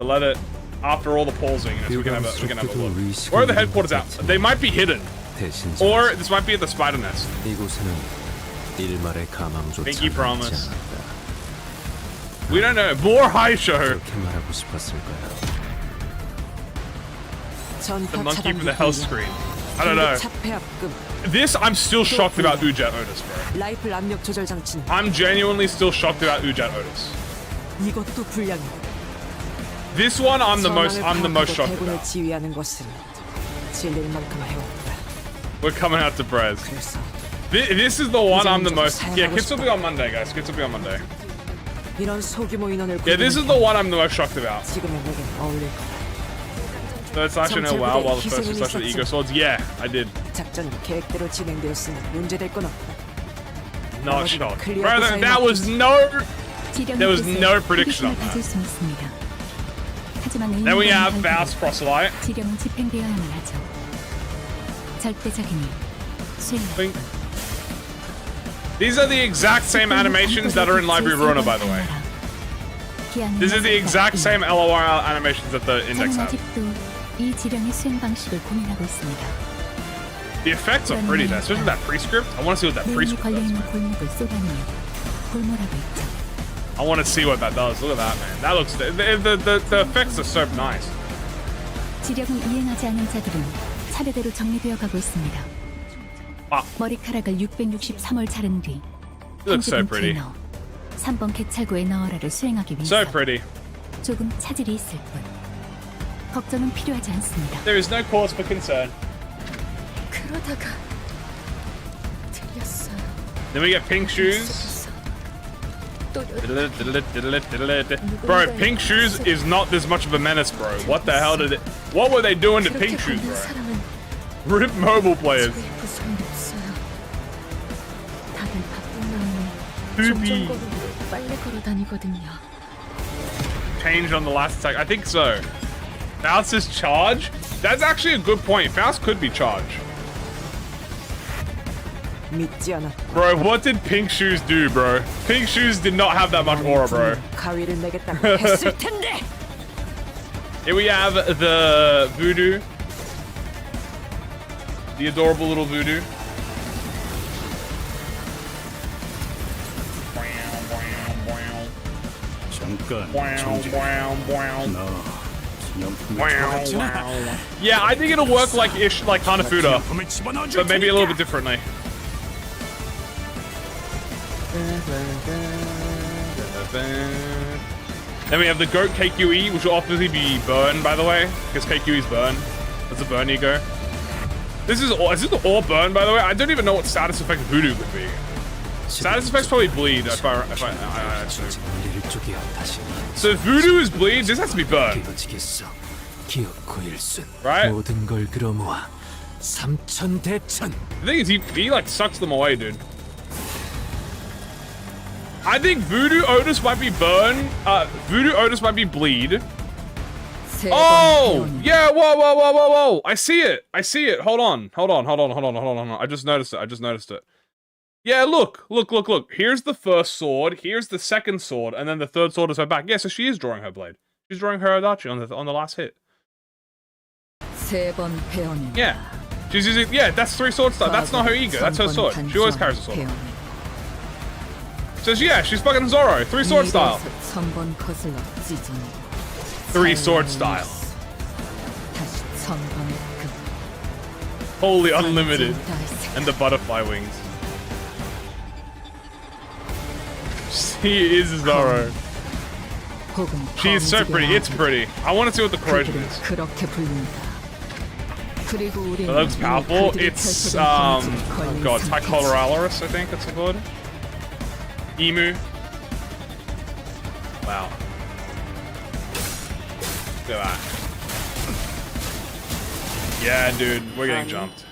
[SPEAKER 1] to let it, after all the pausing, so we can have a look. Where are the headquarters out? They might be hidden. Or this might be at the spider nest. Pinky promise. We don't know. More high show. The monkey from the hell screen. I don't know. This, I'm still shocked about Ujat Otis, bro. I'm genuinely still shocked about Ujat Otis. This one, I'm the most shocked about. We're coming out to Brez. This is the one I'm the most... Yeah, Kits will be on Monday, guys. Kits will be on Monday. Yeah, this is the one I'm the most shocked about. Third slash in a while the first slash with the ego swords. Yeah, I did.
[SPEAKER 3] 작전은 계획대로 진행되었으니 문제될 건 없다.
[SPEAKER 1] Not shocked. Brother, that was no... There was no prediction on that. Then we have Faust Proselyte.
[SPEAKER 4] 지령은 집행되어야만 하죠. 절대적이니 수행.
[SPEAKER 1] These are the exact same animations that are in Library Ruiner, by the way. This is the exact same LOR animations that the Index
[SPEAKER 4] 저는
[SPEAKER 1] have.
[SPEAKER 4] 아직도 이 지령의 수행 방식을 고민하고 있습니다.
[SPEAKER 1] The effects are pretty there, especially that pre-script. I want to see what that
[SPEAKER 4] 내용이
[SPEAKER 1] pre-script
[SPEAKER 4] 걸려
[SPEAKER 1] does.
[SPEAKER 4] 있는 골목을 쏟아내며 골몰하고 있죠.
[SPEAKER 1] I want to see what that does. Look at that, man. That looks... The effects are so nice.
[SPEAKER 4] 지령을 이행하지 않은 자들은 차례대로 정리되어 가고 있습니다.
[SPEAKER 1] 아.
[SPEAKER 4] 머리카락을 663월 자른 뒤
[SPEAKER 1] It looks so pretty.
[SPEAKER 4] 3번 개찰구의 너어라를 수행하기 위해서
[SPEAKER 1] So pretty.
[SPEAKER 4] 조금 차질이 있을 뿐 걱정은 필요하지 않습니다.
[SPEAKER 1] There is no cause for concern.
[SPEAKER 3] 그러다가 들렸어요.
[SPEAKER 1] Then we get Pink Shoes. Bro, Pink Shoes is not this much of a menace, bro. What the hell did it... What were they doing to Pink Shoes, bro? RIP mobile players.
[SPEAKER 3] 다들 바쁜 마음에
[SPEAKER 1] Poopy.
[SPEAKER 3] 빨래 걸어 다니거든요.
[SPEAKER 1] Changed on the last attack. I think so. Faust's charge? That's actually a good point. Faust could be charged.
[SPEAKER 3] 믿지 않았다.
[SPEAKER 1] Bro, what did Pink Shoes do, bro? Pink Shoes did not have that much aura, bro.
[SPEAKER 3] 가위를 내겠다고 했을 텐데.
[SPEAKER 1] Here we have the Voodoo. The adorable little Voodoo. Yeah, I think it'll work like ish, like Hanafuda, but maybe a little bit differently. Then we have the Goat KQE, which will obviously be burn, by the way, because KQE is burn. That's a burn ego. Is this all burn, by the way? I don't even know what status effect Voodoo would be. Status effects probably bleed, if I assume. So if Voodoo is bleed, this has to be burn. Right? The thing is, he like sucks them away, dude. I think Voodoo Otis might be burn. Voodoo Otis might be bleed. Oh! Yeah, whoa. I see it. Hold on. I just noticed it. Yeah, look. Here's the first sword, here's the second sword, and then the third sword is her back. Yeah, so she is drawing her blade. She's drawing her Adachi on the last hit. Yeah. She's using, yeah, that's 3 sword style. That's not her ego, that's her sword. She always carries a sword. So yeah, she's fucking Zoro. 3 sword style. 3 sword style. Holy unlimited. And the butterfly wings. She is Zoro. She is so pretty. It's pretty. I want to see what the corrosion is. It looks powerful. It's oh god, Tycoloralis, I think it's called. Emu. Wow. Look at that. Yeah, dude, we're getting jumped.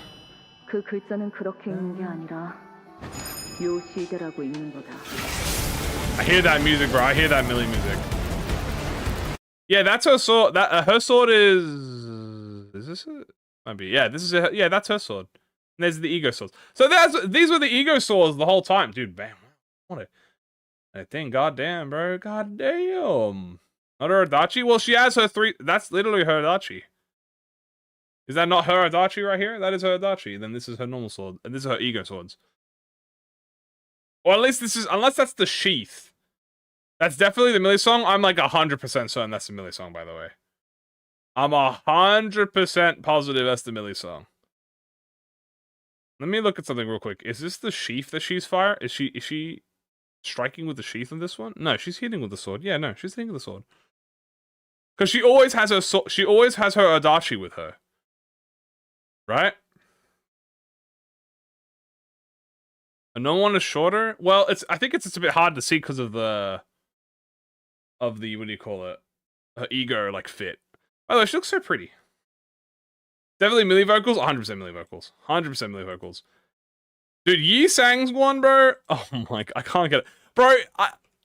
[SPEAKER 5] 그 글자는 그렇게 있는 게 아니라 요시대라고 있는 거다.
[SPEAKER 1] I hear that music, bro. I hear that Millie music. Yeah, that's her sword. That her sword is this it? Might be. Yeah, this is her, yeah, that's her sword. And there's the ego swords. So these were the ego swords the whole time, dude. Bam. What a thing. Goddamn, bro. Goddamn. Not her Adachi? Well, she has her 3. That's literally her Adachi. Is that not her Adachi right here? That is her Adachi. Then this is her normal sword. And this is her ego swords. Or at least this is, unless that's the sheath. That's definitely the Millie song. I'm like 100% certain that's the Millie song, by the way. I'm 100% positive that's the Millie song. Let me look at something real quick. Is this the sheath that she's firing? Is she striking with the sheath in this one? No, she's hitting with the sword. Yeah, no, she's hitting with the sword. Because she always has her she always has her Adachi with her. Right? And no one is shorter? Well, I think it's a bit hard to see because of the what do you call it? Her ego like fit. By the way, she looks so pretty. Definitely Millie vocals. 100% Millie vocals. 100% Millie vocals. Dude, Yi Sang's one, bro. Oh my, I can't get it, bro.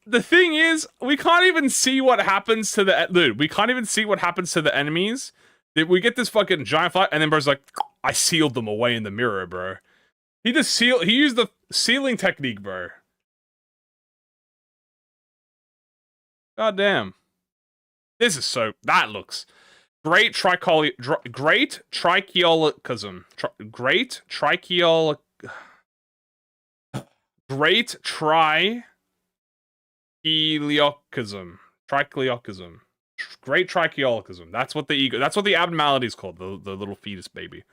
[SPEAKER 1] The thing is, we can't even see what happens to the dude. We can't even see what happens to the enemies. We get this fucking giant fight, and then bro's like, I sealed them away in the mirror, bro. He used the sealing technique, bro. God damn. This is so, that looks great. Great trichiolicism. Great trichiolicism. Great trichiolicism. That's what the ego. That's what the abnormality is called. The little fetus baby.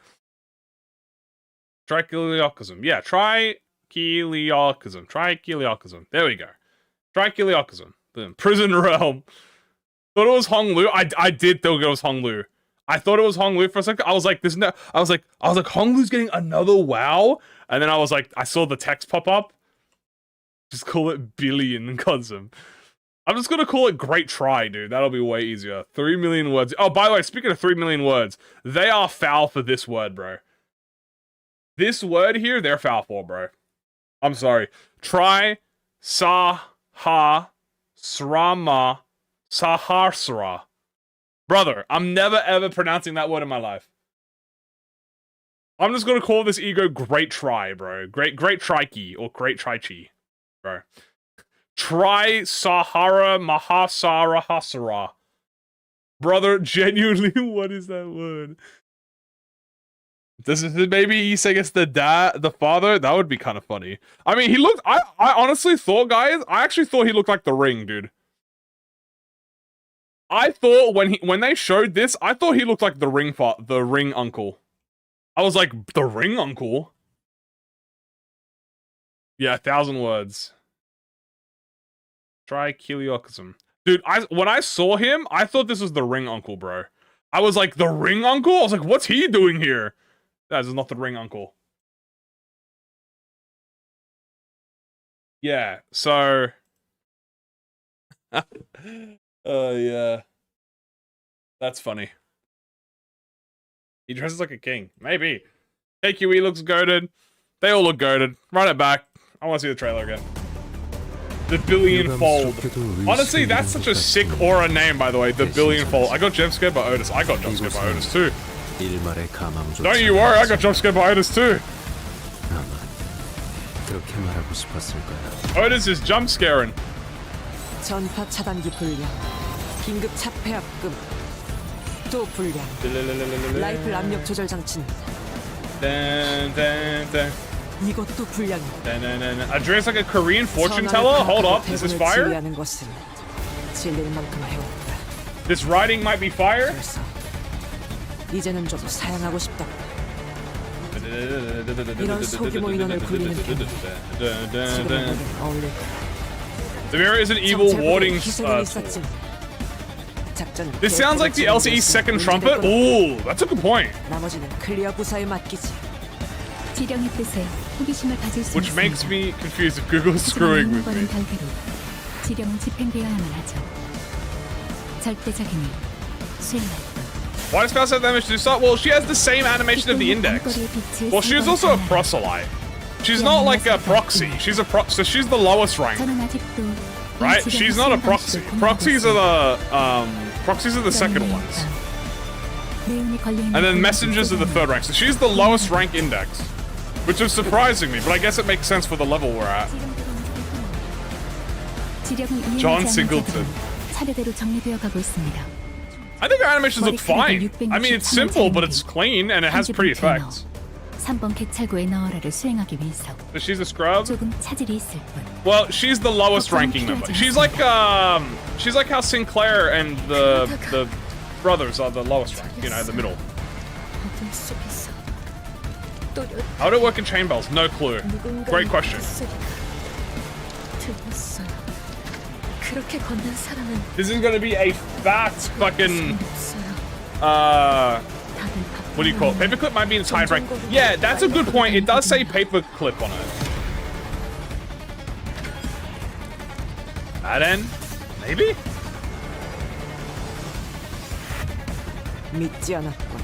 [SPEAKER 1] Trichiolicism. Yeah, trichiolicism. There we go. Trichiolicism. Boom. Prison realm. Thought it was Hong Lu. I did think it was Hong Lu. I thought it was Hong Lu for a second. I was like, there's no. I was like, Hong Lu's getting another WoW, and then I was like, I saw the text pop up. Just call it billion cosm. I'm just gonna call it great try, dude. That'll be way easier. 3 million words. Oh, by the way, speaking of 3 million words, they are foul for this word, bro. This word here, they're foul for, bro. I'm sorry. Try, sa, ha, srama, saharsra. Brother, I'm never ever pronouncing that word in my life. I'm just gonna call this ego great try, bro. Great trikey, or great trichi, bro. Try Sahara Mahasara Hasara. Brother, genuinely, what is that word? This is maybe he's saying it's the father. That would be kind of funny. I mean, he looked. I honestly thought, guys. I actually thought he looked like the Ring, dude. I thought when they showed this, I thought he looked like the Ring uncle. I was like, the Ring uncle. Yeah, 1,000 words. Trichiolicism. Dude, when I saw him, I thought this was the Ring uncle, bro. I was like, the Ring uncle? I was like, what's he doing here? That is not the Ring uncle. Yeah, so... yeah. That's funny. He dresses like a king. Maybe. KQE looks goated. They all look goated. Run it back. I want to see the trailer again. The Billion Fold. Honestly, that's such a sick aura name, by the way. The Billion Fold. I got jump scared by Otis. I got jump scared by Otis too. Don't you worry, I got jump scared by Otis too. Otis is jump scaring.
[SPEAKER 3] 전파 차단기 불량. 긴급 차폐합금. 또 불량. 라이플 압력 조절 장치는 이것도 불량이다.
[SPEAKER 1] I dress like a Korean fortune teller? Hold up, is this fire?
[SPEAKER 3] 진리하는 것은 진리를 만큼 해왔다.
[SPEAKER 1] This writing might be fire?
[SPEAKER 3] 그래서 이제는 좀 사양하고 싶다. 이런 소규모 인원을 굴리는 편이 지금은 어울릴 거야.
[SPEAKER 1] The mirror is an evil warding tool. This sounds like the LCE's second trumpet. Ooh, that's a good point.
[SPEAKER 3] 나머지는 클리어 부사에 맡기지.
[SPEAKER 4] 지령의 뜻에 호기심을 가질 수
[SPEAKER 1] Which makes me confused if Google's screwing with me.
[SPEAKER 4] 별개로 지령은 집행되어야만 하죠. 절대적인 수행할
[SPEAKER 1] Why does Faust have damage to do so? Well, she has the same animation of the index. Well, she's also a proselyte. She's not like a proxy. She's a so she's the lowest rank. Right? She's not a proxy. Proxies are the second ones. And then messengers are the third rank. So she's the lowest rank index. Which is surprising me, but I guess it makes sense for the level we're at. John Singleton. I think her animations look fine. I mean, it's simple, but it's clean, and it has pretty effects.
[SPEAKER 4] 3번 개찰구에 넣어라를 수행하기 위해서
[SPEAKER 1] But she's a scrub?
[SPEAKER 4] 조금 차질이 있을 뿐.
[SPEAKER 1] Well, she's the lowest ranking member. She's like how Sinclair and the brothers are the lowest rank, you know, the middle. How would it work in chain bells? No clue. Great question. This is gonna be a fat fucking what do you call it? Paperclip might be in its high rank. Yeah, that's a good point. It does say paperclip on it. That end? Maybe?
[SPEAKER 3] 믿지 않았군.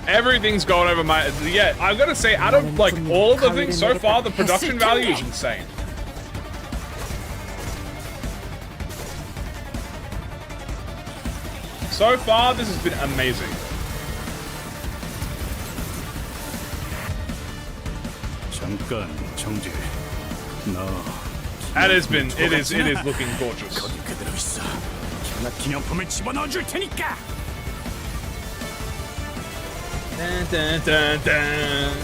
[SPEAKER 1] Everything's going over my... Yeah, I've got to say, out of, like, all of the things so far, the production value is insane. So far, this has been amazing. And it is looking gorgeous. Dun, dun, dun, dun.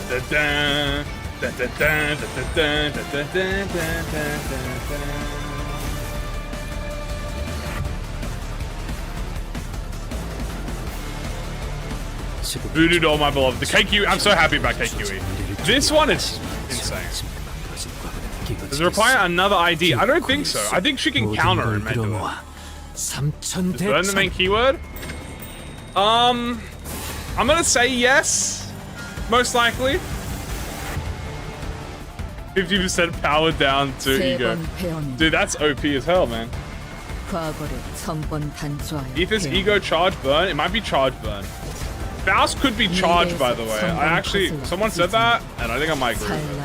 [SPEAKER 1] Dun, dun, dun, dun, dun, dun, dun, dun, dun, dun, dun. Voodoo doll, my beloved. The KQ, I'm so happy about KQE. This one is insane. Does it require another ID? I don't think so. I think she can counter and make it. Is burn the main keyword? I'm gonna say yes. Most likely. 50% power down to ego. Dude, that's OP as hell, man. If it's ego charge burn, it might be charge burn. Faust could be charged, by the way. I actually, someone said that, and I think I might agree with it.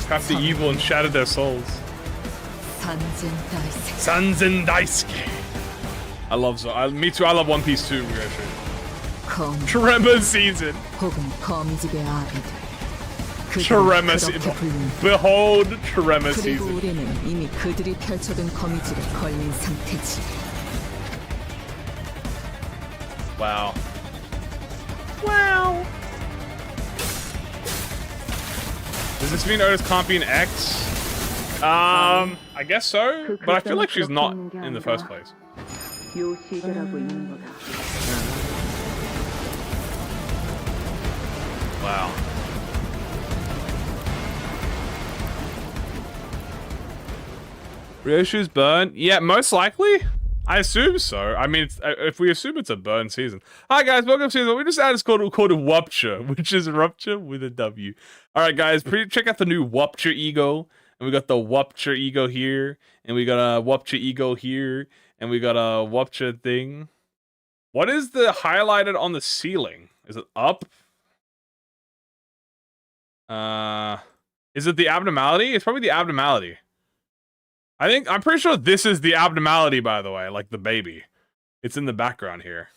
[SPEAKER 1] Craft the evil and shatter their souls. Sanzen Daisuke. I love so. Me too. I love One Piece too. Tremor season. Tremor season. Behold, Tremor season. Wow. Wow. Does this mean Otis can't be an X? I guess so, but I feel like she's not in the first place. Wow. Ryoshu's burn? Yeah, most likely. I assume so. I mean, if we assume it's a burn season. Hi guys, welcome to season. We just added it's called Rupture, which is rupture with a W. All right, guys, check out the new Rupture ego, and we got the Rupture ego here, and we got a Rupture ego here, and we got a Rupture thing. What is the highlighted on the ceiling? Is it up? Is it the abnormality? It's probably the abnormality. I'm pretty sure this is the abnormality, by the way, like the baby. It's in the background here.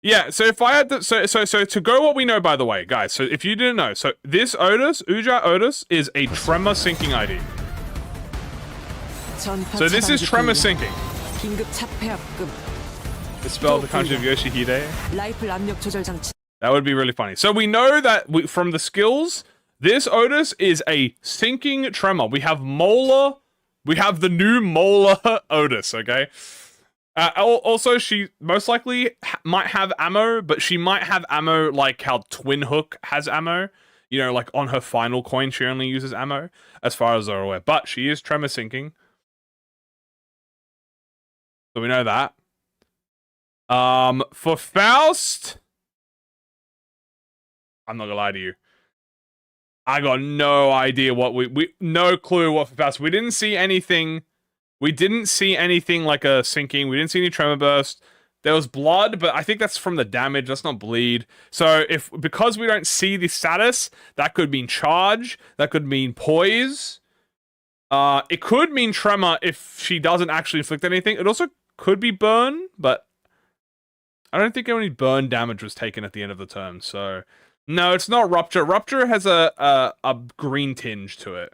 [SPEAKER 1] Yeah, so if I had to, so to go what we know, by the way, guys, so if you didn't know, so this Otis, Uja Otis, is a tremor syncing ID. So this is tremor syncing. The spell of the country of Yoshihide. That would be really funny. So we know that from the skills, this Otis is a syncing tremor. We have Molar. We have the new Molar Otis, okay? Also, she most likely might have ammo, but she might have ammo like how Twin Hook has ammo. You know, like on her final coin, she only uses ammo, as far as they're aware. But she is tremor syncing. So we know that. For Faust, I'm not gonna lie to you. I got no idea what no clue what for Faust. We didn't see anything. We didn't see anything like a sinking. We didn't see any tremor burst. There was blood, but I think that's from the damage. That's not bleed. So because we don't see the status, that could mean charge. That could mean poise. It could mean tremor if she doesn't actually inflict anything. It also could be burn, but I don't think any burn damage was taken at the end of the turn. So no, it's not Rupture. Rupture has a green tinge to it.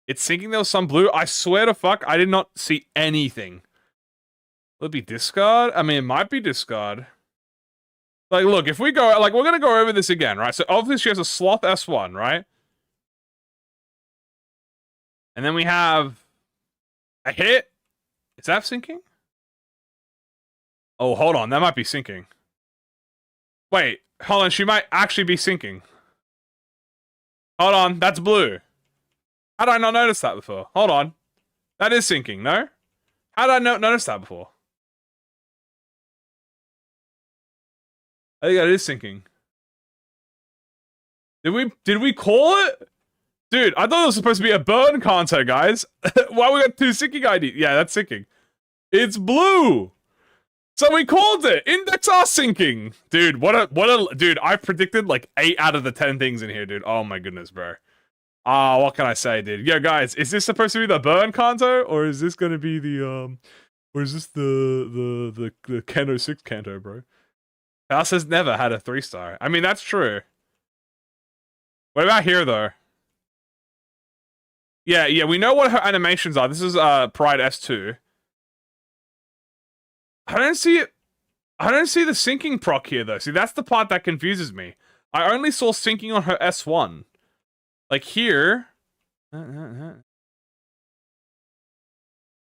[SPEAKER 1] It's thinking there was some blue. I swear to fuck, I did not see anything. Will it be discard? I mean, it might be discard. Like, look, if we go, like, we're going to go over this again, right? So obviously she has a Sloth S1, right? And then we have a hit. Is that sinking? Oh, hold on. That might be sinking. Wait, hold on. She might actually be sinking. Hold on. That's blue. How did I not notice that before? Hold on. That is sinking, no? How did I not notice that before? I think that is sinking. Did we call it? Dude, I thought it was supposed to be a burn counter, guys. Why we got two sinking IDs? Yeah, that's sinking. It's blue. So we called it. Index are sinking. Dude, dude, I predicted like 8 out of the 10 things in here, dude. Oh my goodness, bro. What can I say, dude? Yeah, guys, is this supposed to be the burn Kanto, or is this gonna be the or is this the Kanto 6 Kanto, bro? House has never had a 3-star. I mean, that's true. What about here, though? Yeah, we know what her animations are. This is Pride S2. I don't see it. I don't see the syncing proc here, though. See, that's the part that confuses me. I only saw syncing on her S1. Like here.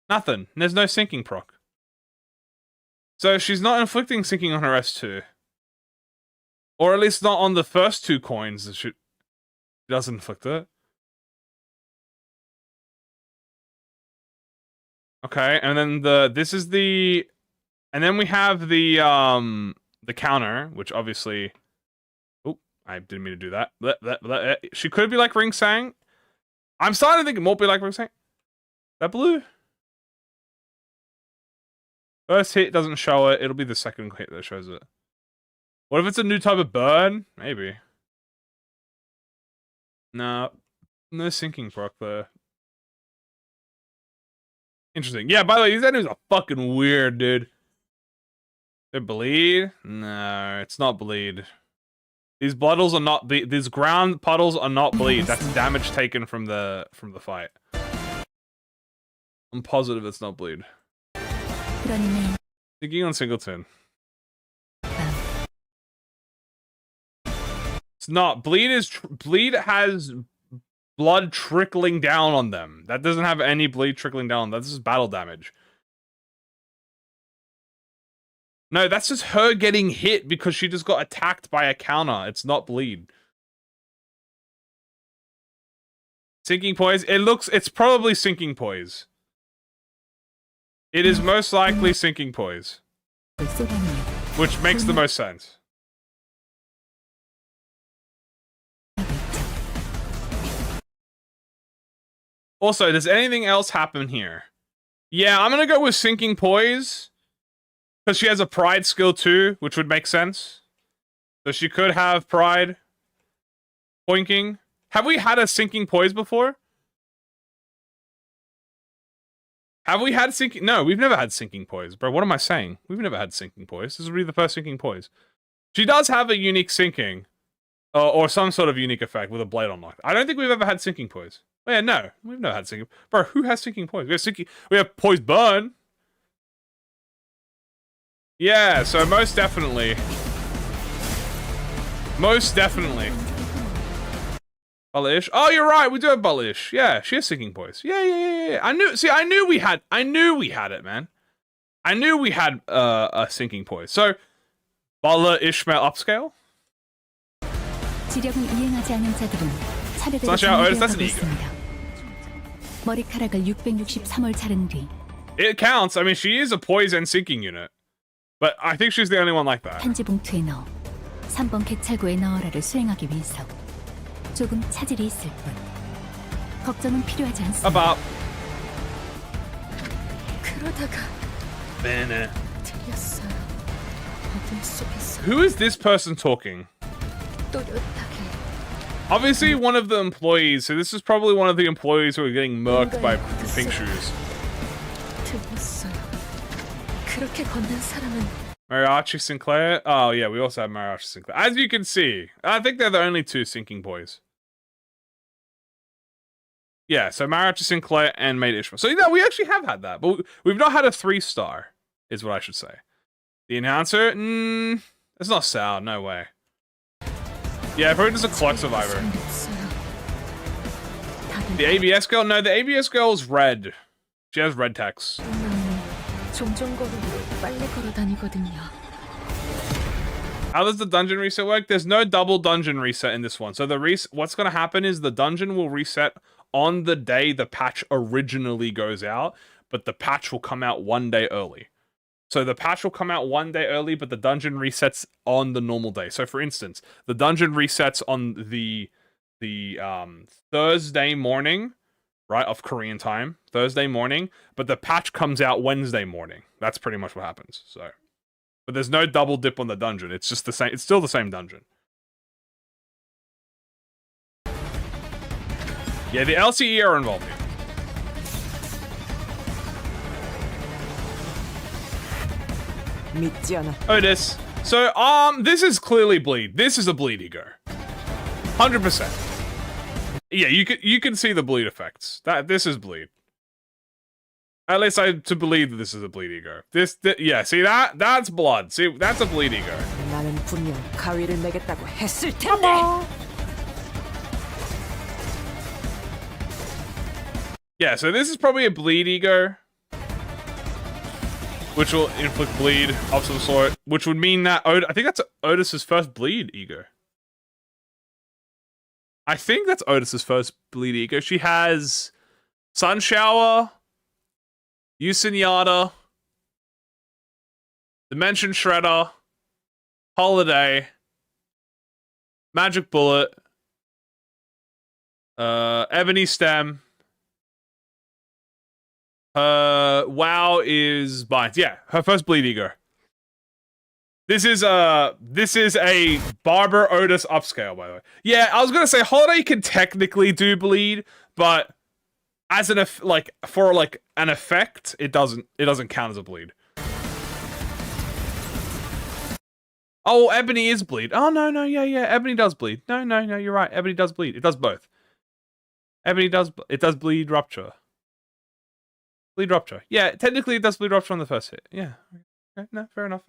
[SPEAKER 1] Nothing. There's no syncing proc. So she's not inflicting syncing on her S2. Or at least not on the first 2 coins. She doesn't inflict it. Okay, and then this is the... And then we have the counter, which obviously... Oh, I didn't mean to do that. She could be like Ring Sang. I'm starting to think it won't be like Ring Sang. That blue? First hit doesn't show it. It'll be the second hit that shows it. What if it's a new type of burn? Maybe. No. No sinking proc there. Interesting. Yeah, by the way, these enemies are fucking weird, dude. They bleed? No, it's not bleed. These puddles are not these ground puddles are not bleed. That's damage taken from the fight. I'm positive it's not bleed. Thinking on Singleton. It's not. Bleed has blood trickling down on them. That doesn't have any bleed trickling down. This is battle damage. No, that's just her getting hit because she just got attacked by a counter. It's not bleed. Sinking poise. It's probably sinking poise. It is most likely sinking poise. Which makes the most sense. Also, does anything else happen here? Yeah, I'm gonna go with sinking poise. Because she has a pride skill too, which would make sense. So she could have pride. Poinking. Have we had a sinking poise before? Have we had sinking? No, we've never had sinking poise. Bro, what am I saying? We've never had sinking poise. This will be the first sinking poise. She does have a unique sinking. Or some sort of unique effect with a blade unlocked. I don't think we've ever had sinking poise. Oh, yeah, no. We've never had sinking. Bro, who has sinking poise? We have poise burn. Yeah, so most definitely. Most definitely. Bullish. Oh, you're right. We do have Bullish. Yeah, she has sinking poise. Yeah. I knew we had it, man. I knew we had a sinking poise. So, Bala Ishmael upscale.
[SPEAKER 4] 지력은 이행하지 않은 자들은 차례대로
[SPEAKER 1] that's an
[SPEAKER 4] 정리되어가고
[SPEAKER 1] ego.
[SPEAKER 4] 있습니다. 머리카락을 663월 자른 뒤
[SPEAKER 1] It counts. I mean, she is a poise and sinking unit. But I think she's the only one like that.
[SPEAKER 4] 편지 봉투에 넣어 3번 개찰구에 넣어라를 수행하기 위해서 조금 차질이 있을 뿐 걱정은 필요하지 않습니다.
[SPEAKER 1] About.
[SPEAKER 5] 그러다가
[SPEAKER 1] Man.
[SPEAKER 5] 들렸어요. 어둠 속에서
[SPEAKER 1] Who is this person talking?
[SPEAKER 5] 또렷하게
[SPEAKER 1] Obviously one of the employees, so this is probably one of the employees who are getting murked by Pink Shoes.
[SPEAKER 5] 들렸어요. 그렇게 걷는 사람은
[SPEAKER 1] Mariachi Sinclair? Oh yeah, we also have Mariachi Sinclair. As you can see, I think they're the only 2 sinking boys. Yeah, so Mariachi Sinclair and Maid Ishmael. So yeah, we actually have had that, but we've not had a 3-star, is what I should say. The announcer? It's not Sal, no way. Yeah, probably just a clock survivor. The ABS girl? No, the ABS girl's red. She has red text.
[SPEAKER 5] 종종 걸으면 빨리 걸어 다니거든요.
[SPEAKER 1] How does the dungeon reset work? There's no double dungeon reset in this one. So what's going to happen is the dungeon will reset on the day the patch originally goes out, but the patch will come out 1 day early. So the patch will come out 1 day early, but the dungeon resets on the normal day. So for instance, the dungeon resets on the Thursday morning, right, of Korean time, Thursday morning, but the patch comes out Wednesday morning. That's pretty much what happens. So But there's no double dip on the dungeon. It's just the same. It's still the same dungeon. Yeah, the LCE are involved here. Otis. So, this is clearly bleed. This is a bleed ego. 100%. Yeah, you can see the bleed effects. This is bleed. At least I to believe that this is a bleed ego. Yeah, see that's blood. See, that's a bleed ego.
[SPEAKER 6] 나는 분명 가위를 매겠다고 했을 텐데.
[SPEAKER 1] Come on. Yeah, so this is probably a bleed ego, which will inflict bleed of some sort, which would mean that I think that's Otis's first bleed ego. I think that's Otis's first bleed ego. She has Sun Shower, Yusinyata, Dimension Shredder, Holiday, Magic Bullet, Ebony Stem. WoW is Binds. Yeah, her first bleed ego. This is a Barber Otis upscale, by the way. Yeah, I was gonna say Holiday can technically do bleed, but as an for an effect, it doesn't count as a bleed. Oh, Ebony is bleed. Oh no, yeah, Ebony does bleed. No, you're right. Ebony does bleed. It does both. Ebony does bleed rupture. Bleed rupture. Yeah, technically it does bleed rupture on the first hit. Yeah. Okay, no, fair enough.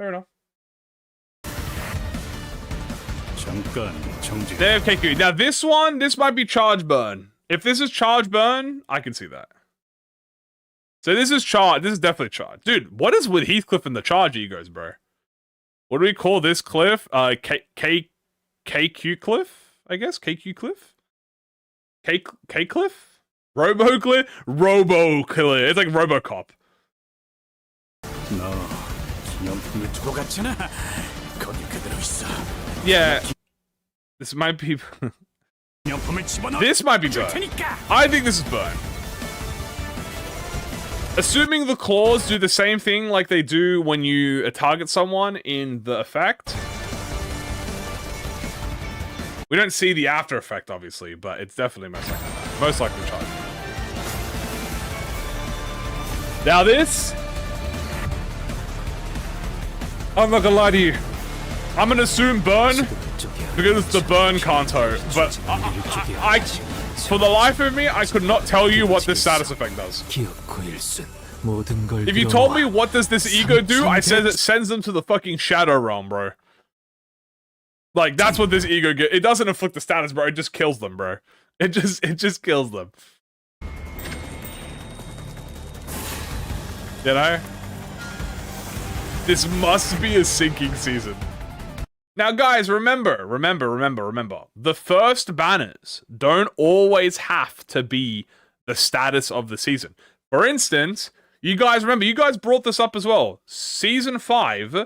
[SPEAKER 1] There, KQ. Now this might be charge burn. If this is charge burn, I can see that. So this is charge. This is definitely charge. Dude, what is with Heathcliff and the charge egos, bro? What do we call this cliff? KQ cliff? I guess? KQ cliff? K cliff? Robo cliff? Robo cliff. It's like Robocop. Yeah. This might be... This might be burn. I think this is burn. Assuming the claws do the same thing like they do when you target someone in the effect. We don't see the after effect, obviously, but it's definitely most likely charge. Now this... I'm not gonna lie to you. I'm gonna assume burn, because it's the burn canto, but I for the life of me, I could not tell you what this status effect does. If you told me what does this ego do, I said it sends them to the fucking Shadow Realm, bro. Like, that's what this ego gets. It doesn't inflict the status, bro. It just kills them, bro. It just kills them. You know? This must be a sinking season. Now, guys, remember. The first banners don't always have to be the status of the season. For instance, you guys brought this up as well. Season 5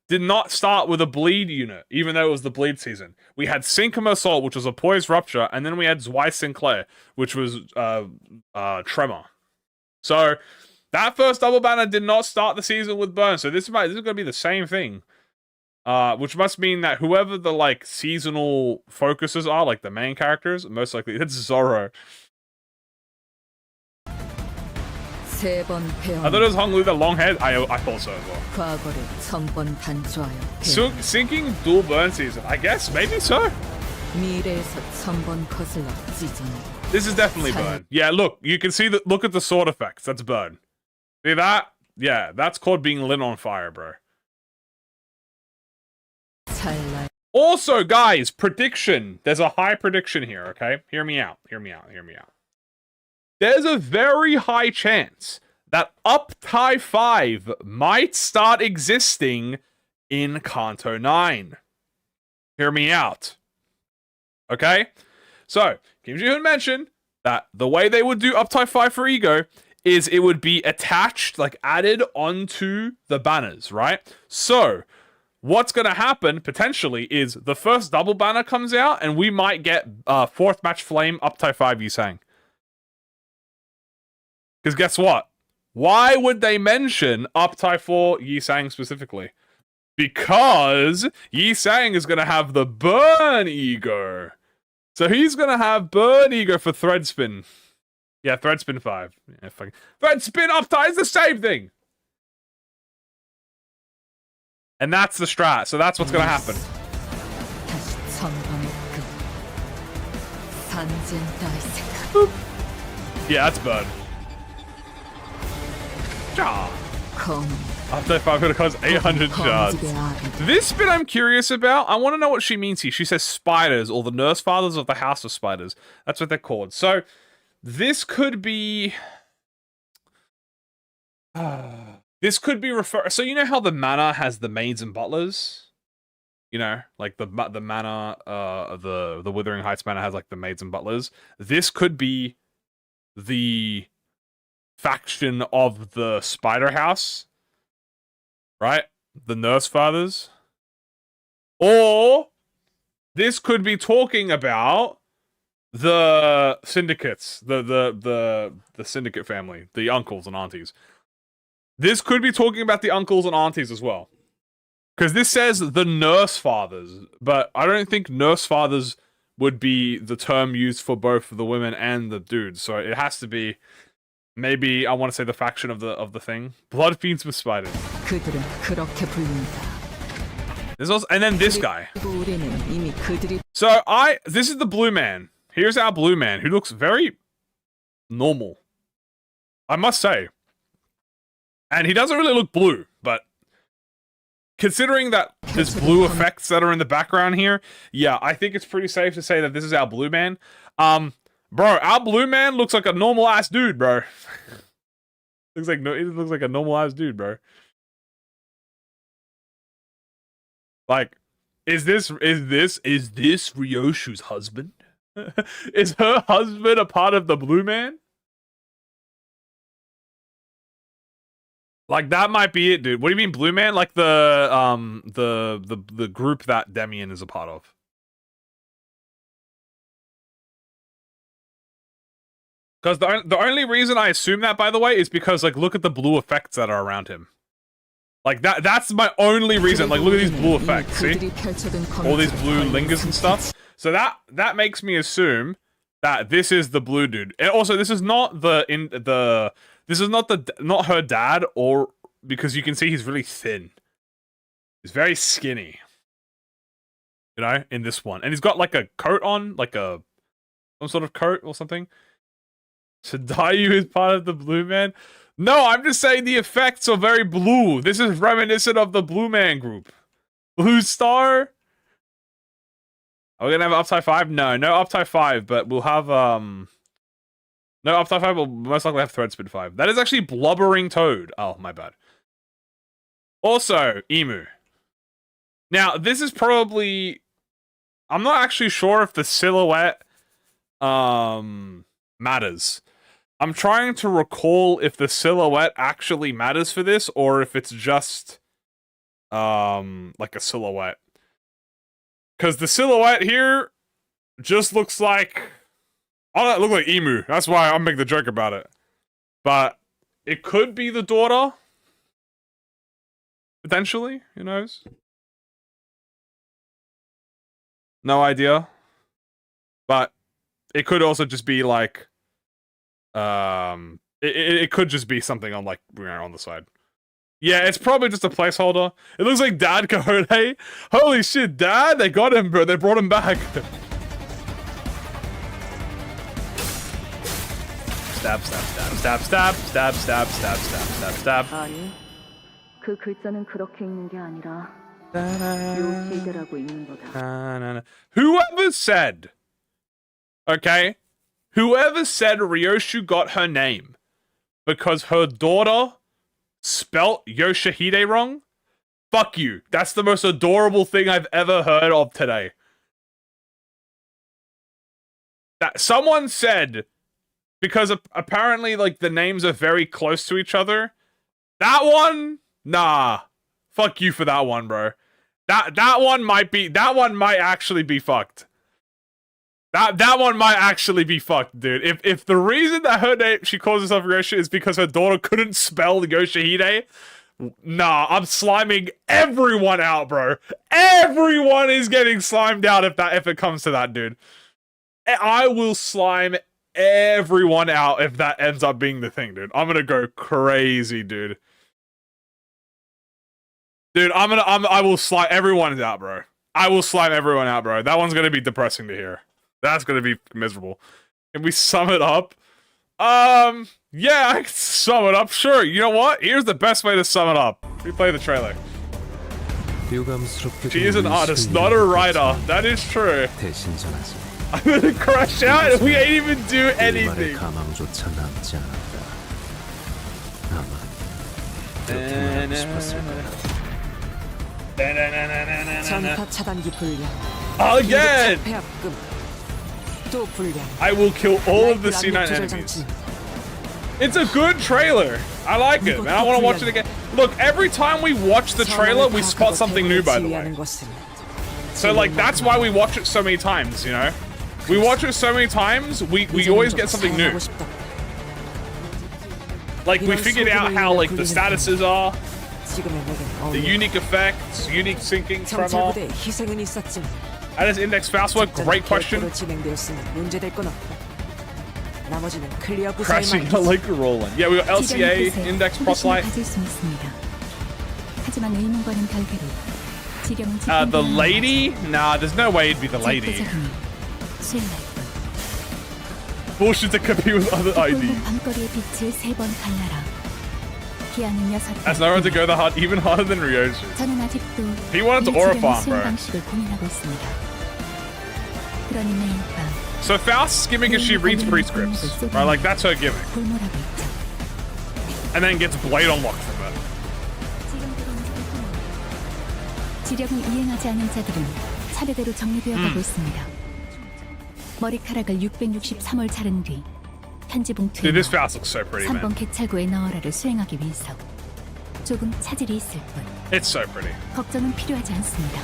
[SPEAKER 1] did not start with a bleed unit, even though it was the bleed season. We had Syncom Assault, which was a Poised Rupture, and then we had Zwei Sinclair, which was Tremor. So, that first double banner did not start the season with burn, so this is going to be the same thing. Which must mean that whoever the, like, seasonal focuses are, like the main characters, most likely it's Zoro. I thought it was Hong Lu, the long head. I thought so as well. Sinking dual burn season. I guess, maybe so. This is definitely burn. Yeah, look, you can see that. Look at the sword effects. That's burn. See that? Yeah, that's called being lit on fire, bro. Also, guys, prediction. There's a high prediction here, okay? Hear me out. There's a very high chance that Uptie 5 might start existing in Kanto 9. Hear me out. Okay? So, Kim Ji-hoon mentioned that the way they would do Uptie 5 for Ego is it would be attached, like added onto the banners, right? So, what's going to happen, potentially, is the first double banner comes out, and we might get fourth match flame Uptie 5 Yusang. Because guess what? Why would they mention Uptie 4 Yisang specifically? Because Yi Sang is gonna have the burn ego. So he's gonna have burn ego for Threadspin. Yeah, Threadspin 5. Yeah, fucking Threadspin uptime is the same thing. And that's the strat, so that's what's gonna happen.
[SPEAKER 4] 다시 전방의 그 산진 따위 생각.
[SPEAKER 1] Yeah, that's burn. Ja.
[SPEAKER 4] 검.
[SPEAKER 1] After 500 costs 800 shards. This bit I'm curious about. I want to know what she means here. She says spiders, or the nurse fathers of the house of spiders. That's what they're called. So, this could be... this could be so you know how the manor has the maids and butlers? You know, like the manor, the Withering Heights manor has like the maids and butlers. This could be the faction of the spider house. Right? The nurse fathers. Or this could be talking about the syndicates, the syndicate family, the uncles and aunties. This could be talking about the uncles and aunties as well. Because this says the nurse fathers, but I don't think nurse fathers would be the term used for both the women and the dudes. So it has to be maybe I want to say the faction of the thing. Blood fiends with spiders.
[SPEAKER 4] 그들은 그렇게 불린다.
[SPEAKER 1] There's also, and then this guy.
[SPEAKER 4] 우리는 이미 그들이
[SPEAKER 1] So this is the blue man. Here's our blue man who looks very normal, I must say. And he doesn't really look blue, but considering that there's blue effects that are in the background here, yeah, I think it's pretty safe to say that this is our blue man. Bro, our blue man looks like a normal ass dude, bro. It looks like a normal ass dude, bro. Like, is this Ryoshu's husband? Is her husband a part of the blue man? Like, that might be it, dude. What do you mean blue man? Like the group that Demian is a part of. Because the only reason I assume that, by the way, is because, like, look at the blue effects that are around him. Like, that's my only reason. Like, look at these blue effects, see? All these blue lingers and stuff. So that makes me assume that this is the blue dude. And also, this is not not her dad, or because you can see he's really thin. He's very skinny. You know, in this one. And he's got, like, a coat on, like some sort of coat or something. So Dayu is part of the blue man? No, I'm just saying the effects are very blue. This is reminiscent of the Blue Man group. Blue Star? Are we gonna have Uptide 5? No Uptide 5, but we'll have, no Uptide 5, we'll most likely have Threadspin 5. That is actually Blubbering Toad. Oh, my bad. Also, Emu. Now, this is probably... I'm not actually sure if the silhouette, matters. I'm trying to recall if the silhouette actually matters for this, or if it's just, like a silhouette. Because the silhouette here just looks like... Oh, that look like Emu. That's why I'm making the joke about it. But it could be the daughter. Potentially, who knows? No idea. But it could also just be like... It could just be something on, like, on the side. Yeah, it's probably just a placeholder. It looks like Dad Coyote. Holy shit, Dad! They got him, bro. They brought him back. Stab, stab, stab, stab, stab, stab, stab, stab, stab, stab, stab.
[SPEAKER 5] 아니, 그 글자는 그렇게 읽는 게 아니라 요시대라고 읽는 거다.
[SPEAKER 1] Whoever said, okay, whoever said Ryoshu got her name because her daughter spelt Yoshihide wrong, fuck you. That's the most adorable thing I've ever heard of today. That someone said, because apparently, like, the names are very close to each other. That one? Nah. Fuck you for that one, bro. That one might actually be fucked. That one might actually be fucked, dude. If the reason that her name, she calls herself Ryoshu, is because her daughter couldn't spell Yoshihide, Nah, I'm sliming everyone out, bro. Everyone is getting slimed out if it comes to that, dude. I will slime everyone out if that ends up being the thing, dude. I'm gonna go crazy, dude. Dude, I will slime everyone out, bro. I will slime everyone out, bro. That one's gonna be depressing to hear. That's gonna be miserable. Can we sum it up? Yeah, I can sum it up. Sure. You know what? Here's the best way to sum it up. Replay the trailer. She is an artist, not a writer. That is true. I'm gonna crash out and we ain't even do anything.
[SPEAKER 6] 전파 차단기 불량.
[SPEAKER 1] Again!
[SPEAKER 6] 폐압금. 또 불량.
[SPEAKER 1] I will kill all of the C9 enemies. It's a good trailer. I like it, man. I want to watch it again. Look, every time we watch the trailer, we spot something new, by the way. So, like, that's why we watch it so many times, you know? We watch it so many times, we always get something new. Like, we figured out how, like, the statuses are, the unique effects, unique syncing, tremor. How does index fast work? Great question. Crashing like a rolling. Yeah, we got LCA, index plus light. The lady? Nah, there's no way it'd be the lady. Bullshit to compete with other ID. That's no one to go even harder than Ryoji. He wanted to aura farm, bro. So Faust's gimmick is she reads prescripts, right? Like, that's her gimmick. And then gets blade unlocked from it.
[SPEAKER 4] 지령을 이행하지 않은 자들은 차례대로 정리되어 가고 있습니다. 머리카락을 663월 자른 뒤 편지 봉투에
[SPEAKER 1] Dude, this Faust looks so pretty,
[SPEAKER 4] 3번
[SPEAKER 1] man.
[SPEAKER 4] 개찰구의 너어라를 수행하기 위해서 조금 차질이 있을 뿐
[SPEAKER 1] It's so pretty.
[SPEAKER 4] 걱정은 필요하지 않습니다.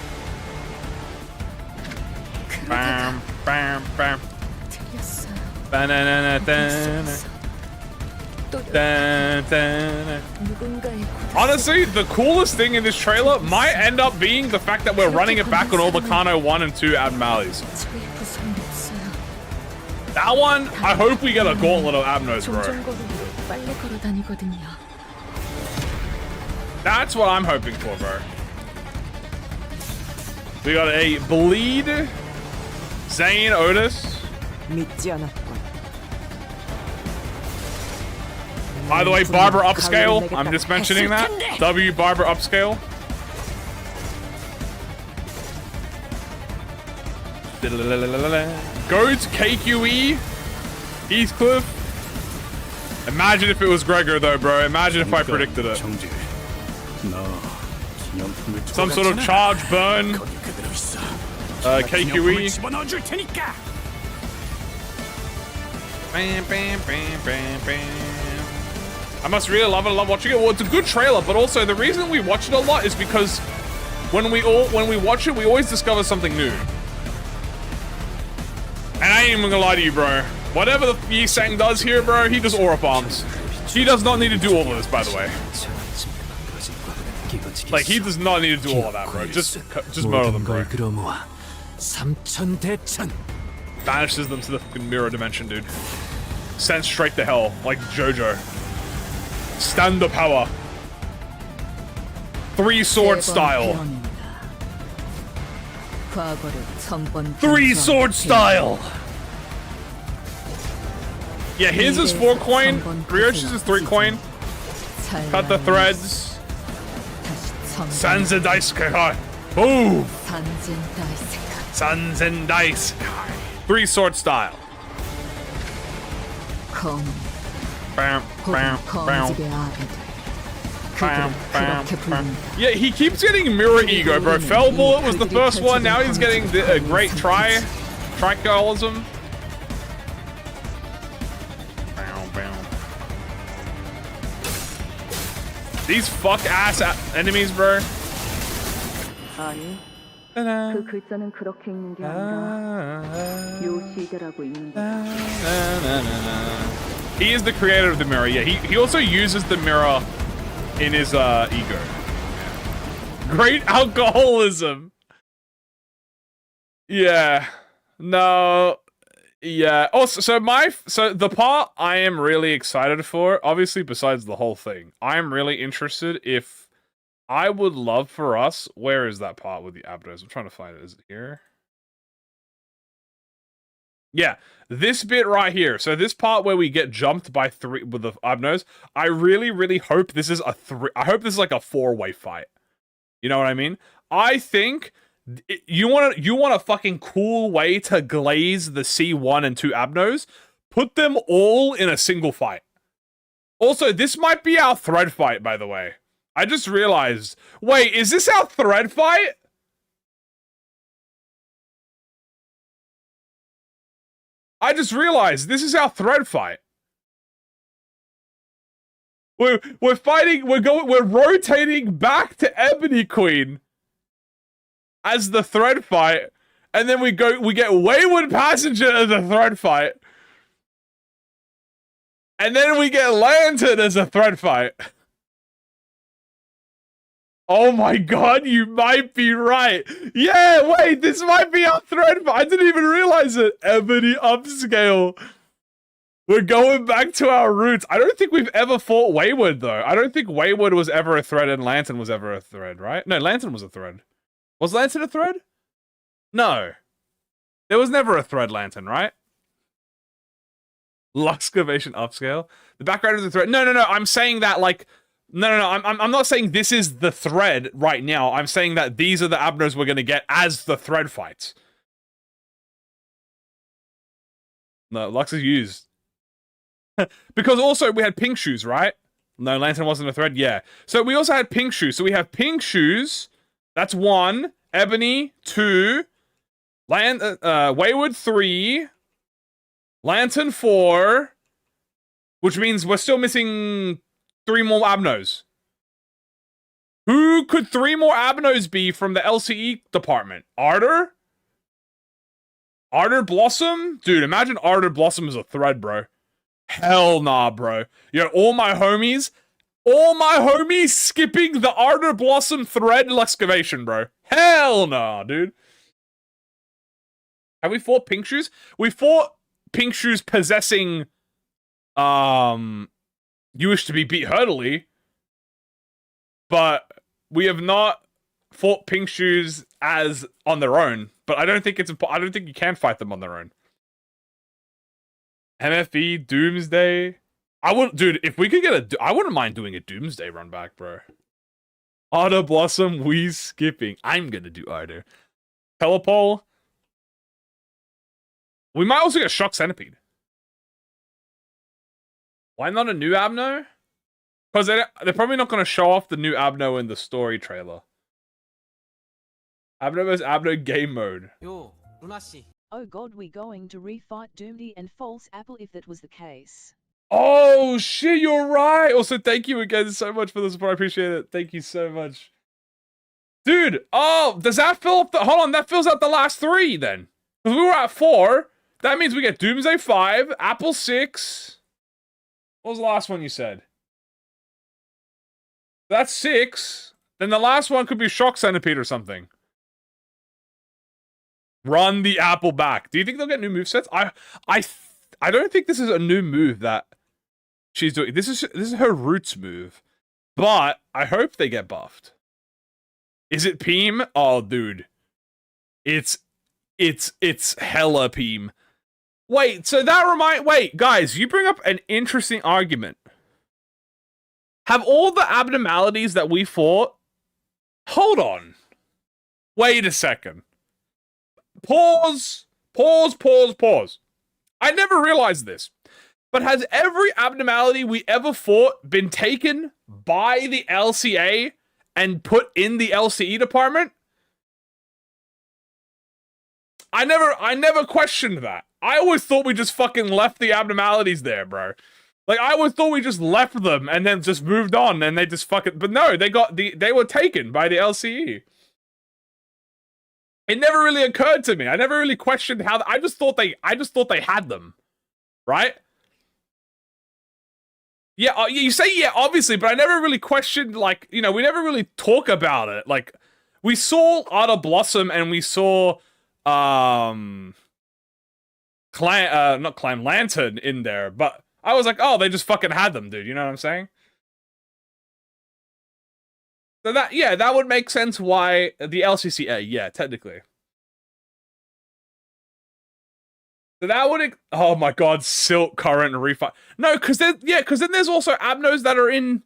[SPEAKER 1] Bam, bam, bam.
[SPEAKER 4] 틀렸어.
[SPEAKER 1] Banana,
[SPEAKER 4] 누군가의
[SPEAKER 1] Honestly, the coolest thing in this trailer might end up being the fact that we're running it back on all the Kano 1 and 2 abnormalities. That one, I hope we get a gauntlet of Abnos, bro. That's what I'm hoping for, bro. We got a bleed, Zane, Otis. By the way, Barber upscale. I'm just mentioning that. W Barber upscale. Goat KQE. Heathcliff. Imagine if it was Gregor though, bro. Imagine if I predicted it. Some sort of charge burn. KQE. Bam, bam, bam, bam, bam. I must really love it. I love watching it. Well, it's a good trailer, but also the reason we watch it a lot is because when we watch it, we always discover something new. And I ain't even gonna lie to you, bro. Whatever the Yi-Sang does here, bro, he does aura bombs. He does not need to do all of this, by the way. Like, he does not need to do all of that, bro. Just murder them, bro. Banishes them to the fucking mirror dimension, dude. Sent straight to hell, like JoJo. Stand the power. 3 sword style. 3 sword style. Yeah, his is 4 coin. Ryoshi's is 3 coin. Cut the threads. Sanzen dice. Boom. Sanzen dice. 3 sword style. Bam, bam, bam. Bam, bam, bam. Yeah, he keeps getting mirror ego, bro. Fell Bullet was the first one. Now he's getting a great tricholism. Bam, bam. These fuck ass enemies, bro.
[SPEAKER 5] 아니, 그 글자는 그렇게 읽는 게 아니라 요시드라고 읽는 거야.
[SPEAKER 1] He is the creator of the mirror. Yeah, he also uses the mirror in his ego. Great alcoholism. Yeah. No. Yeah. Also, so the part I am really excited for, obviously besides the whole thing, I am really interested if I would love for us, where is that part with the abdos? I'm trying to find it. Is it here? Yeah, this bit right here. So this part where we get jumped by 3 with the abnos, I really, really hope this is I hope this is like a 4-way fight. You know what I mean? I think you want a fucking cool way to glaze the C1 and 2 abnos? Put them all in a single fight. Also, this might be our thread fight, by the way. I just realized. Wait, is this our thread fight? I just realized this is our thread fight. We're fighting, we're rotating back to Ebony Queen as the thread fight, and then we get Wayward Passenger as a thread fight. And then we get Lantern as a thread fight. Oh my god, you might be right. Yeah, wait, this might be our thread fight. I didn't even realize it. Ebony upscale. We're going back to our roots. I don't think we've ever fought Wayward, though. I don't think Wayward was ever a thread and Lantern was ever a thread, right? No, Lantern was a thread. Was Lantern a thread? No. There was never a thread Lantern, right? Luxcavation upscale. The background is a thread. No. I'm saying that, like... No. I'm not saying this is the thread right now. I'm saying that these are the abnos we're going to get as the thread fights. No, Lux is used. Because also we had pink shoes, right? No, Lantern wasn't a thread. Yeah. So we also had pink shoes. So we have pink shoes. That's 1. Ebony, 2. Wayward, 3. Lantern, 4. Which means we're still missing 3 more abnos. Who could 3 more abnos be from the LCE department? Ardor? Ardor Blossom? Dude, imagine Ardor Blossom as a thread, bro. Hell nah, bro. Yo, all my homies skipping the Ardor Blossom thread excavation, bro. Hell nah, dude. Have we fought Pink Shoes? We fought Pink Shoes possessing, You Wish to Be Beat Hurdily, but we have not fought Pink Shoes as on their own. But I don't think you can fight them on their own. MFE, Doomsday. Dude, if we could get I wouldn't mind doing a Doomsday run back, bro. Ardor Blossom, we skipping. I'm gonna do Ardor. Telepole. We might also get Shock Centipede. Why not a new Abno? Because they're probably not going to show off the new Abno in the story trailer. Abno vs. Abno game mode.
[SPEAKER 6] Yo, Lunashi.
[SPEAKER 2] Oh god, we going to refight Doomsday and False Apple if that was the case.
[SPEAKER 1] Oh shit, you're right. Also, thank you again so much for the support. I appreciate it. Thank you so much. Dude, oh, does that fill up hold on, that fills out the last 3 then. Because we were at 4. That means we get Doomsday 5, Apple 6. What was the last one you said? That's 6. Then the last one could be Shock Centipede or something. Run the Apple back. Do you think they'll get new movesets? I don't think this is a new move that she's doing. This is her roots move. But I hope they get buffed. Is it Peem? Oh, dude. It's hella Peem. Wait, so that wait, guys, you bring up an interesting argument. Have all the abnormalities that we fought... Hold on. Wait a second. Pause. I never realized this. But has every abnormality we ever fought been taken by the LCA and put in the LCE department? I never questioned that. I always thought we just fucking left the abnormalities there, bro. Like, I always thought we just left them and then just moved on and they just fucking... But no, they were taken by the LCE. It never really occurred to me. I never really questioned how... I just thought they had them. Right? Yeah, you say yeah, obviously, but I never really questioned, like, you know, we never really talk about it. Like, we saw Ada Blossom and we saw, not Clam Lantern in there, but I was like, oh, they just fucking had them, dude. You know what I'm saying? So that, yeah, that would make sense why the LCCA, yeah, technically. So that would, oh my god, Silk Current Refi. No, because then there's also Abnos that are in.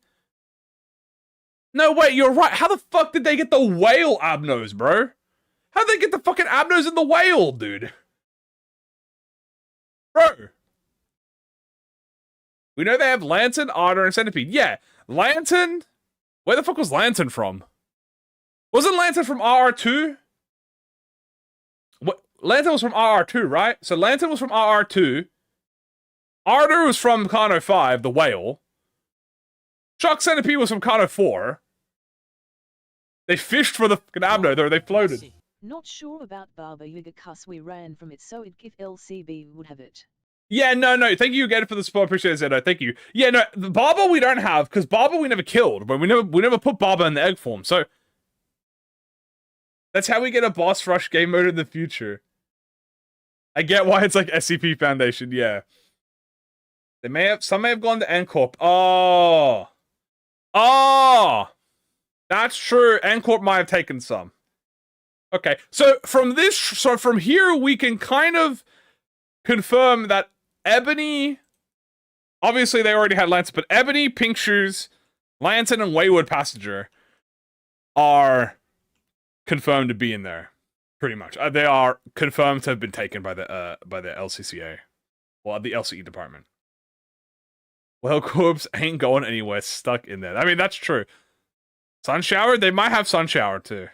[SPEAKER 1] No, wait, you're right. How the fuck did they get the whale Abnos, bro? How'd they get the fucking Abnos in the whale, dude? Bro. We know they have Lantern, Otter, and Centipede. Yeah, Lantern. Where the fuck was Lantern from? Wasn't Lantern from RR2? What? Lantern was from RR2, right? So Lantern was from RR2. Ardor was from Kano 5, the whale. Shock Centipede was from Kano 4. They fished for the fucking Abno, though. They floated.
[SPEAKER 2] Not sure about Baba Yaga cuz we ran from it, so if LCB would have it.
[SPEAKER 1] Yeah, no. Thank you again for the support. Appreciate it, Zedo. Thank you. Yeah, no, the Baba we don't have, because Baba we never killed. But we never put Baba in the egg form, so that's how we get a boss rush game mode in the future. I get why it's like SCP Foundation, yeah. Some may have gone to NCorp. Oh! That's true. NCorp might have taken some. Okay, so from here we can kind of confirm that Ebony, obviously they already had Lantern, but Ebony, Pink Shoes, Lantern, and Wayward Passenger are confirmed to be in there. Pretty much. They are confirmed to have been taken by the LCCA. Well, the LCE department. Well, Corpse ain't going anywhere, stuck in there. I mean, that's true. Sun Shower? They might have Sun Shower, too.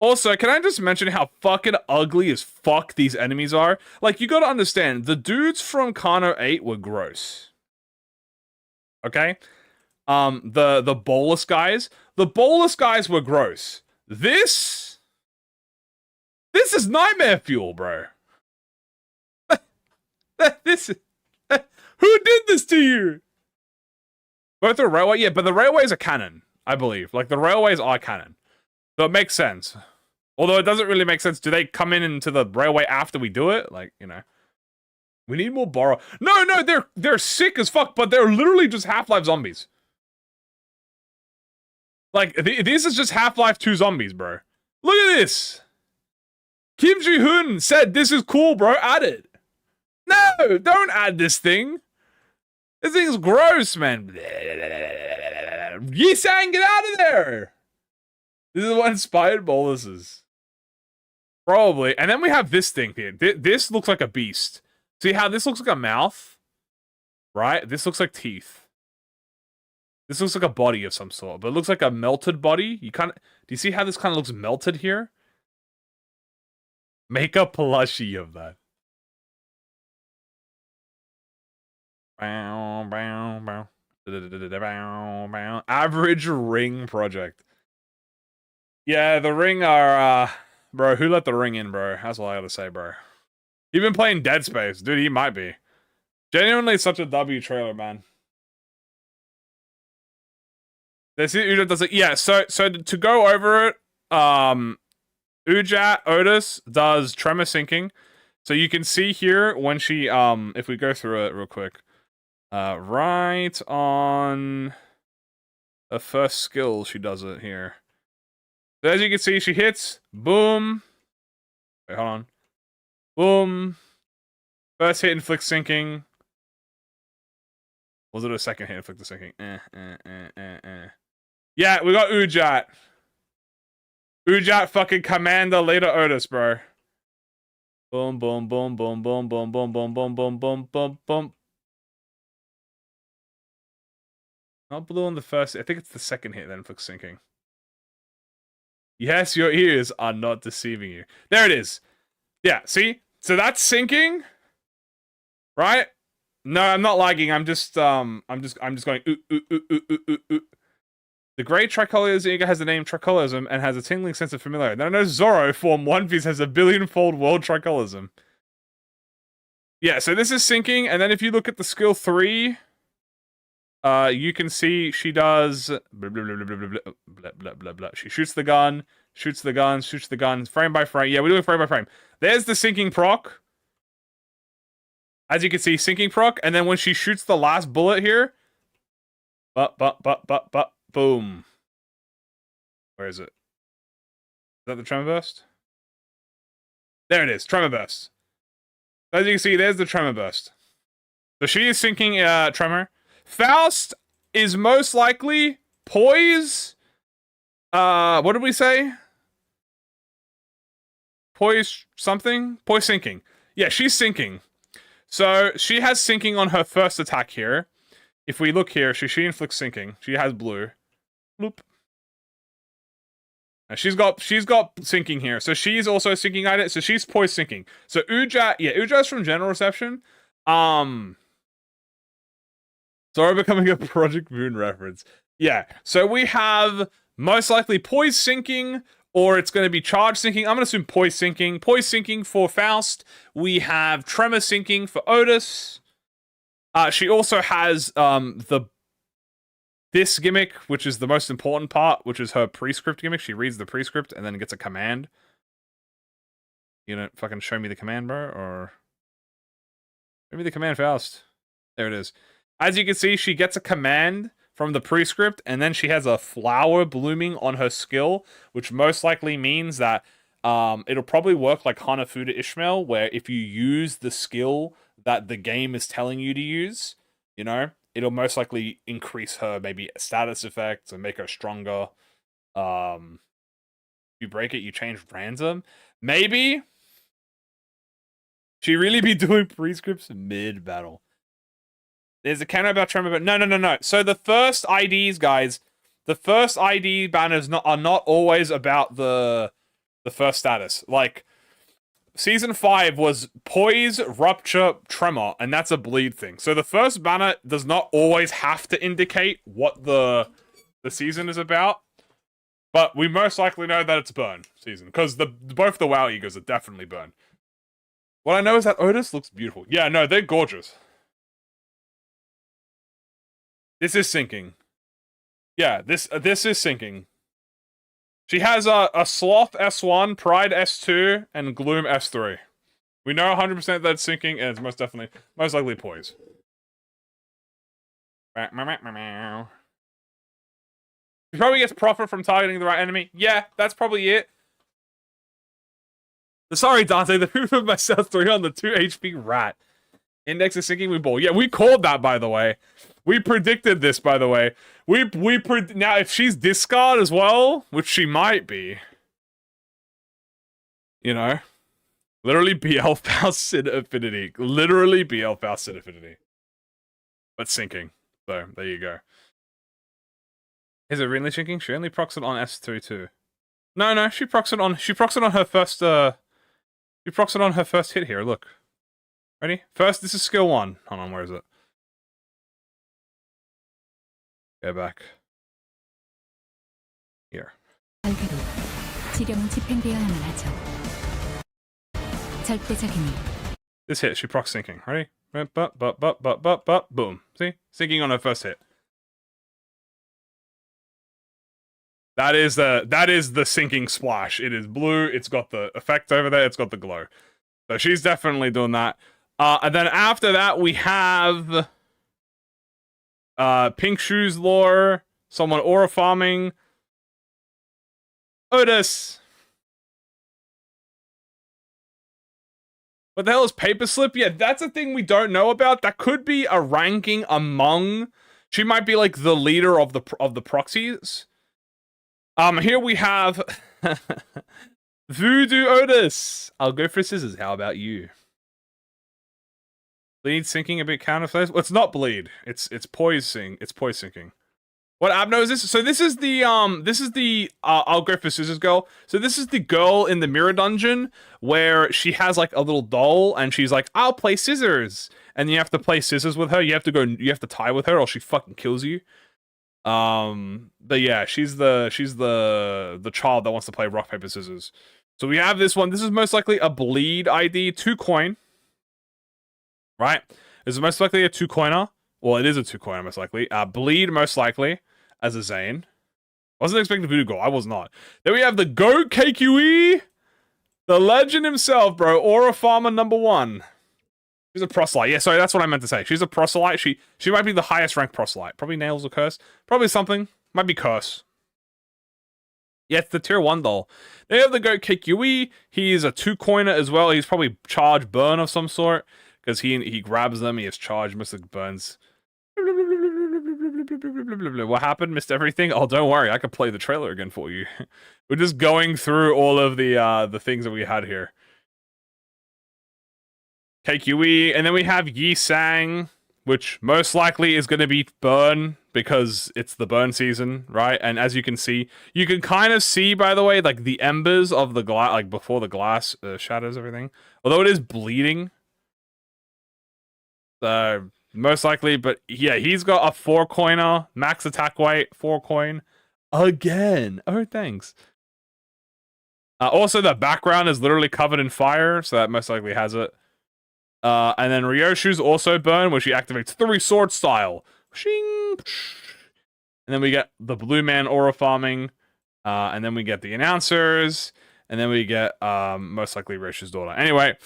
[SPEAKER 1] Also, can I just mention how fucking ugly as fuck these enemies are? Like, you gotta understand, the dudes from Kano 8 were gross. Okay? The bolus guys. The bolus guys were gross. This is nightmare fuel, bro. Who did this to you? Both the railway? Yeah, but the railways are canon, I believe. Like, the railways are canon. So it makes sense. Although it doesn't really make sense. Do they come into the railway after we do it? Like, you know. We need more borrow. No, they're sick as fuck, but they're literally just Half-Life zombies. Like, this is just Half-Life 2 zombies, bro. Look at this. Kim Ji-hoon said, this is cool, bro. Add it. No, don't add this thing. This thing's gross, man. Yi-san, get out of there. This is what inspired boluses. Probably. And then we have this thing here. This looks like a beast. See how this looks like a mouth? Right? This looks like teeth. This looks like a body of some sort. But it looks like a melted body. Do you see how this kind of looks melted here? Make a plushie of that. Bow, bow, bow. Bow, bow. Average ring project. Yeah, the ring are, bro, who let the ring in, bro? That's all I gotta say, bro. You've been playing Dead Space. Dude, he might be. Genuinely such a W trailer, man. This Uja does it. Yeah, so to go over it, Ujat Otis does tremor sinking. So you can see here when she, if we go through it real quick, right on the first skill, she does it here. So as you can see, she hits, boom. Wait, hold on. Boom. First hit inflicts sinking. Was it a second hit inflict the sinking? Yeah, we got Ujat. Ujat fucking Commander Later Otis, bro. Boom, boom, boom, boom, boom, boom, boom, boom, boom, boom, boom, boom, boom. Not blue on the first. I think it's the second hit that inflicts sinking. Yes, your ears are not deceiving you. There it is. Yeah, see? So that's sinking. Right? No, I'm not lagging. I'm just going ooh, ooh, ooh, ooh, ooh, ooh, ooh. The great tricholorism has the name tricholorism and has a tingling sense of familiarity. Now, no Zoro form One Piece has a billion-fold world tricholorism. Yeah, so this is sinking, and then if you look at the skill 3, You can see she does blah, blah, blah, blah, blah, blah, blah, blah, blah, blah. She shoots the gun, shoots the gun, shoots the gun, frame by frame. Yeah, we're doing frame by frame. There's the sinking proc. As you can see, sinking proc, and then when she shoots the last bullet here, boom. Where is it? Is that the tremor burst? There it is, tremor burst. As you can see, there's the tremor burst. So she is sinking tremor. Faust is most likely poise. What did we say? Poise something? Poise sinking. Yeah, she's sinking. So she has sinking on her first attack here. If we look here, she inflicts sinking. She has blue. Bloop. And she's got sinking here. So she's also sinking at it. So she's poise sinking. So Uja's from general reception. Sorry, becoming a ProjectMoon reference. Yeah. So we have most likely poise sinking, or it's going to be charge sinking. I'm going to assume poise sinking. Poise sinking for Faust. We have tremor sinking for Otis. She also has this gimmick, which is the most important part, which is her prescript gimmick. She reads the prescript and then gets a command. You know, fucking show me the command, bro, or show me the command, Faust. There it is. As you can see, she gets a command from the prescript, and then she has a flower blooming on her skill, which most likely means that it'll probably work like Hanafuda Ishmael, where if you use the skill that the game is telling you to use, you know, it'll most likely increase her maybe status effects and make her stronger. If you break it, you change random. Maybe she really be doing prescripts mid-battle. There's a counter about tremor, but no. So the first IDs, guys, the first ID banners are not always about the first status. Like, Season 5 was poise, rupture, tremor, and that's a bleed thing. So the first banner does not always have to indicate what the season is about. But we most likely know that it's burn season, because both the WoW egos are definitely burn. What I know is that Otis looks beautiful. Yeah, no, they're gorgeous. This is sinking. Yeah, this is sinking. She has a Sloth S1, Pride S2, and Gloom S3. We know 100% that it's sinking, and it's most likely poise. She probably gets profit from targeting the right enemy. Yeah, that's probably it. Sorry, Dante, the move of myself 3 on the 2 HP rat. Index is sinking, we ball. Yeah, we called that, by the way. We predicted this, by the way. Now, if she's discard as well, which she might be, you know, literally BL Faust in Affinity. Literally BL Faust in Affinity. But sinking. So, there you go. Is it really sinking? She only procs it on S2 too. No, she procs it on her first, she procs it on her first hit here, look. Ready? First, this is skill 1. Hold on, where is it? Go back. Here.
[SPEAKER 4] 결계로 지령은 집행되어야만 하죠. 절대적이니
[SPEAKER 1] This hit, she procs sinking. Ready? Boom. See? Sinking on her first hit. That is the sinking splash. It is blue, it's got the effect over there, it's got the glow. So she's definitely doing that. And then after that, we have Pink Shoes lore, someone aura farming, Otis. What the hell is Paper Slip? Yeah, that's a thing we don't know about. That could be a ranking among. She might be like the leader of the proxies. Here we have Voodoo Otis. I'll go for scissors. How about you? Bleed sinking a bit counterflows. Well, it's not bleed. It's poise sing. It's poise sinking. What Abno is this? So this is the I'll go for scissors girl. So this is the girl in the mirror dungeon where she has like a little doll and she's like, I'll play scissors. And you have to play scissors with her. You have to tie with her or she fucking kills you. But yeah, she's the child that wants to play rock, paper, scissors. So we have this one. This is most likely a bleed ID, 2 coin. Right? This is most likely a 2 coiner. Well, it is a 2-coiner, most likely. Bleed, most likely, as a Zane. Wasn't expecting Voodoo Go. I was not. Then we have the GOAT KQE. The legend himself, bro. Aura Farmer #1. She's a proselyte. Yeah, sorry, that's what I meant to say. She's a proselyte. She might be the highest ranked proselyte. Probably Nails or Curse. Probably something. Might be Curse. Yeah, it's the tier 1 doll. They have the GOAT KQE. He's a 2-coiner as well. He's probably charge burn of some sort. Because he grabs them. He has charge. Mystic burns. What happened? Missed everything? Oh, don't worry. I can play the trailer again for you. We're just going through all of the things that we had here. KQE, and then we have Yi Sang, which most likely is going to be burn because it's the burn season, right? And as you can see, you can kind of see, by the way, like the embers of the glass, like before the glass shatters everything. Although it is bleeding. Most likely, but yeah, he's got a 4-coiner, max attack weight, 4-coin. Again. Oh, thanks. Also, the background is literally covered in fire, so that most likely has it. And then Ryoshu's also burn, where she activates 3 sword style. Shing! And then we get the Blue Man aura farming. And then we get the announcers. And then we get most likely Ryoshu's daughter. Anyway,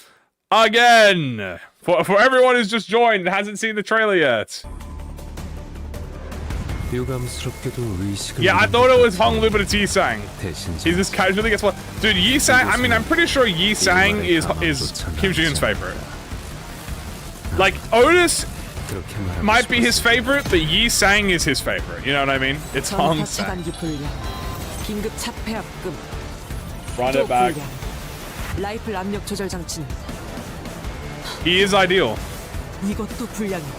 [SPEAKER 1] again, for everyone who's just joined and hasn't seen the trailer yet. Yeah, I thought it was Hong Lu, but it's Yi Sang. He just casually gets one. Dude, Yi Sang, I mean, I'm pretty sure Yi Sang is Kim Ji-yoon's favorite. Like, Otis might be his favorite, but Yi Sang is his favorite. You know what I mean? It's Hong Sang. Run it back. He is ideal.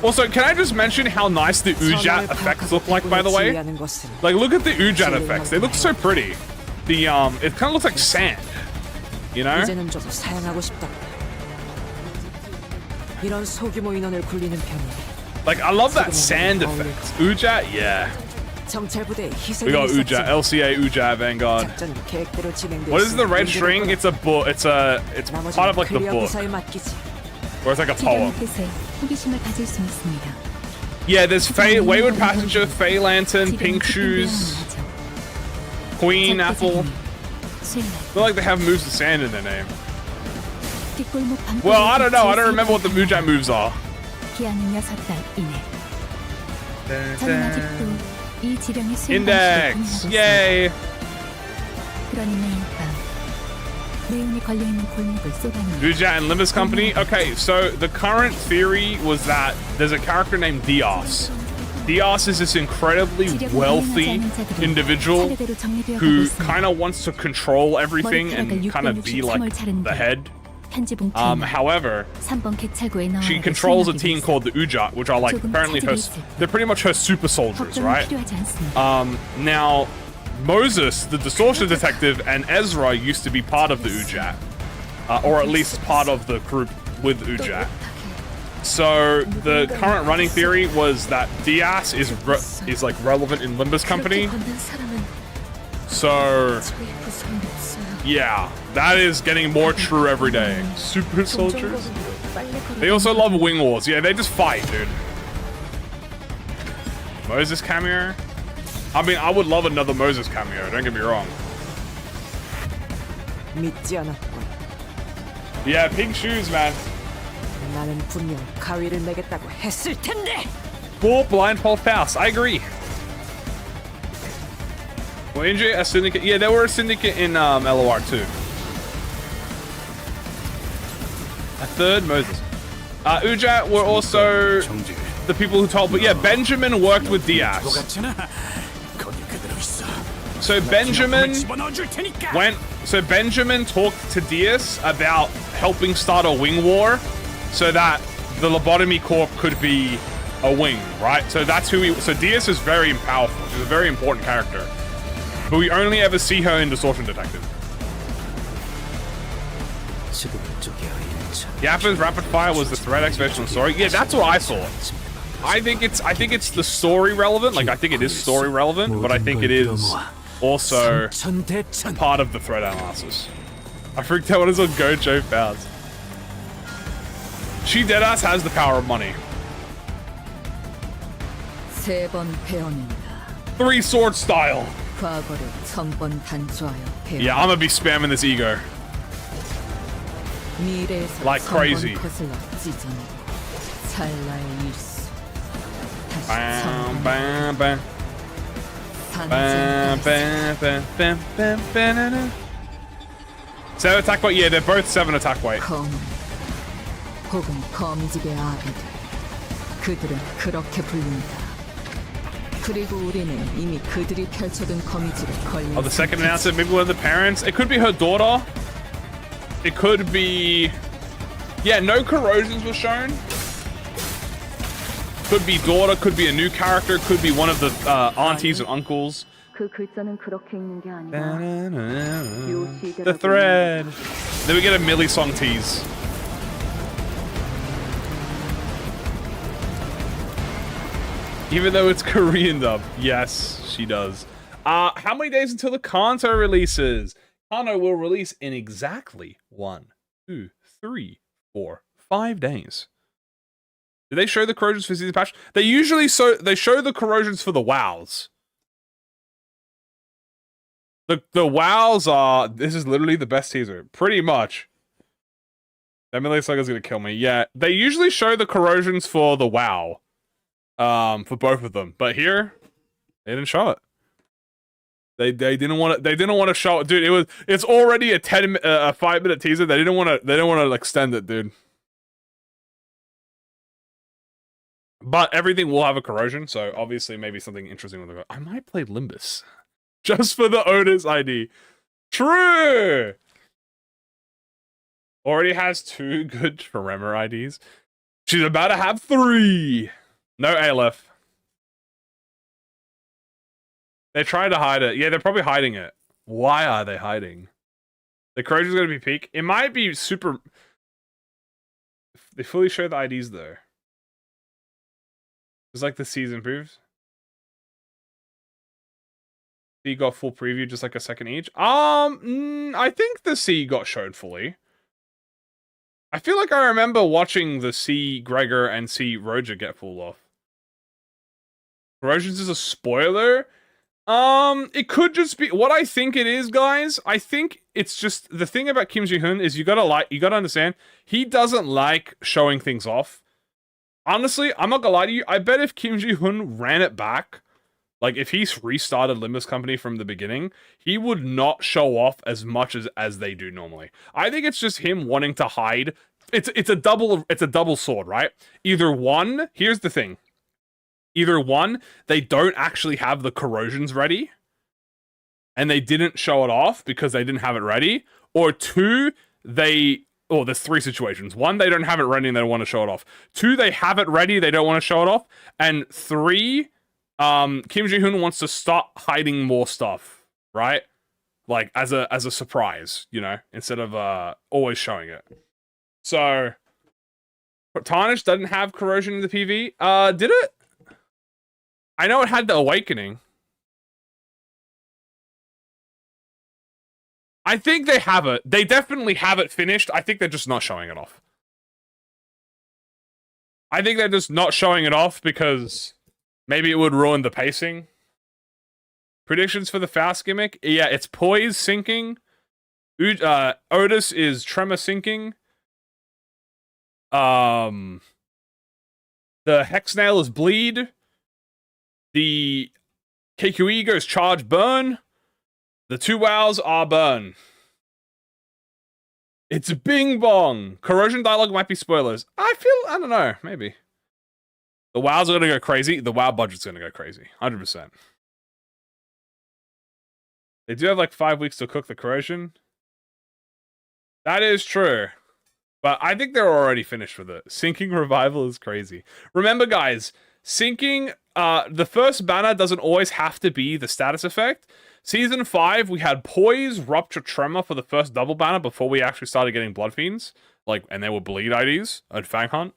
[SPEAKER 1] Also, can I just mention how nice the Ujat effects look like, by the way? Like, look at the Ujat effects. They look so pretty. The, it kind of looks like sand. You know? Like, I love that sand effect. Ujat, yeah. We got Ujat, LCA, Ujat, Vanguard. What is the red string? It's a book. It's part of like the book. Or it's like a poem. Yeah, there's Faye, Wayward Passenger, Faye Lantern, Pink Shoes, Queen Apple. I feel like they have moves of sand in their name. Well, I don't know. I don't remember what the Ujat moves are. Index! Yay! Ujat and Limbus Company. Okay, so the current theory was that there's a character named Dios. Dios is this incredibly wealthy individual who kind of wants to control everything and kind of be like the head. However, she controls a team called the Ujat, which are like apparently they're pretty much her super soldiers, right? Now, Moses, the distortion detective, and Ezra used to be part of the Ujat, or at least part of the group with Ujat. So the current running theory was that Diaz is like relevant in Limbus Company. So yeah, that is getting more true every day. Super soldiers. They also love Wing Wars. Yeah, they just fight, dude. Moses cameo. I mean, I would love another Moses cameo, don't get me wrong. Yeah, pink shoes, man. Full blindfold Faust, I agree. Well, NJ, a syndicate. Yeah, there were a syndicate in LOR too. A third Moses. Ujat were also the people who told, but yeah, Benjamin worked with Diaz. So Benjamin talked to Diaz about helping start a wing war so that the Lobotomy Corp could be a wing, right? So that's who so Diaz is very powerful. She's a very important character. But we only ever see her in Distortion Detective. Yappa's Rapid Fire was the threat expedition story. Yeah, that's what I saw. I think it's the story relevant. Like, I think it is story relevant, but I think it is also part of the threat analysis. I freaked out when I saw Gojo Fouts. She deadass has the power of money.
[SPEAKER 6] 3번 베어낸다.
[SPEAKER 1] 3 sword style.
[SPEAKER 6] 과거를 1000번 단조하여 베어.
[SPEAKER 1] Yeah, I'm gonna be spamming this ego.
[SPEAKER 6] 미래에서
[SPEAKER 1] Like
[SPEAKER 6] 1000번
[SPEAKER 1] crazy.
[SPEAKER 6] 거슬러 찢어내. 찰나의 일수. 다시
[SPEAKER 1] Bam,
[SPEAKER 6] 1000번.
[SPEAKER 1] bam, bam. Bam, bam, bam, bam, bam, bam. 7 attack weight? Yeah, they're both 7 attack weight.
[SPEAKER 6] 검 혹은 검직의 아비들. 그들은 그렇게 불린다. 그리고 우리는 이미 그들이 펼쳐둔 거미줄에 걸린
[SPEAKER 1] Oh, the second announcement, maybe one of the parents. It could be her daughter. It could be... Yeah, no corrosions were shown. Could be daughter, could be a new character, could be one of the aunties and uncles.
[SPEAKER 5] 그 글자는 그렇게 읽는 게 아니라
[SPEAKER 1] The thread. Then we get a Millie song tease. Even though it's Korean dub. Yes, she does. How many days until the Kanto releases? Kanto will release in exactly 1, 2, 3, 4, 5 days. Did they show the corrosions for season patch? They usually show the corrosions for the WoWs. The WoWs are... This is literally the best teaser. Pretty much. That Millie Slugger's gonna kill me. Yeah, they usually show the corrosions for the WoW. For both of them. But here, they didn't show it. They didn't want to show it, dude. It's already a 5-minute teaser. They didn't want to extend it, dude. But everything will have a corrosion, so obviously maybe something interesting will go. I might play Limbus just for the Otis ID. True. Already has 2 good Tremor IDs. She's about to have 3. No Aleph. They tried to hide it. Yeah, they're probably hiding it. Why are they hiding? The corrosion's gonna be peak. It might be super... They fully show the IDs though. It's like the season proves. C got full preview, just like a second each. I think the C got shown fully. I feel like I remember watching the C Gregor and C Roger get full off. Corrosions is a spoiler. It could just be what I think it is, guys. I think it's just the thing about Kim Ji-hoon is you gotta understand he doesn't like showing things off. Honestly, I'm not gonna lie to you. I bet if Kim Ji-hoon ran it back, like if he restarted Limbus Company from the beginning, he would not show off as much as they do normally. I think it's just him wanting to hide. It's a double sword, right? Either one, here's the thing. Either one, they don't actually have the corrosions ready, and they didn't show it off because they didn't have it ready, or 2, there's 3 situations. 1, they don't have it ready and they don't want to show it off. 2, they have it ready, they don't want to show it off. And 3, Kim Ji-hoon wants to start hiding more stuff, right? Like, as a surprise, you know, instead of always showing it. So, Tarnish doesn't have corrosion in the PV. Did it? I know it had the Awakening. I think they have it. They definitely have it finished. I think they're just not showing it off. I think they're just not showing it off because maybe it would ruin the pacing. Predictions for the Faust gimmick? Yeah, it's Poise sinking. Otis is Tremor sinking. The Hex Nail is Bleed. The KQE goes Charge Burn. The 2 wows are Burn. It's Bing Bong. Corrosion dialogue might be spoilers. I don't know, maybe. The wows are gonna go crazy. The wow budget's gonna go crazy. 100%. They do have like 5 weeks to cook the corrosion. That is true. But I think they're already finished with it. Sinking Revival is crazy. Remember, guys, sinking, the first banner doesn't always have to be the status effect. Season 5, we had Poise, Rupture, Tremor for the first double banner before we actually started getting Blood Fiends. Like, and they were Bleed IDs and Fang Hunt.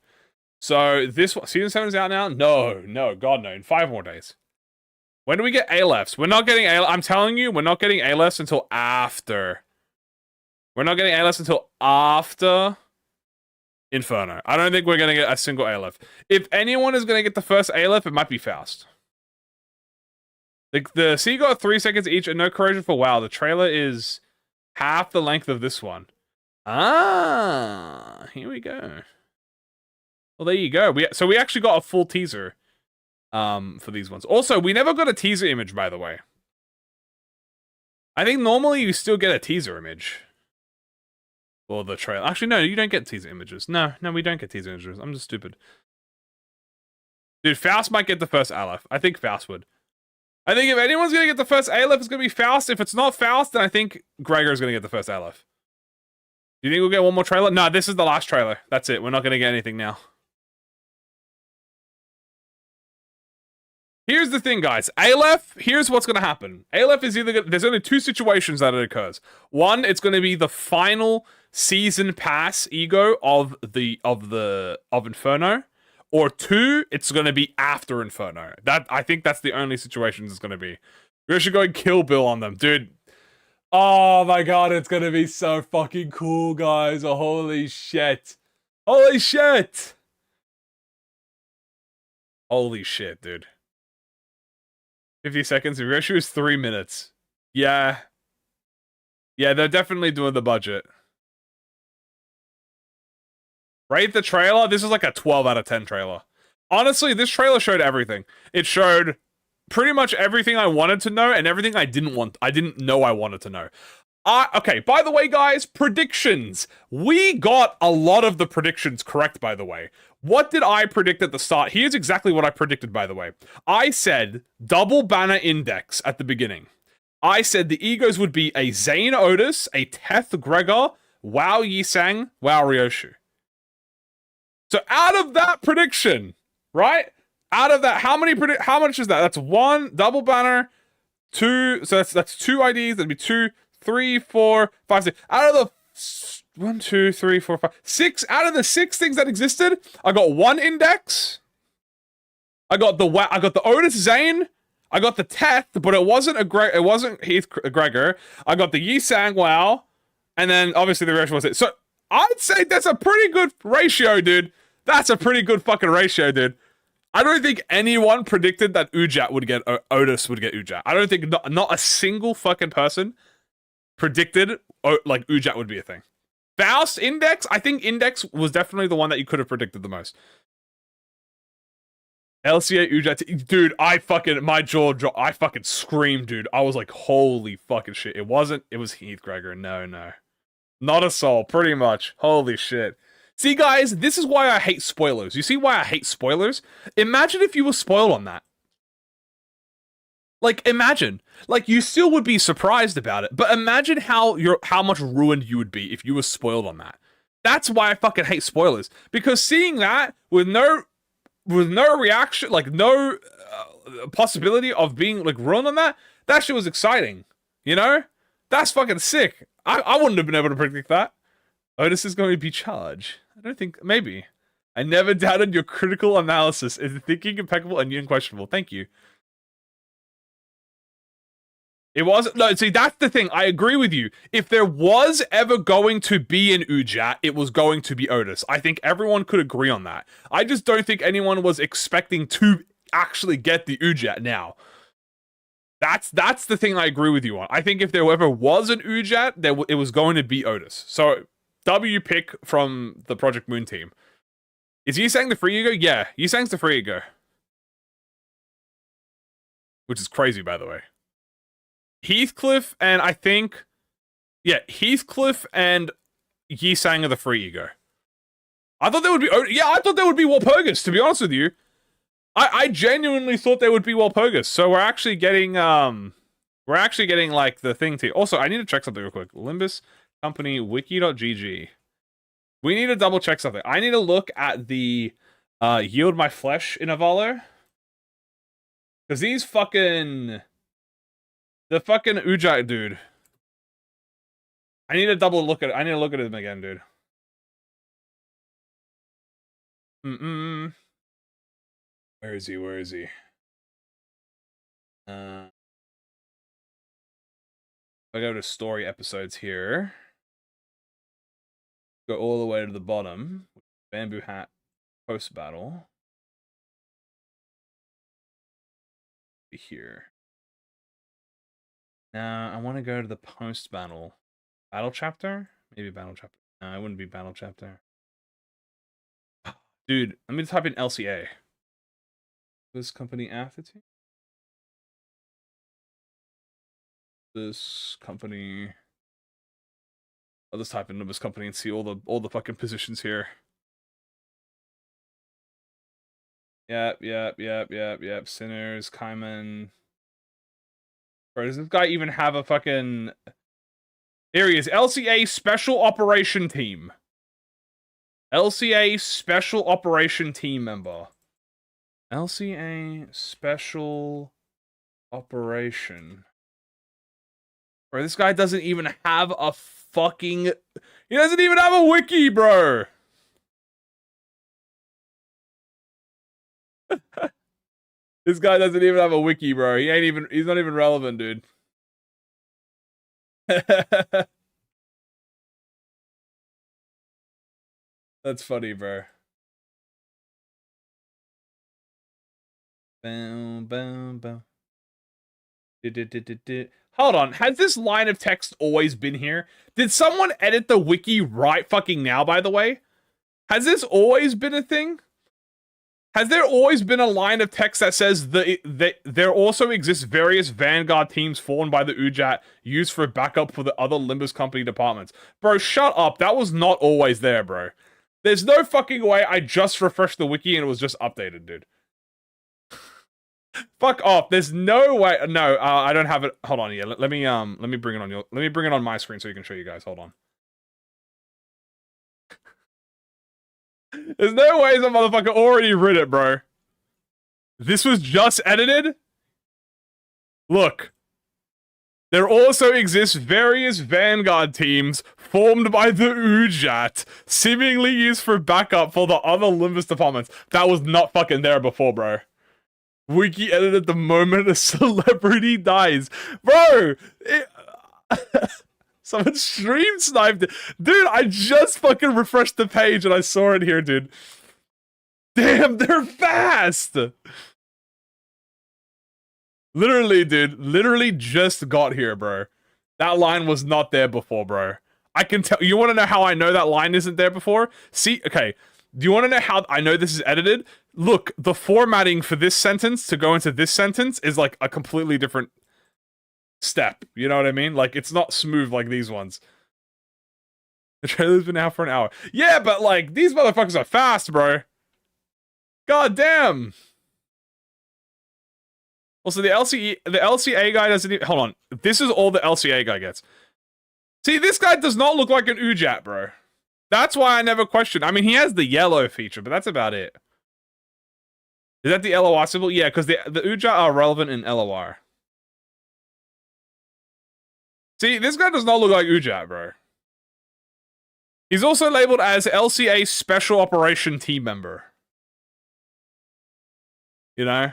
[SPEAKER 1] So, this one, Season 7 is out now? No, God no, in 5 more days. When do we get Alephs? We're not getting I'm telling you, we're not getting Alephs until after. We're not getting Alephs until after Inferno. I don't think we're going to get a single Aleph. If anyone is going to get the first Aleph, it might be Faust. The C got 3 seconds each and no corrosion for WoW. The trailer is half the length of this one. Ah, here we go. Well, there you go. So we actually got a full teaser for these ones. Also, we never got a teaser image, by the way. I think normally you still get a teaser image. Or the trailer. Actually, no, you don't get teaser images. No, we don't get teaser images. I'm just stupid. Dude, Faust might get the first Aleph. I think Faust would. I think if anyone's going to get the first Aleph, it's going to be Faust. If it's not Faust, then I think Gregor's going to get the first Aleph. Do you think we'll get one more trailer? No, this is the last trailer. That's it. We're not going to get anything now. Here's the thing, guys. Aleph, here's what's going to happen. Aleph is either there's only 2 situations that it occurs. One, it's going to be the final season pass ego of Inferno. Or 2, it's going to be after Inferno. I think that's the only situations it's going to be. We should go and kill Bill on them. Dude. Oh my god, it's going to be so fucking cool, guys. Oh, holy shit. Holy shit. Holy shit, dude. 50 seconds. The ratio is 3 minutes. Yeah. Yeah, they're definitely doing the budget. Rate the trailer. This is like a 12 out of 10 trailer. Honestly, this trailer showed everything. It showed pretty much everything I wanted to know and everything I didn't know I wanted to know. Okay, by the way, guys, predictions. We got a lot of the predictions correct, by the way. What did I predict at the start? Here's exactly what I predicted, by the way. I said double banner index at the beginning. I said the egos would be a Zane Otis, a Teth Gregor, Wow Yisang, Wow Ryoshu. So out of that prediction, right? Out of that, how much is that? That's 1 double banner, 2. So that's 2 IDs. That'd be 2, 3, 4, 5, 6. Out of the 1, 2, 3, 4, 5, 6. Out of the 6 things that existed, I got 1 index. I got the Otis Zane. I got the Teth, but it wasn't Heath Gregor. I got the Yisang Wow, and then obviously the rest was it. So I'd say that's a pretty good ratio, dude. That's a pretty good fucking ratio, dude. I don't think anyone predicted that Ujat would get Otis would get Ujat. I don't think not a single fucking person predicted like Ujat would be a thing. Faust Index, I think Index was definitely the one that you could have predicted the most. LCA Ujat, dude, my jaw dropped. I fucking screamed, dude. I was like, holy fucking shit. It was Heath Gregor. No. Not a soul, pretty much. Holy shit. See, guys, this is why I hate spoilers. You see why I hate spoilers? Imagine if you were spoiled on that. Like, imagine. Like, you still would be surprised about it, but imagine how much ruined you would be if you were spoiled on that. That's why I fucking hate spoilers. Because seeing that with no reaction, like, no possibility of being, like, ruined on that shit was exciting. You know? That's fucking sick. I wouldn't have been able to predict that. Otis is going to be charged. I don't think... Maybe. I never doubted your critical analysis. Is thinking impeccable and unquestionable. Thank you. It wasn't... No, see, that's the thing. I agree with you. If there was ever going to be an Ujat, it was going to be Otis. I think everyone could agree on that. I just don't think anyone was expecting to actually get the Ujat now. That's the thing I agree with you on. I think if there ever was an Ujat, it was going to be Otis. So... W pick from the ProjectMoon team. Is Yisang the free ego? Yeah, Yisang's the free ego. Which is crazy, by the way. Heathcliff and I think... Yeah, Heathcliff and Yisang are the free ego. I thought they would be... Yeah, I thought they would be Walpurgis, to be honest with you. I genuinely thought they would be Walpurgis. So we're actually getting, like, the thing to... Also, I need to check something real quick. Limbus... Company wiki.gg. We need to double check something. I need to look at the yield my flesh in Avalo. Because these fucking... The fucking Ujai dude. I need to double look at it. I need to look at him again, dude. Where is he? Where is he? I go to story episodes here. Go all the way to the bottom. Bamboo hat post battle. Here. Now I want to go to the post-battle. Battle chapter? Maybe battle chapter. No, it wouldn't be battle chapter. Dude, let me type in LCA. This company after team? This company. I'll just type in Limbus company and see all the fucking positions here. Yep. Sinners, Kaiman. Bro, does this guy even have a fucking... Here he is. LCA Special Operation Team. LCA Special Operation Team member. LCA Special Operation. Bro, this guy doesn't even have a fucking... He doesn't even have a wiki, bro! This guy doesn't even have a wiki, bro. He's not even relevant, dude. That's funny, bro. Boom, boom, boom. Hold on, has this line of text always been here? Did someone edit the wiki right fucking now, by the way? Has this always been a thing? Has there always been a line of text that says there also exists various Vanguard teams formed by the UJAT used for backup for the other Limbus company departments? Bro, shut up. That was not always there, bro. There's no fucking way I just refreshed the wiki and it was just updated, dude. Fuck off. There's no way. No, I don't have it. Hold on, yeah. Let me bring it on let me bring it on my screen so you can show you guys. Hold on. There's no way some motherfucker already read it, bro. This was just edited? Look. There also exists various Vanguard teams formed by the UJAT, seemingly used for backup for the other Limbus departments. That was not fucking there before, bro. Wiki edited the moment a celebrity dies. Bro! Someone stream sniped it. Dude, I just fucking refreshed the page and I saw it here, dude. Damn, they're fast! Literally, dude. Literally just got here, bro. That line was not there before, bro. I can tell. You want to know how I know that line isn't there before? See, okay. Do you want to know how I know this is edited? Look, the formatting for this sentence to go into this sentence is like a completely different step. You know what I mean? Like, it's not smooth like these ones. The trailer's been out for an hour. Yeah, but like, these motherfuckers are fast, bro. God damn. Also, the LCA guy doesn't even... Hold on. This is all the LCA guy gets. See, this guy does not look like an UJAT, bro. That's why I never questioned. I mean, he has the yellow feature, but that's about it. Is that the LOR symbol? Yeah, because the UJAT are relevant in LOR. See, this guy does not look like UJAT, bro. He's also labeled as LCA Special Operation Team Member. You know?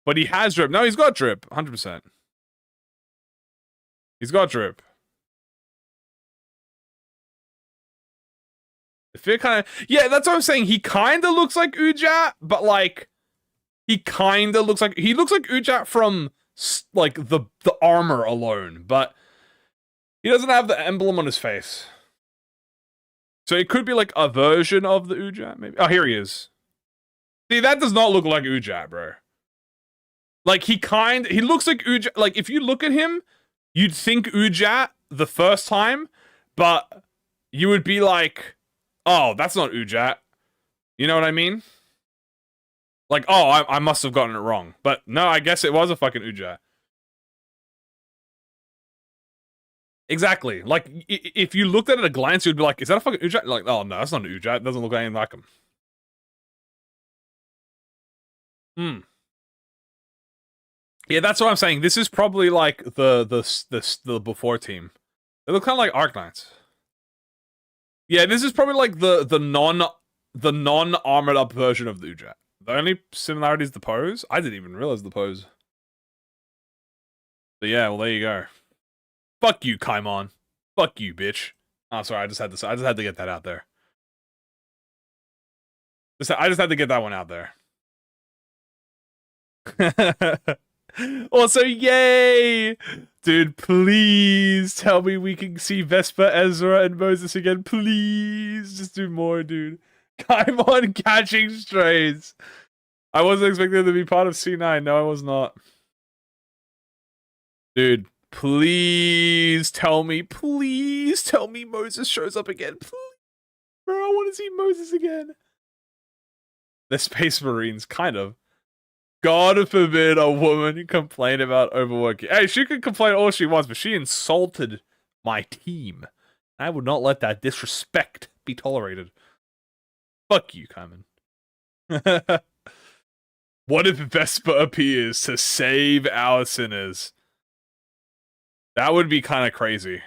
[SPEAKER 1] But he has drip. No, he's got drip. 100%. He's got drip. I feel kind of... Yeah, that's what I'm saying. He kind of looks like UJAT, but like... He kind of looks like... He looks like UJAT from, like, the armor alone, but... He doesn't have the emblem on his face. So it could be like a version of the UJAT, maybe. Oh, here he is. See, that does not look like UJAT, bro. Like, he looks like UJAT. Like, if you look at him, you'd think UJAT the first time, but you would be like, oh, that's not UJAT. You know what I mean? Like, oh, I must have gotten it wrong. But no, I guess it was a fucking UJAT. Exactly. Like, if you looked at it at a glance, you'd be like, is that a fucking UJAT? Like, oh, no, that's not an UJAT. It doesn't look anything like him. Yeah, that's what I'm saying. This is probably like the before team. They look kind of like Arknights. Yeah, this is probably like the non armored up version of the UJAT. The only similarity is the pose. I didn't even realize the pose. But yeah, well, there you go. Fuck you, Kaimon. Fuck you, bitch. Oh, sorry, I just had to get that out there. I just had to get that one out there. Also, yay! Dude, please tell me we can see Vesper, Ezra, and Moses again. Please. Just do more, dude. I'm on catching strays. I wasn't expecting them to be part of C9. No, I was not. Dude, please tell me Moses shows up again. Please. Bro, I want to see Moses again. The Space Marines, kind of. God forbid a woman complain about overworking. Hey, she can complain all she wants, but she insulted my team. I would not let that disrespect be tolerated. Fuck you, Carmen. What if Vesper appears to save our sinners? That would be kind of crazy.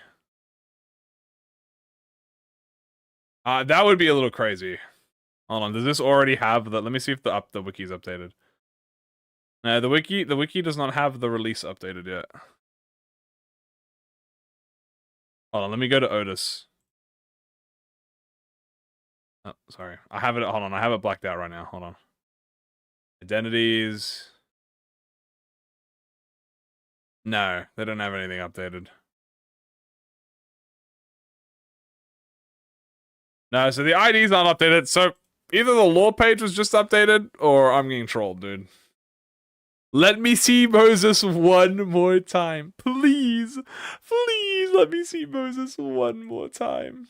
[SPEAKER 1] That would be a little crazy. Hold on, does this already have the... Let me see if the wiki's updated. No, the wiki does not have the release updated yet. Hold on, let me go to Otis. Oh, sorry. I have it, hold on, I have it blacked out right now. Hold on. Identities. No, they don't have anything updated. No, so the IDs aren't updated, so either the lore page was just updated, or I'm getting trolled, dude. Let me see Moses one more time. Please. Please let me see Moses one more time.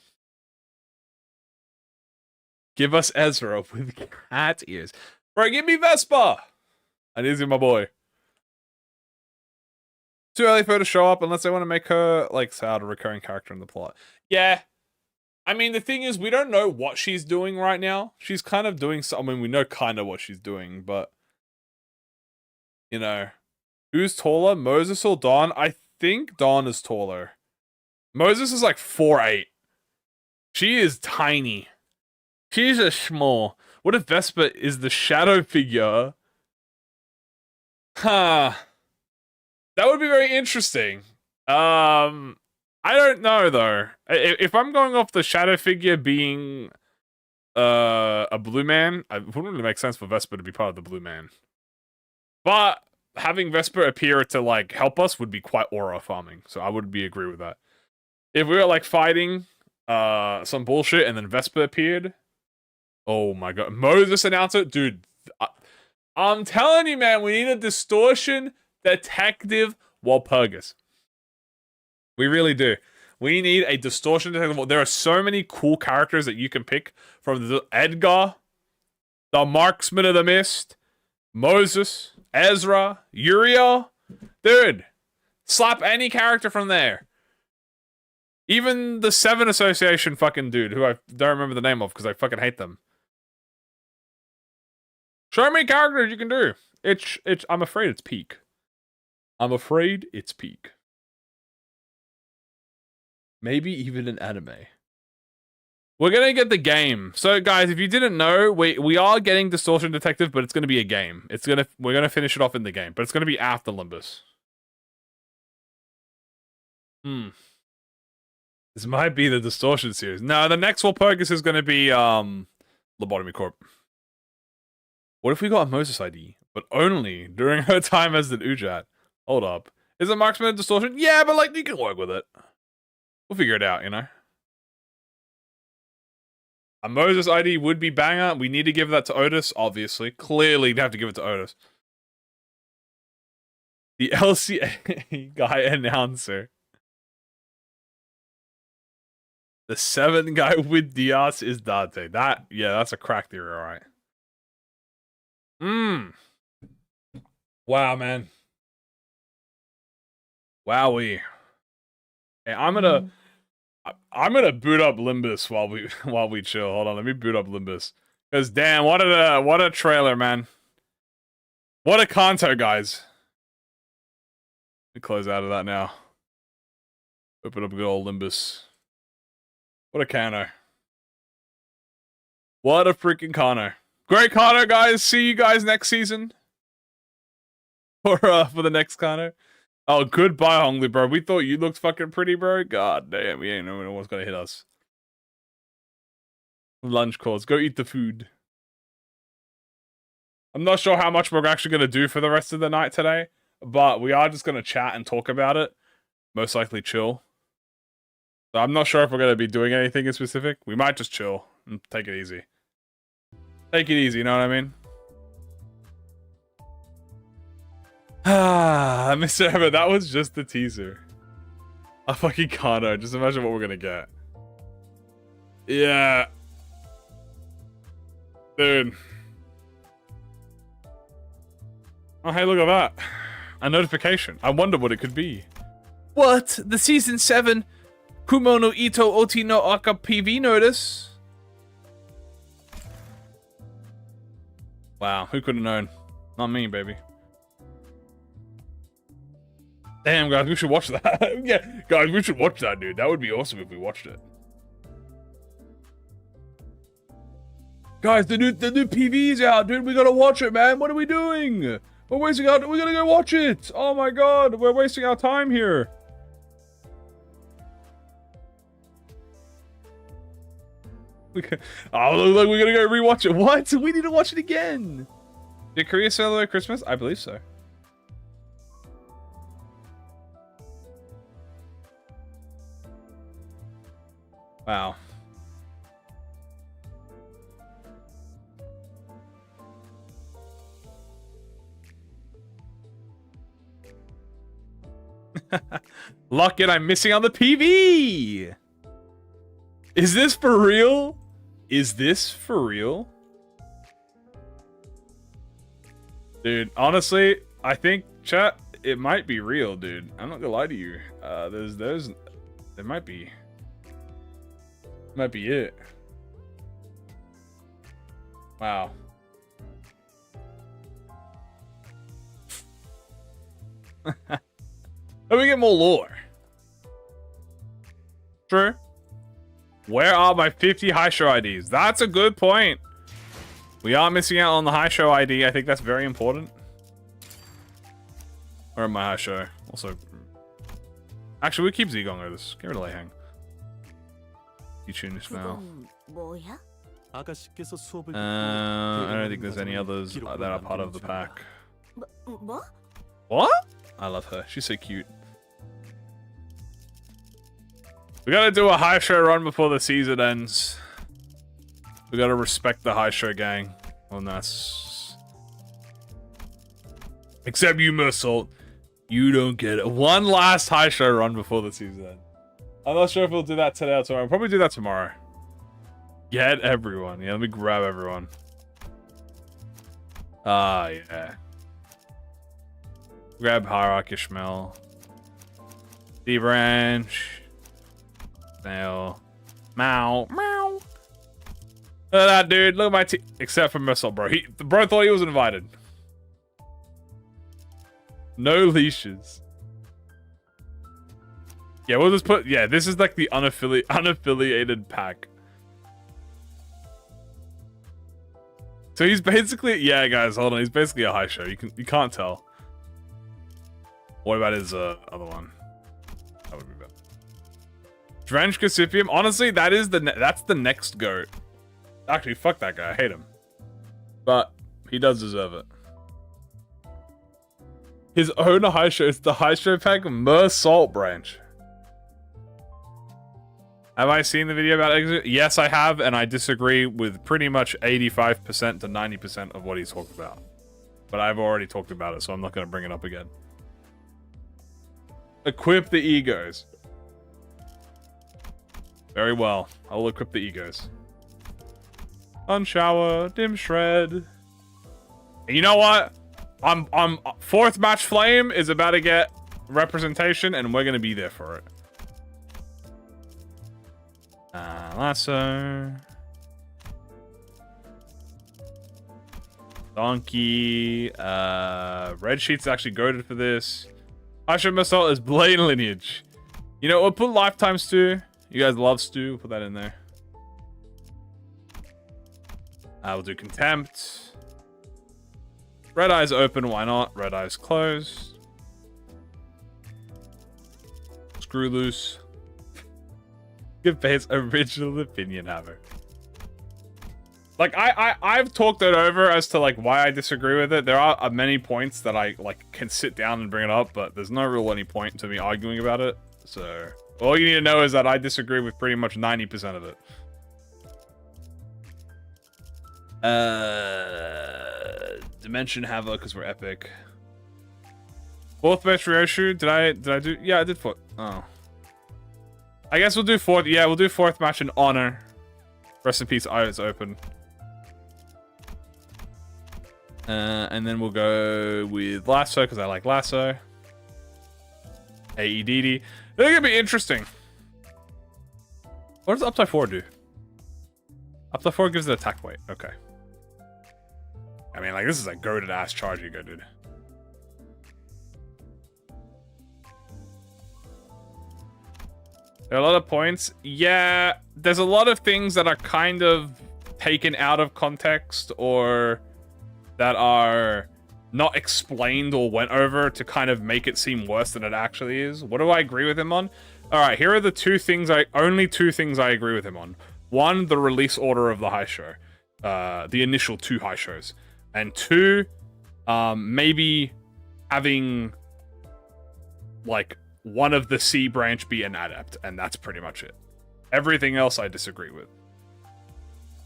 [SPEAKER 1] Give us Ezra with cat ears. Bro, give me Vespa! I need to see my boy. Too early for her to show up unless they want to make her, like, a recurring character in the plot. Yeah. I mean, the thing is, we don't know what she's doing right now. She's kind of doing I mean, we know kind of what she's doing, but... You know, who's taller, Moses or Dawn? I think Dawn is taller. Moses is like 4'8". She is tiny. She's a small. What if Vesper is the shadow figure? Huh. That would be very interesting. I don't know though. If I'm going off the shadow figure being a blue man, it wouldn't really make sense for Vesper to be part of the blue man. But having Vesper appear to, like, help us would be quite aura farming. So I would agree with that. If we were, like, fighting some bullshit and then Vesper appeared. Oh my god. Moses announced it? Dude, I'm telling you, man, we need a distortion detective Walpurgis. We really do. We need a distortion detective. There are so many cool characters that you can pick from the Edgar, the Marksman of the Mist, Moses, Ezra, Uriel. Dude, slap any character from there. Even the Seven Association fucking dude, who I don't remember the name of because I fucking hate them. Show me characters you can do. I'm afraid it's peak. I'm afraid it's peak. Maybe even an anime. We're gonna get the game. So guys, if you didn't know, we are getting Distortion Detective, but it's gonna be a game. We're gonna finish it off in the game, but it's gonna be after Limbus. This might be the Distortion series. No, the next Walpurgis is gonna be Lobotomy Corp. What if we got a Moses ID, but only during her time as an Ujat? Hold up. Is it Marksman Distortion? Yeah, but like you can work with it. We'll figure it out, you know? A Moses ID would be banger. We need to give that to Otis, obviously. Clearly, you have to give it to Otis. The LCA guy announcer. The 7 guy with Diaz is Dante. That's a crack theory, alright. Wow, man. Wowie. Hey, I'm gonna boot up Limbus while we chill. Hold on, let me boot up Limbus. Cause damn, what a trailer, man. What a Kanto, guys. Let me close out of that now. Open up good old Limbus. What a Kano. What a freaking Kano. Great Kano, guys. See you guys next season. For the next Kano. Oh, goodbye, Hongli, bro. We thought you looked fucking pretty, bro. God damn, we ain't know no one's gonna hit us. Lunch calls. Go eat the food. I'm not sure how much we're actually gonna do for the rest of the night today. but we are just gonna chat and talk about it. Most likely chill. So I'm not sure if we're gonna be doing anything in specific. We might just chill and take it easy. Take it easy, you know what I mean? Ah, Mr. Ever, that was just the teaser. I fucking can't know. Just imagine what we're gonna get. Yeah. Dude. Oh, hey, look at that. A notification. I wonder what it could be. What? The season 7 Kumo no Ito Oti no Aka PV notice? Wow, who could have known? Not me, baby. Damn, guys, we should watch that. Yeah, guys, we should watch that, dude. That would be awesome if we watched it. Guys, the new PV's out, dude. We gotta watch it, man. What are we doing? We're wasting our. We gotta go watch it. Oh my god, we're wasting our time here. Oh, look, look, we're gonna go rewatch it. What? We need to watch it again. Did Korea celebrate Christmas? I believe so. Wow. Lock it, I'm missing on the PV. Is this for real? Is this for real? Dude, honestly, I think, chat, it might be real, dude. I'm not gonna lie to you. There might be. Might be it. Wow. Let me get more lore. True. Where are my 50 high show IDs? That's a good point. We are missing out on the high show ID. I think that's very important. Where am my high show? Also, actually, we keep Zigong over this. Get rid of Leihang. You tune this now. I don't think there's any others that are part of the pack. What? I love her. She's so cute. We gotta do a high show run before the season ends. We gotta respect the high show gang on this. Except you, Mersault. You don't get it. One last high show run before the season ends. I'm not sure if we'll do that today or tomorrow. We'll probably do that tomorrow. Get everyone. Yeah, let me grab everyone. Ah, yeah. Grab Hierarch Ishmael. D-Branch. Snail. Meow. Meow. Look at that, dude. Look at my team. Except for Mersault, bro. The bro thought he was invited. No leashes. Yeah, we'll just put... Yeah, this is like the unaffiliated pack. So he's basically... Yeah, guys, hold on. He's basically a high show. You can't tell. What about his other one? That would be better. Drench Cassipium. Honestly, that's the next GOAT. Actually, fuck that guy. I hate him. But he does deserve it. His own high show. It's the high show pack Mersault branch. Have I seen the video about exit? Yes, I have, and I disagree with pretty much 85% to 90% of what he's talked about. But I've already talked about it, so I'm not going to bring it up again. Equip the egos. Very well. I'll equip the egos. Unshower, dim shred. And you know what? I'm fourth match flame is about to get representation, and we're gonna be there for it. Lasso. Donkey. Red Sheet's actually goated for this. Usher Mersault is Blaine lineage. You know, we'll put lifetime stew. You guys love stew. We'll put that in there. We'll do contempt. Red Eye's open, why not? Red Eye's closed. Screw loose. Good face, original opinion hammer. Like, I've talked it over as to, like, why I disagree with it. There are many points that I, like, can sit down and bring it up, but there's no real any point to me arguing about it. So, all you need to know is that I disagree with pretty much 90% of it. Dimension Havoc, because we're epic. Fourth best Ryoshu, did I do? Yeah, I did fourth. Oh. I guess we'll do fourth. Yeah, we'll do fourth match in honor. Rest in peace, Eyes Open. And then we'll go with Lasso, because I like Lasso. AEDD. They're going to be interesting. What does Up 4 do? Up 4 gives it attack weight. Okay. I mean, like, this is a goated ass charge you go, dude. There are a lot of points. Yeah, there's a lot of things that are kind of taken out of context or that are not explained or went over to kind of make it seem worse than it actually is. What do I agree with him on? All right, here are the only two things I agree with him on. One, the release order of the high show, the initial 2 high shows, and 2, maybe having like one of the C branch be an adept, and that's pretty much it. Everything else I disagree with.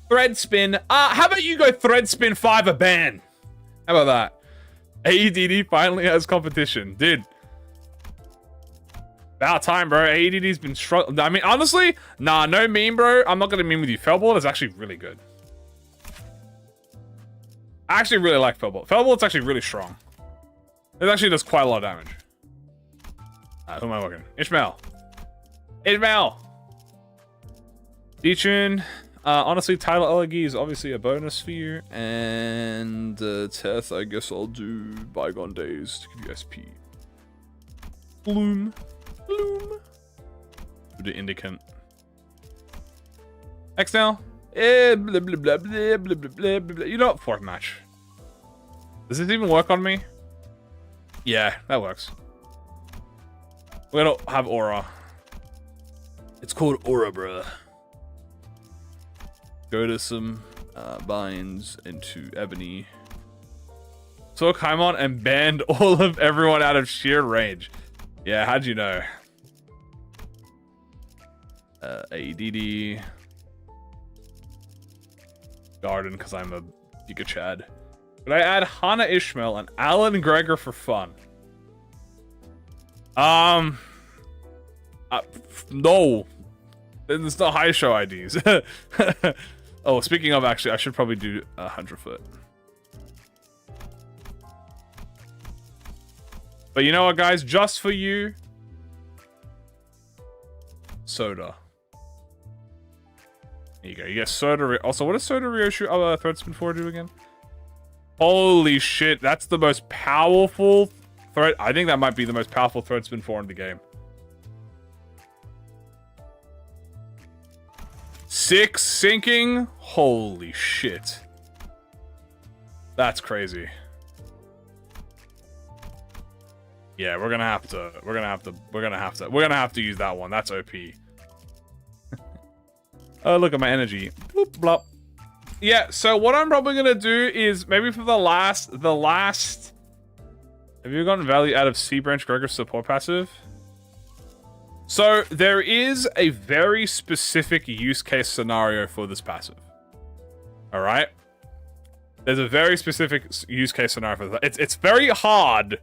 [SPEAKER 1] Thread spin. How about you go thread spin 5 a ban? How about that? AEDD finally has competition. Dude. About time, bro. AEDD's been struggling. I mean, honestly, nah, no meme, bro. I'm not gonna meme with you. Fellbolt is actually really good. I actually really like Fellbolt. Fellbolt's actually really strong. It actually does quite a lot of damage. Who am I working? Ishmael. Ishmael! D-Tune. Honestly, Tyler Elegee is obviously a bonus for you. And Teth, I guess I'll do Bygone Days to give you SP. Bloom. Bloom. Do the Indicant. X now. Blah, blah, blah, blah, blah, blah, blah, blah. You know what? Fourth match. Does this even work on me? Yeah, that works. We're gonna have Aura. It's called Aura, bruh. Go to some binds into Ebony. Took Haimon and banned all of everyone out of sheer range. Yeah, how'd you know? AEDD. Garden, because I'm a Giga Chad. But I add Hana Ishmael and Alan Gregor for fun. No. It's not high show IDs. Oh, speaking of, actually, I should probably do 100 foot. But you know what, guys? Just for you, Soda. There you go. You get Soda. Also, what does Soda Ryoshu Thread Spin 4 do again? Holy shit. That's the most powerful thread. I think that might be the most powerful Thread Spin 4 in the game. 6 sinking. Holy shit. That's crazy. Yeah, we're gonna have to use that one. That's OP. Oh, look at my energy. Bloop, blop. Yeah, so what I'm probably gonna do is maybe for the last. Have you gotten value out of C Branch Gregor's support passive? So there is a very specific use case scenario for this passive. All right. There's a very specific use case scenario for that. It's very hard.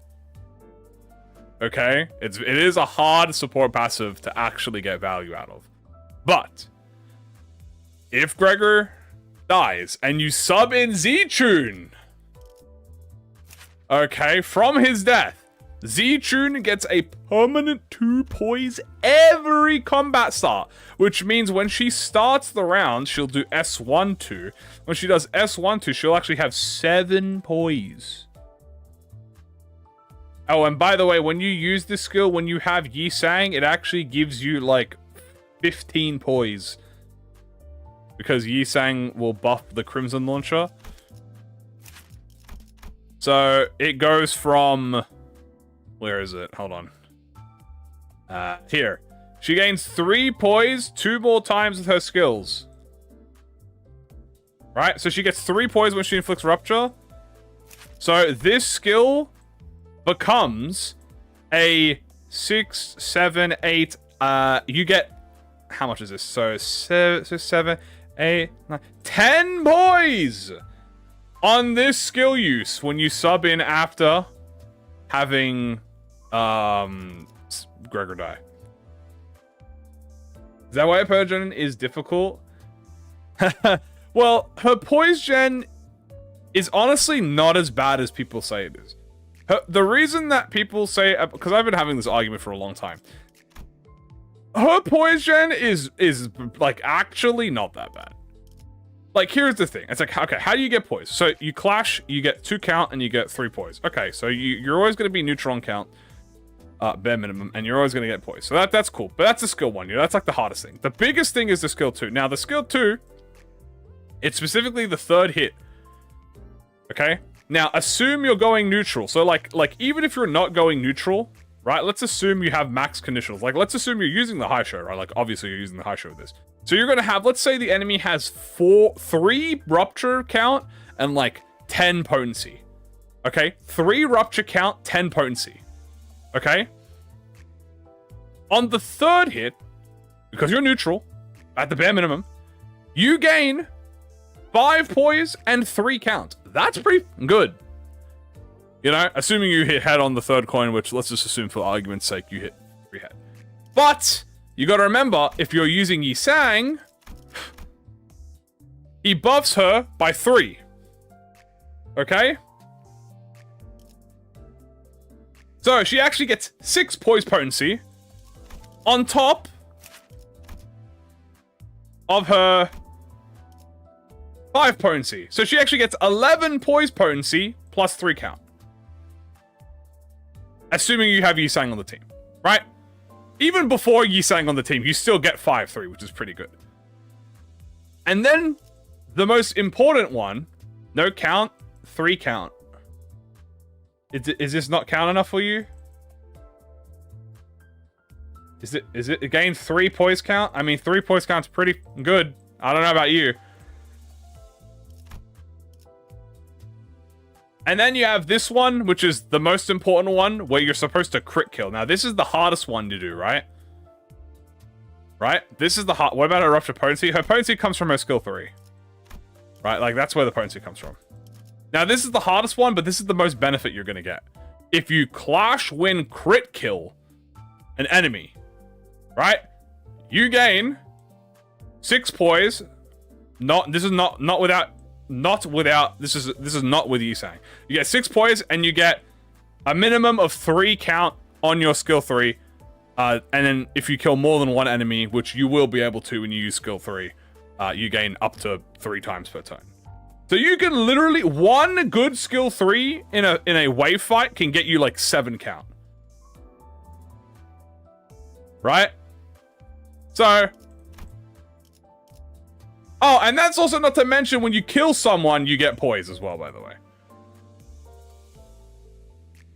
[SPEAKER 1] Okay, it is a hard support passive to actually get value out of. But if Gregor dies and you sub in Z-Tune, okay, from his death, Z-Tune gets a permanent 2 poise every combat start, which means when she starts the round, she'll do S1-2. When she does S1-2, she'll actually have 7 poise. Oh, and by the way, when you use this skill, when you have Yi-Sang, it actually gives you, like, 15 poise. Because Yi-Sang will buff the Crimson Launcher. So, it goes from... Where is it? Hold on. Here. She gains 3 poise 2 more times with her skills. Right? So she gets 3 poise when she inflicts rupture. So this skill becomes a 6, 7, 8. You get, how much is this? So 7, 8, 9, 10 poise on this skill use when you sub in after having Gregor die. Is that why Purge Gen is difficult? Well, her poise gen is honestly not as bad as people say it is. The reason that people say, because I've been having this argument for a long time, her poise gen is like actually not that bad. Like, here's the thing. It's like, okay, how do you get poise? So you clash, you get 2 count, and you get 3 poise. Okay, so you're always going to be neutral on count, bare minimum, and you're always going to get poise. So that's cool. But that's the skill 1. You know, that's like the hardest thing. The biggest thing is the skill 2. Now, the skill 2, it's specifically the 3rd hit. Okay? Now, assume you're going neutral. So, like even if you're not going neutral, right? Let's assume you have max conditionals. Like, let's assume you're using the high show, right? Like, obviously, you're using the high show with this. So you're going to have, let's say the enemy has 3 rupture count and like 10 potency. Okay? 3 rupture count, 10 potency. Okay? On the 3rd hit, because you're neutral, at the bare minimum, you gain 5 poise and 3 count. That's pretty good. You know, assuming you hit head on the 3rd coin, which let's just assume for argument's sake you hit 3 head. But you gotta remember, if you're using Yi Sang, he buffs her by 3. Okay? So she actually gets 6 poise potency on top of her 5 potency. So she actually gets 11 poise potency plus 3 count. Assuming you have Yi Sang on the team, right? Even before Yi Sang on the team, you still get 5-3, which is pretty good. And then the most important one, no count, 3 count. Is this not count enough for you? Is it again 3 poise count? I mean, 3 poise count's pretty good. I don't know about you. And then you have this one, which is the most important one, where you're supposed to crit kill. Now, this is the hardest one to do, right? Right? This is the hard... What about her rupture potency? Her potency comes from her skill 3. Right? Like, that's where the potency comes from. Now, this is the hardest one, but this is the most benefit you're going to get. If you clash win crit kill an enemy, right? You gain 6 poise. This is not without Yi Sang. You get 6 poise and you get a minimum of 3 count on your skill 3. And then if you kill more than 1 enemy, which you will be able to when you use skill 3, you gain up to 3 times per turn. So you can literally, 1 good skill 3 in a wave fight can get you like 7 count. Right? So... Oh, and that's also not to mention when you kill someone, you get poise as well, by the way.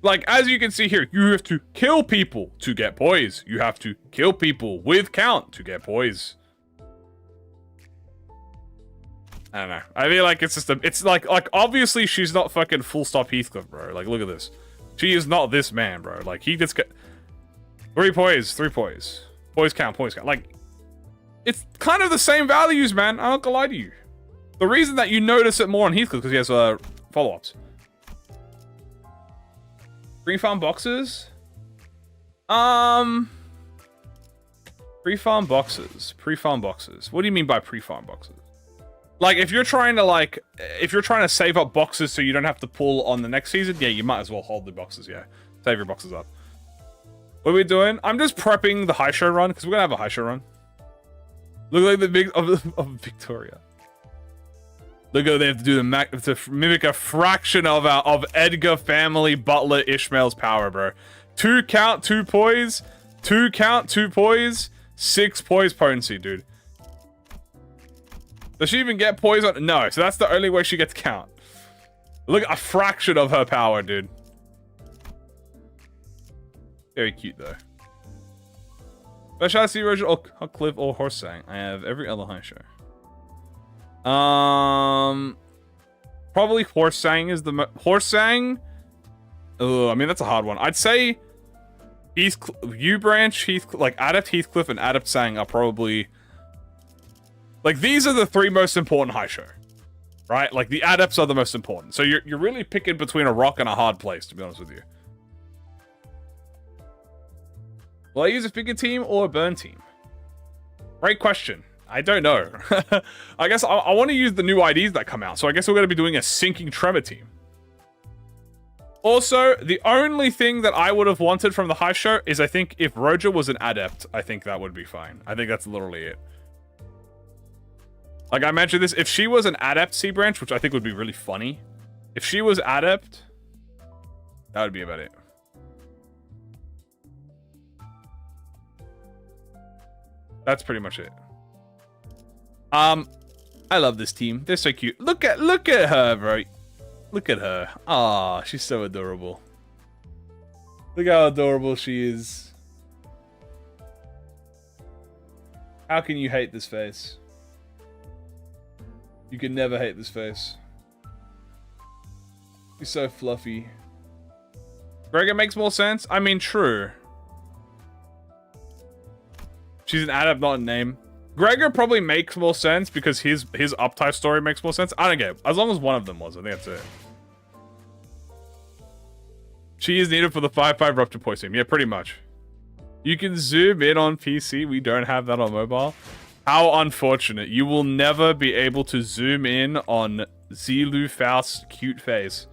[SPEAKER 1] Like, as you can see here, you have to kill people to get poise. You have to kill people with count to get poise. I don't know. I feel like it's just it's like obviously she's not fucking full stop Heathcliff, bro. Like, look at this. She is not this man, bro. Like, he just got 3 poise, 3 poise. Poise count, poise count. Like, it's kind of the same values, man. I'm not gonna lie to you. The reason that you notice it more on Heathcliff because he has follow-ups. Free farm boxes? Pre-farm boxes. Pre-farm boxes. What do you mean by pre-farm boxes? Like, if you're trying to save up boxes so you don't have to pull on the next season, yeah, you might as well hold the boxes, yeah. Save your boxes up. What are we doing? I'm just prepping the high show run because we're gonna have a high show run. Look like the big of Victoria. Look how they have to do to mimic a fraction of Edgar family butler Ishmael's power, bro. 2 count, 2 poise. 2 count, 2 poise. 6 poise potency, dude. Does she even get poise on? No, so that's the only way she gets count. Look, a fraction of her power, dude. Very cute, though. But shall I see Roger or Cliff or Horsang? I have every other high show. Probably Horsang is the Horsang. Oh, I mean that's a hard one. I'd say U-Branch, like Adept Heathcliff and Adept Sang are probably like these are the three most important high show, right? Like the Adepts are the most important. So you're really picking between a rock and a hard place, to be honest with you. Will I use a figure team or a burn team? Great question. I don't know. I guess I want to use the new IDs that come out. So I guess we're going to be doing a sinking tremor team. Also, the only thing that I would have wanted from the high show is I think if Roja was an adept, I think that would be fine. I think that's literally it. Like I mentioned this, if she was an adept C branch, which I think would be really funny. If she was adept, that would be about it. That's pretty much it. I love this team. They're so cute. Look at her, bro. Look at her. Ah, she's so adorable. Look how adorable she is. How can you hate this face? You can never hate this face. She's so fluffy. Gregor makes more sense? I mean, true. She's an adept, not a name. Gregor probably makes more sense because his uptype story makes more sense. I don't get it. As long as one of them was, I think that's it. She is needed for the 5-5 Rupture Point team. Yeah, pretty much. You can zoom in on PC. We don't have that on mobile. How unfortunate. You will never be able to zoom in on Zilu Faust's cute face.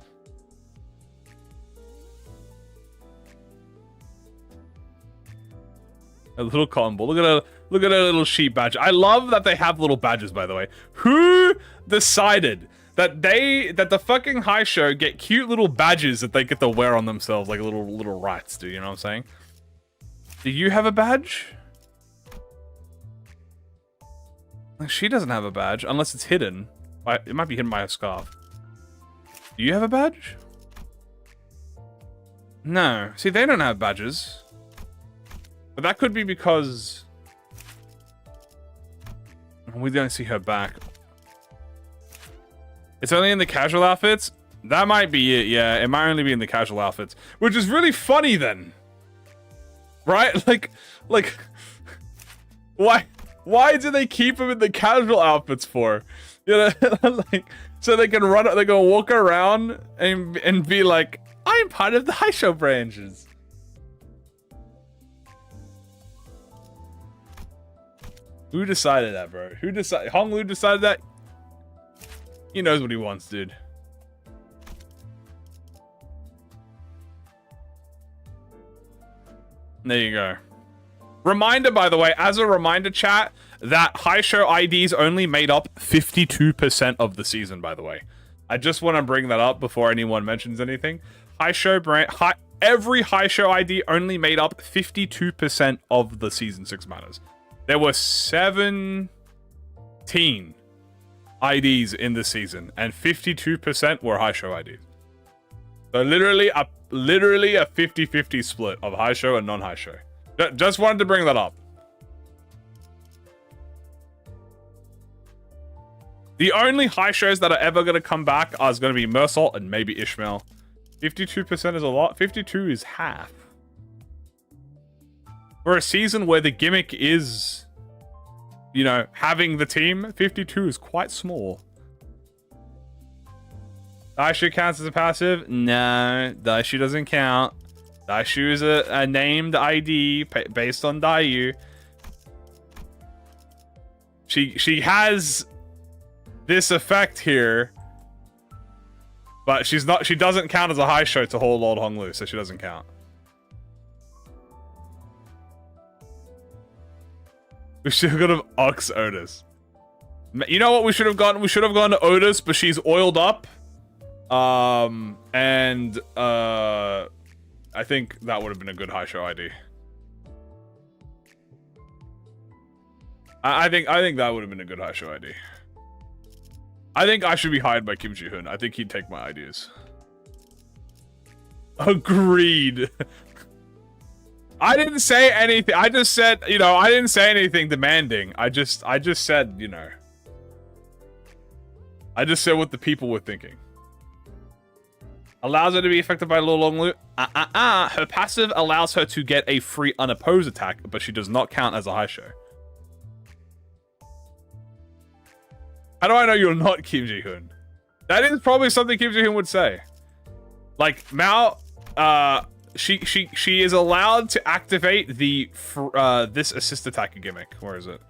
[SPEAKER 1] A little combo. Look at her little sheep badge. I love that they have little badges, by the way. Who decided that the fucking high show get cute little badges that they get to wear on themselves like little rights do, you know what I'm saying? Do you have a badge? Like, she doesn't have a badge unless it's hidden. It might be hidden by a scarf. Do you have a badge? No. See, they don't have badges. But that could be because we don't see her back. It's only in the casual outfits? That might be it, yeah. It might only be in the casual outfits. Which is really funny then. Right? Like why do they keep them in the casual outfits for? You know, like so they can walk around and be like, I'm part of the high show branches. Who decided that, bro? Who decided? Honglu decided that? He knows what he wants, dude. There you go. Reminder, by the way, as a reminder, chat, that high show IDs only made up 52% of the season, by the way. I just want to bring that up before anyone mentions anything. Every high show ID only made up 52% of the season 6 matters. There were 17 IDs in the season, and 52% were high show IDs. So literally a 50-50 split of high show and non-high show. Just wanted to bring that up. The only high shows that are ever going to come back are going to be Mersalt and maybe Ishmael. 52% is a lot. 52 is half. For a season where the gimmick is, you know, having the team, 52 is quite small. Daishu counts as a passive? No, Daishu doesn't count. Daishu is a named ID based on Dayu. She has this effect here, but she doesn't count as a high show to hold Lord Honglu, so she doesn't count. We should have gone to Ox Otis. You know what we should have gone? We should have gone to Otis, but she's oiled up. I think that would have been a good high show ID. I think that would have been a good high show ID. I think I should be hired by Kim Ji-hoon. I think he'd take my ideas. Agreed. I didn't say anything. I just said, you know, I didn't say anything demanding. I just said, you know. I just said what the people were thinking. Allows her to be affected by a little long loop. Her passive allows her to get a free unopposed attack, but she does not count as a high show. How do I know you're not Kim Ji-hoon? That is probably something Kim Ji-hoon would say. Like, Mao, she is allowed to activate the this assist attacker gimmick. Where is it?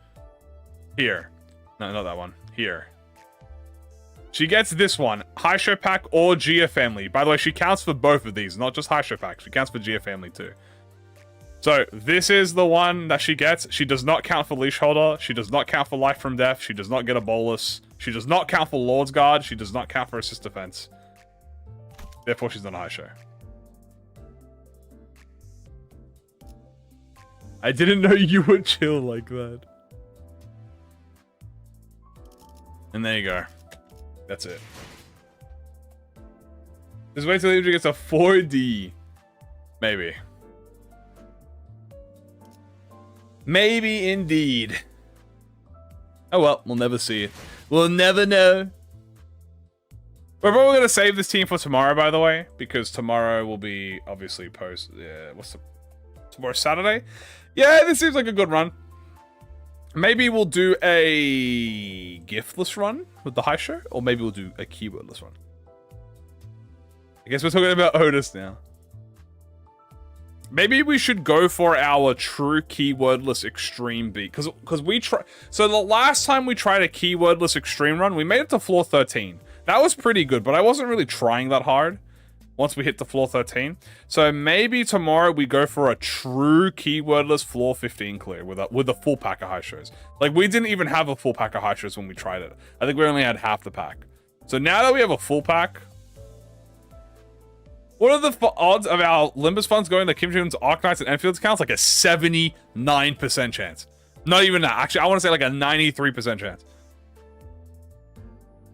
[SPEAKER 1] Here. No, not that one. Here. She gets this one, High Show Pack or Gia Family. By the way, she counts for both of these, not just High Show Pack. She counts for Gia Family too. So this is the one that she gets. She does not count for Leash Holder. She does not count for Life from Death. She does not get a Bolus. She does not count for Lord's Guard. She does not count for Assist Defense. Therefore, she's not a High Show. I didn't know you would chill like that. And there you go. That's it. Just wait till Libra gets a 4D. Maybe. Maybe indeed. Oh well, we'll never see it. We'll never know. We're probably going to save this team for tomorrow, by the way, because tomorrow will be obviously post... Yeah, what's the... Tomorrow, Saturday? Yeah, this seems like a good run. Maybe we'll do a giftless run with the high show, or maybe we'll do a keywordless run. I guess we're talking about Otis now. Maybe we should go for our true keywordless extreme beat, because we try. So the last time we tried a keywordless extreme run, we made it to floor 13. That was pretty good, but I wasn't really trying that hard once we hit the floor 13. So maybe tomorrow we go for a true keywordless floor 15 clear with a full pack of high shows. Like, we didn't even have a full pack of high shows when we tried it. I think we only had half the pack. So now that we have a full pack, what are the odds of our Limbus funds going to Kim Ji-hoon's Arknights and Enfield's accounts? Like a 79% chance. Not even that. Actually, I want to say like a 93% chance.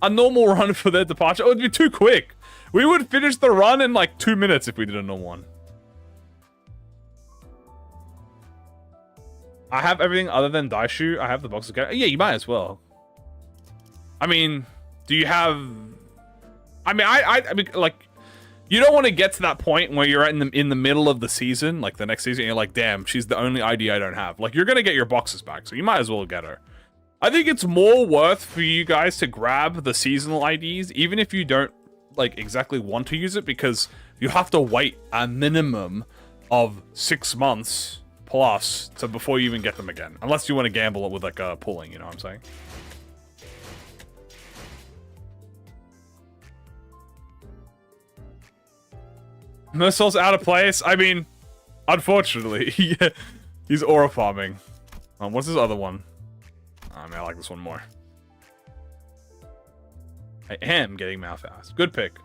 [SPEAKER 1] A normal run for their departure, it would be too quick. We would finish the run in like 2 minutes if we did a normal one. I have everything other than Daishu. I have the box again. Yeah, you might as well. I mean, do you have... I mean, like, you don't want to get to that point where you're in the middle of the season, like the next season, and you're like, damn, she's the only ID I don't have. Like, you're going to get your boxes back, so you might as well get her. I think it's more worth for you guys to grab the seasonal IDs, even if you don't like exactly want to use it, because you have to wait a minimum of 6 months plus to before you even get them again, unless you want to gamble it with like a pulling, you know what I'm saying? Mersol's out of place. I mean, unfortunately, yeah, he's aura farming. What's his other one? I mean, I like this one more. I am getting Malphas. Good pick.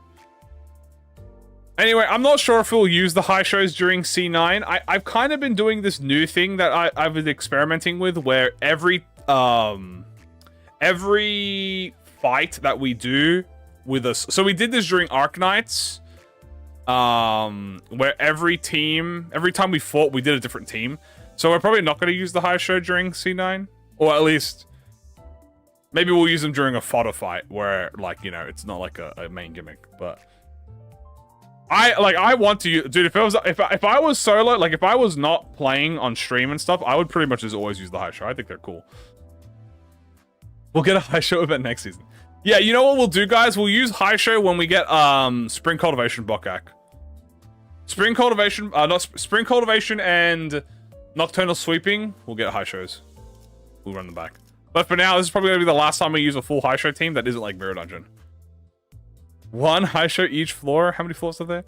[SPEAKER 1] Anyway, I'm not sure if we'll use the high shows during C9. I've kind of been doing this new thing that I've been experimenting with, where every fight that we do with us. So we did this during Arknights, where every time we fought, we did a different team. So we're probably not going to use the high show during C9. Or at least, maybe we'll use them during a fodder fight where, like, you know, it's not like a main gimmick. But I want to use, dude. If I was solo, like if I was not playing on stream and stuff, I would pretty much just always use the high show. I think they're cool. We'll get a high show event next season. Yeah, you know what we'll do, guys? We'll use high show when we get Spring Cultivation Bokak. Spring Cultivation, Spring Cultivation and Nocturnal Sweeping. We'll get high shows. We'll run them back. But for now, this is probably going to be the last time we use a full high show team that isn't like Mirror Dungeon. 1 high show each floor. How many floors are there?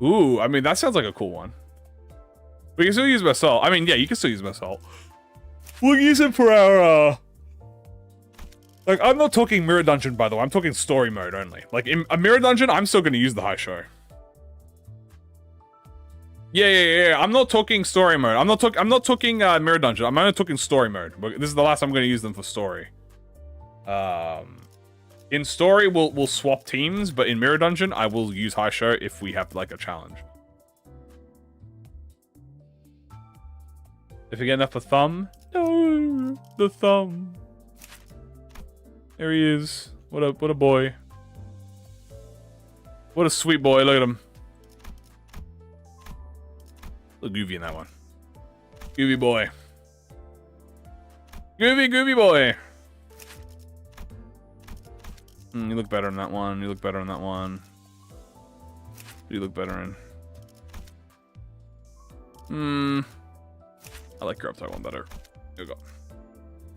[SPEAKER 1] Ooh, I mean, that sounds like a cool one. We can still use Basalt. I mean, yeah, you can still use Basalt. We'll use it for our, like, I'm not talking Mirror Dungeon, by the way. I'm talking story mode only. Like, in a Mirror Dungeon, I'm still going to use the high show. Yeah. I'm not talking story mode. I'm not talking Mirror Dungeon. I'm only talking story mode. This is the last time I'm going to use them for story. In story, we'll swap teams, but in Mirror Dungeon, I will use high show if we have like a challenge. If you get enough of thumb, no, the thumb. There he is. What a boy. What a sweet boy. Look at him. Look goofy in that one. Goofy boy. Goofy boy. You look better in that one. You look better in that one. You look better in. I like your upside one better. Here we go.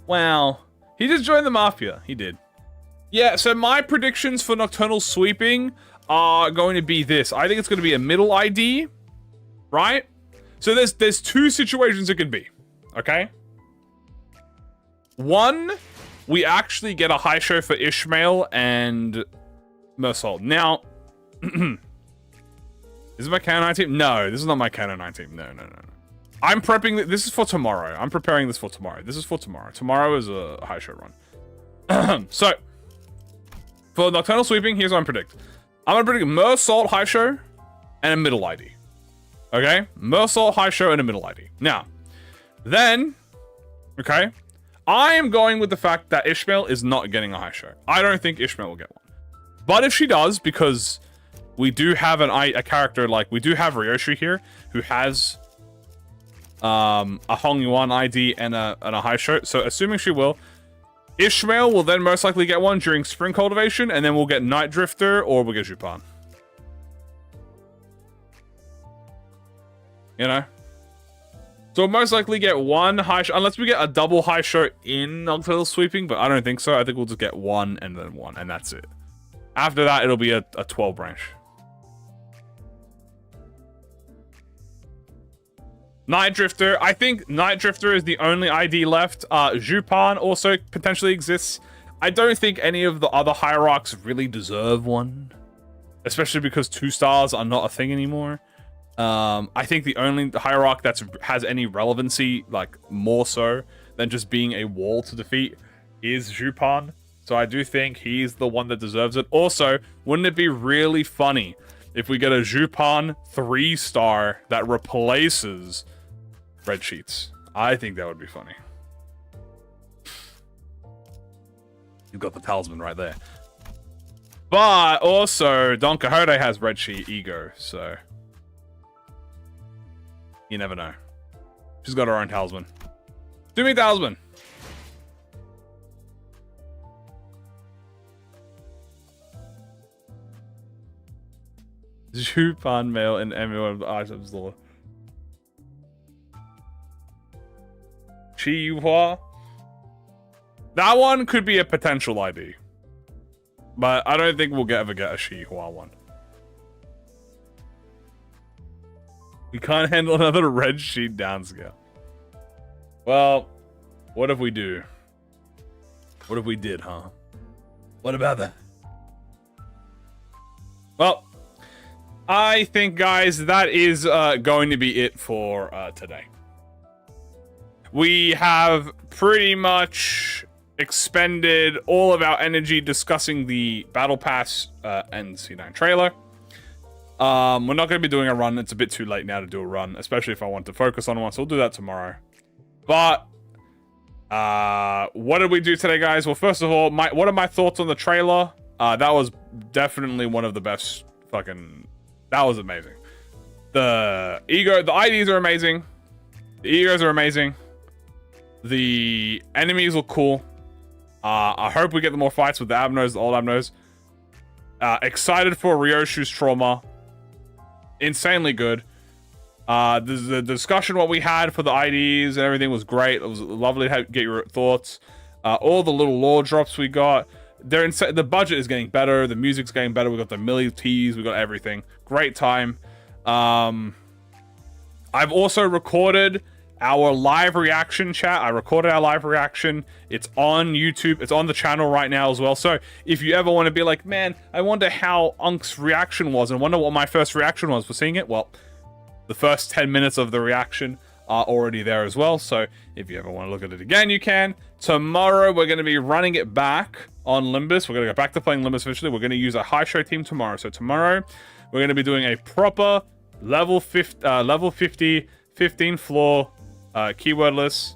[SPEAKER 1] Wow. He just joined the Mafia. He did. Yeah, so my predictions for Nocturnal Sweeping are going to be this. I think it's going to be a middle ID, right? So there's two situations it could be, okay? One, we actually get a high show for Ishmael and Mersault. Now, is this my Canon 9 team? No, this is not my Canon 9 team. No. I'm prepping. This is for tomorrow. I'm preparing this for tomorrow. This is for tomorrow. Tomorrow is a high show run. So, for Nocturnal Sweeping, here's what I'm predicting. I'm going to predict Mersault high show and a middle ID. Okay? Mersault high show and a middle ID. Now, then, okay, I am going with the fact that Ishmael is not getting a high show. I don't think Ishmael will get one. But if she does, because we do have a character, like, we do have Ryoshi here, who has a Hong Yuan ID and a high show. So, assuming she will, Ishmael will then most likely get one during Spring Cultivation, and then we'll get Night Drifter, or we'll get Jupan. You know? So we'll most likely get one high show, unless we get a double high show in Nocturnal Sweeping, but I don't think so. I think we'll just get one and then one, and that's it. After that, it'll be a 12 branch. Night Drifter. I think Night Drifter is the only ID left. Jupan also potentially exists. I don't think any of the other hierarchs really deserve one. Especially because 2 stars are not a thing anymore. I think the only hierarch that has any relevancy, like more so than just being a wall to defeat, is Jupan. So I do think he's the one that deserves it. Also, wouldn't it be really funny if we get a Jupan 3-star that replaces Red Sheets? I think that would be funny. You've got the talisman right there. But also, Don Quixote has Red Sheet Ego, so you never know. She's got her own talisman. Do me talisman. Jupan male in every of the items law. Chi Yuhua. That one could be a potential ID. But I don't think we'll ever get a Chi Yuhua one. We can't handle another red sheet downscale. Well, what if we do? What if we did, huh? What about that? Well, I think, guys, that is going to be it for today. We have pretty much expended all of our energy discussing the Battle Pass NC9 trailer. We're not going to be doing a run. It's a bit too late now to do a run, especially if I want to focus on one, so we'll do that tomorrow. But what did we do today, guys? Well, first of all, what are my thoughts on the trailer? That was definitely one of the best fucking... That was amazing. The IDs are amazing. The egos are amazing. The enemies look cool. I hope we get the more fights with the Abnos, the old Abnos. Excited for Ryoshu's trauma. Insanely good. The discussion what we had for the IDs and everything was great. It was lovely to get your thoughts. All the little lore drops we got. The budget is getting better. The music's getting better. We got the milli teas. We got everything. Great time. I've also recorded our live reaction chat. I recorded our live reaction. It's on YouTube. It's on the channel right now as well. So if you ever want to be like, man, I wonder how Unk's reaction was and wonder what my first reaction was for seeing it. Well, the first 10 minutes of the reaction are already there as well. So if you ever want to look at it again, you can. Tomorrow, we're going to be running it back on Limbus. We're going to go back to playing Limbus officially. We're going to use a high show team tomorrow. So tomorrow, we're going to be doing a proper level 50, 15 floor keywordless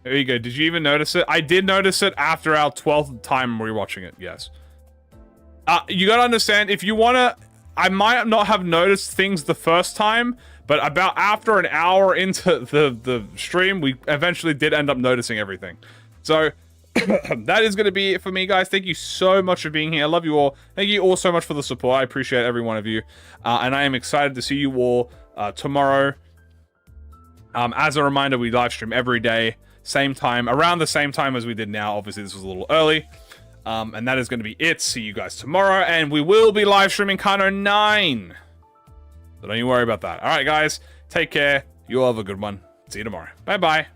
[SPEAKER 1] There you go. Did you even notice it? I did notice it after our 12th time rewatching it. Yes. You gotta understand, if you wanna... I might not have noticed things the first time, but about after an hour into the stream, we eventually did end up noticing everything. So, that is going to be it for me, guys. Thank you so much for being here. I love you all. Thank you all so much for the support. I appreciate every one of you. And I am excited to see you all tomorrow. As a reminder, we live stream every day, same time, around the same time as we did now. Obviously, this was a little early. And that is going to be it. See you guys tomorrow. And we will be live streaming Kano 9. So don't you worry about that. All right, guys. Take care. You all have a good one. See you tomorrow. Bye-bye.